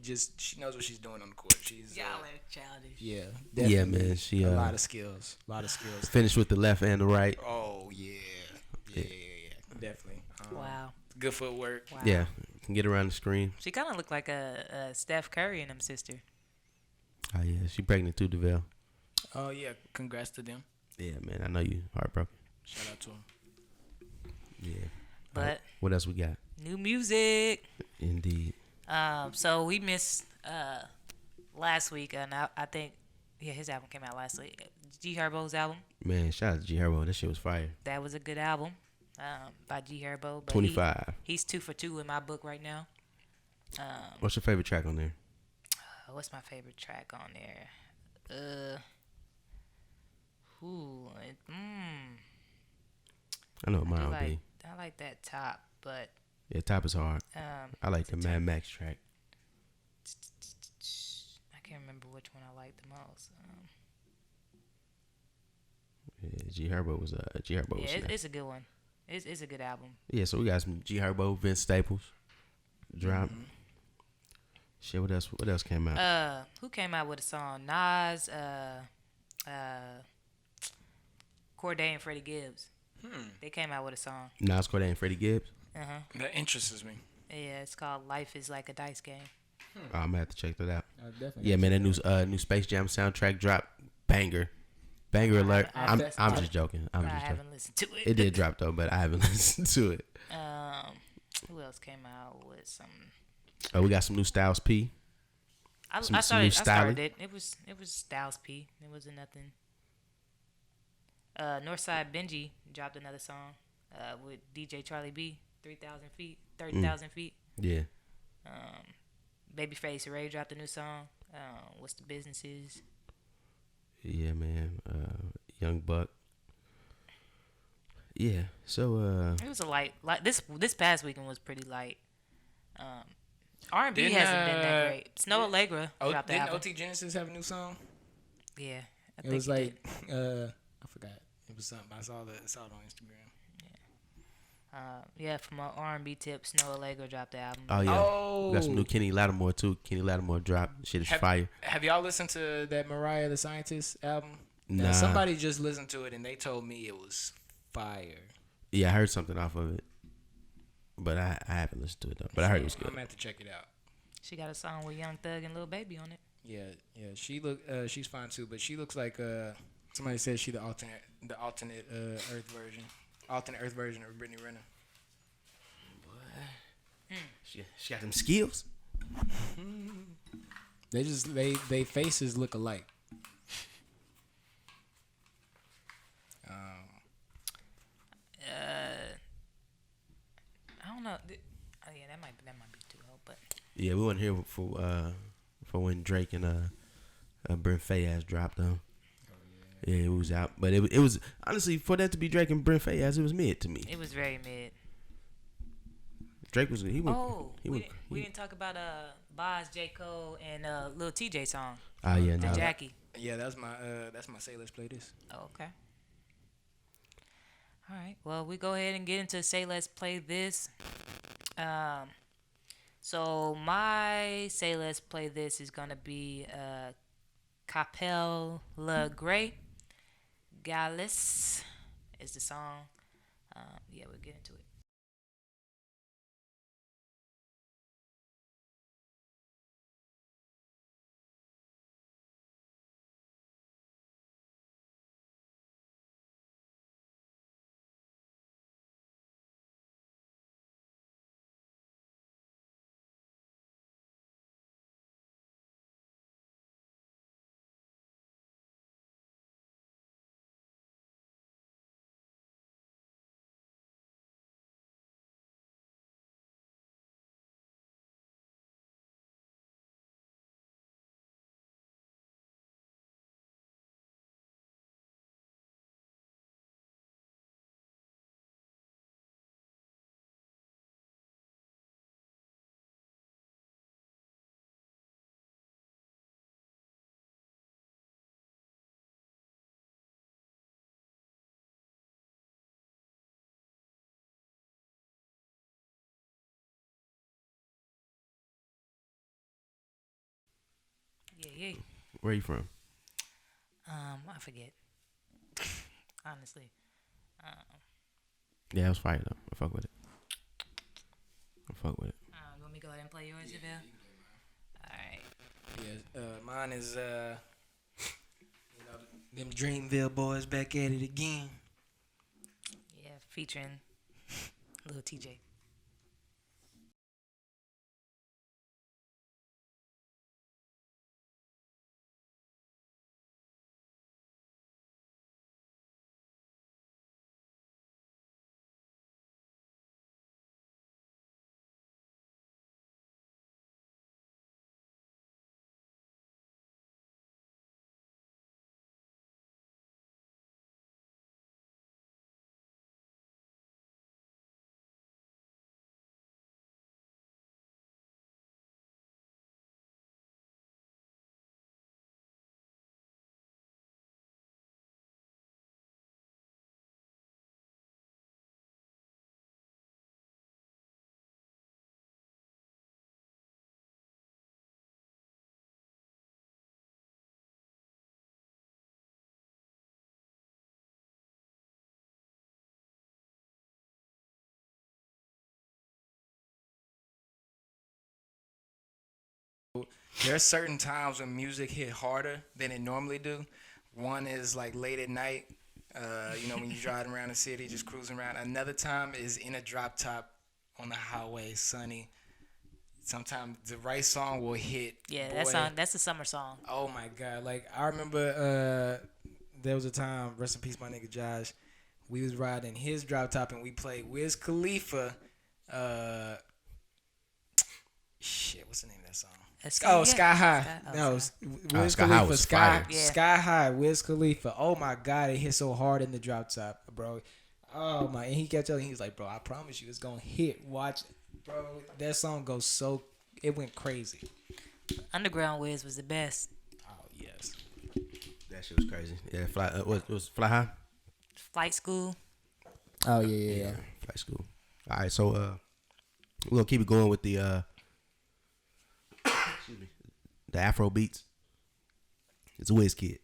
knows what she's doing on the court. She's Y'all are childish. yeah, Yeah, definitely man. She a lot of skills. finished with the left and the right. Oh yeah, definitely. Wow. Good footwork. Wow. Yeah, can get around the screen. She kind of looked like a Steph Curry and them sister. Oh yeah, she pregnant too, Davell. Oh yeah, congrats to them. Yeah, man. I know you heartbroken. Shout out to them. Yeah. But Alright, what else we got? new music. Indeed. So we missed last week, and I think his album came out last week. G Herbo's album. Man, shout out to G Herbo. That shit was fire. That was a good album by G Herbo. But 25. He's 2 for 2 in my book right now. What's your favorite track on there? What's my favorite track on there? I know mine would be. I like that top, but Yeah, top is hard. I like the Mad Max track. I can't remember which one I like the most. Yeah, G Herbo was Yeah, nice. it's a good one. It's a good album. Yeah, so we got some G Herbo, Vince Staples, drop. Mm-hmm. Shit, what else? What else came out? Who came out with a song? Nas, Corday, and Freddie Gibbs. They came out with a song. Nas, Corday, and Freddie Gibbs. That interests me. Yeah, it's called "Life Is Like a Dice Game." Oh, I'm gonna have to check that out. Definitely. Yeah, man, that new Space Jam soundtrack drop, banger alert. I'm just joking. I haven't listened to it. It did drop though, but I haven't listened to it. Who else came out with some? Oh, we got some new Styles P. I new started it. It was Styles P. It wasn't nothing. Northside Benji dropped another song with DJ Charlie B. 3,000 feet, 30,000 feet. Yeah. Babyface Ray dropped a new song. What's the businesses? Yeah, man. Young Buck. Yeah. So It was a light. This past weekend was pretty light. R&B hasn't been that great. Snow Allegra dropped the Didn't album. OT Genesis have a new song? Yeah, It was like I forgot. It was something. I saw it on Instagram. Yeah, from an R&B tip, Snow Allegra dropped the album. oh yeah, Oh. we got some new Kenny Lattimore too. Kenny Lattimore dropped. Shit is fire. Have y'all listened to that Mariah the Scientist album? Nah. Now, somebody just listened to it and they told me it was fire. Yeah, I heard something off of it, but I haven't listened to it though. But I heard it was good. I'm gonna have to check it out. She got a song with Young Thug and Lil Baby on it. Yeah. She's fine too, but she looks like somebody said she the alternate Earth version of Brittany Renner. She got them skills. They faces look alike. I don't know. Oh yeah, that might be too low, but Yeah, we weren't here for when Drake and Brent Faiyaz dropped though. Yeah, it was out, but it was honestly for that to be Drake and Brent Faiyaz, it was mid to me. it was very mid. Drake was we didn't talk about Boz, J. Cole, and Lil TJ song. Oh yeah, The no. Jackie. Yeah, that's my say let's play this. Oh, okay. All right. Well, we go ahead and get into Say Let's Play This. So my Say Let's Play This is gonna be Capella Gray. Gallus is the song. Yeah, we'll get into it. Yeah. Where you from? I forget. Honestly. Yeah, it was fire though. I fuck with it. You want me to go ahead and play yours, Davell? Alright. Yeah, mine is them Dreamville boys back at it again. Yeah, featuring Lil TJ. There are certain times when music hit harder than it normally do. One is like late at night, when you're driving around the city, just cruising around. Another time is in a drop top on the highway, sunny. Sometimes the right song will hit. Yeah, Boy, that song. That's a summer song. oh my God! Like I remember, there was a time. Rest in peace, my nigga Josh. We was riding his drop top and we played Wiz Khalifa. Shit, what's the name of that song? Sky High. No, Wiz Sky High Khalifa. was fire. Sky High. Wiz Khalifa. Oh my God, it hit so hard in the drop top, bro. Oh my, and he kept telling me, he was like, bro, I promise you, it's gonna hit. Watch, bro. That song goes so, it went crazy. Underground Wiz was the best. Oh yes. That shit was crazy. Yeah, was Fly High? Flight School. Oh yeah. Fly School. All right, so we're gonna keep it going with the excuse me, the Afro beats. It's a Wiz Kid.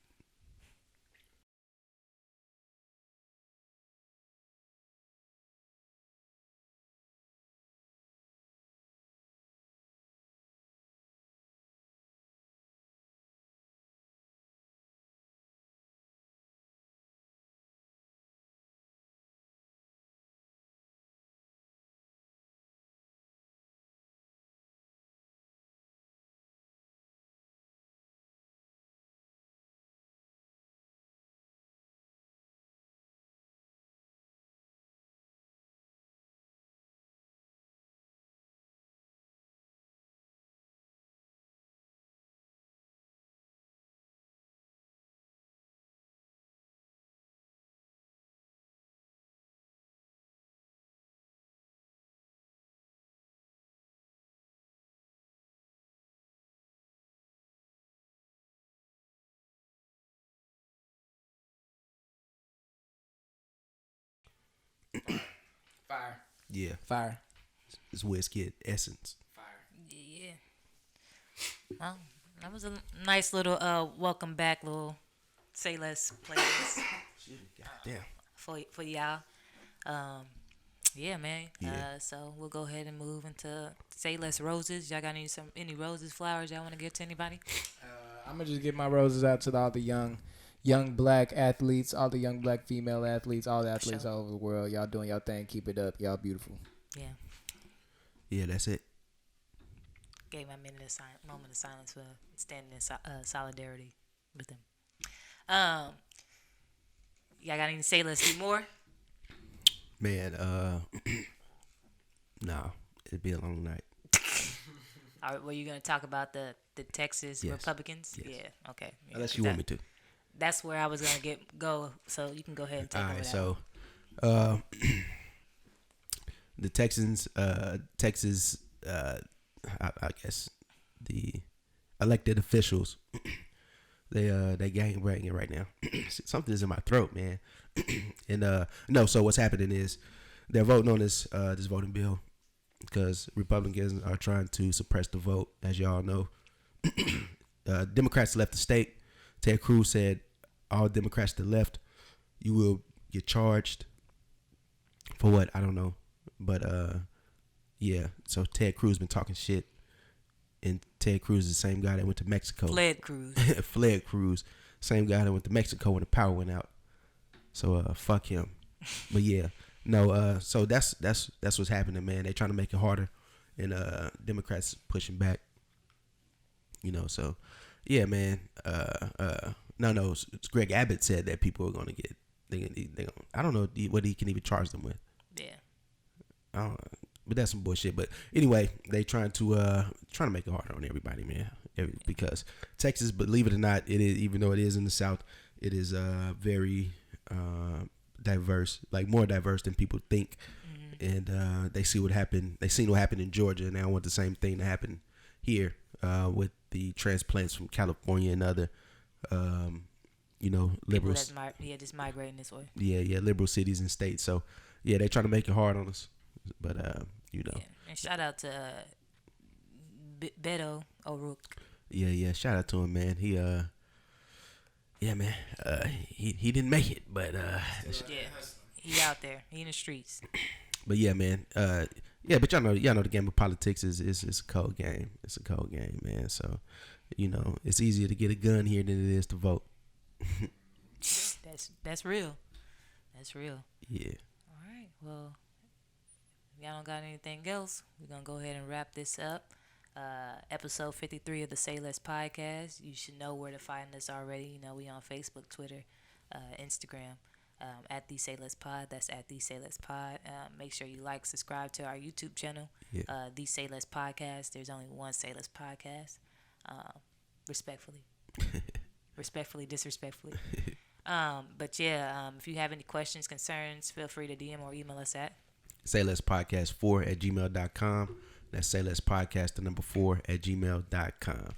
Fire. Yeah, Fire. it's Wiz Kid Essence. Fire. Yeah. Well, that was a nice little welcome back little say less playlist Damn. for y'all. Yeah, man. Yeah. So we'll go ahead and move into say less roses. Y'all got any roses, flowers y'all want to give to anybody? I'm gonna just give my roses out to all the young black athletes, all the young black female athletes, all the athletes all over the world. Y'all doing y'all thing. Keep it up. Y'all beautiful. Yeah. Yeah, that's it. Gave my moment of silence for standing in solidarity with them. Y'all got any say let's do more? Man, nah, it'd be a long night. All right, were you gonna talk about the Texas Yes. Republicans? Yes. Yeah. Okay. Yeah, Unless you want me to. That's where I was gonna go. So you can go ahead and take All over right, that. so the Texans, Texas, I guess the elected officials, they gang banging right now. Something's in my throat, man. And no, so what's happening is they're voting on this voting bill because Republicans are trying to suppress the vote, as y'all know. Democrats left the state. Ted Cruz said, all Democrats that left, you will get charged for what? I don't know. But, yeah. So Ted Cruz been talking shit. And Ted Cruz is the same guy that went to Mexico. Fled Cruz. Fled Cruz. Same guy that went to Mexico when the power went out. So, fuck him. But, yeah. No, so that's what's happening, man. They trying to make it harder. And Democrats pushing back. You know, so, yeah, man. No, it's Greg Abbott said that people are going to get, I don't know what he can even charge them with. Yeah. I don't know. But that's some bullshit. But anyway, they trying to make it harder on everybody, man. Because Texas, believe it or not, it is, even though it is in the South, it is very diverse, like more diverse than people think. Mm-hmm. And they see what happened. They seen what happened in Georgia, and they want the same thing to happen here with the transplants from California and other, liberal. Just migrating this way. Yeah, liberal cities and states. So yeah, they trying to make it hard on us. But Yeah. And shout out to Beto O'Rourke. Yeah. Shout out to him, man. He he didn't make it, but he out there. He in the streets. But yeah, man. But y'all know the game of politics is a cold game. It's a cold game, man. So, it's easier to get a gun here than it is to vote. That's real. That's real. Yeah. All right. Well, if y'all don't got anything else, we're gonna go ahead and wrap this up. Episode 53 of the Say Less podcast. You should know where to find us already. We on Facebook, Twitter, Instagram, at the Say Less Pod. That's at the Say Less Pod. Make sure you subscribe to our YouTube channel, the Say Less Podcast. There's only one Say Less podcast. Respectfully, disrespectfully. But yeah, if you have any questions, concerns, feel free to DM or email us at saylesspodcast4@gmail.com. That's saylesspodcast4@gmail.com.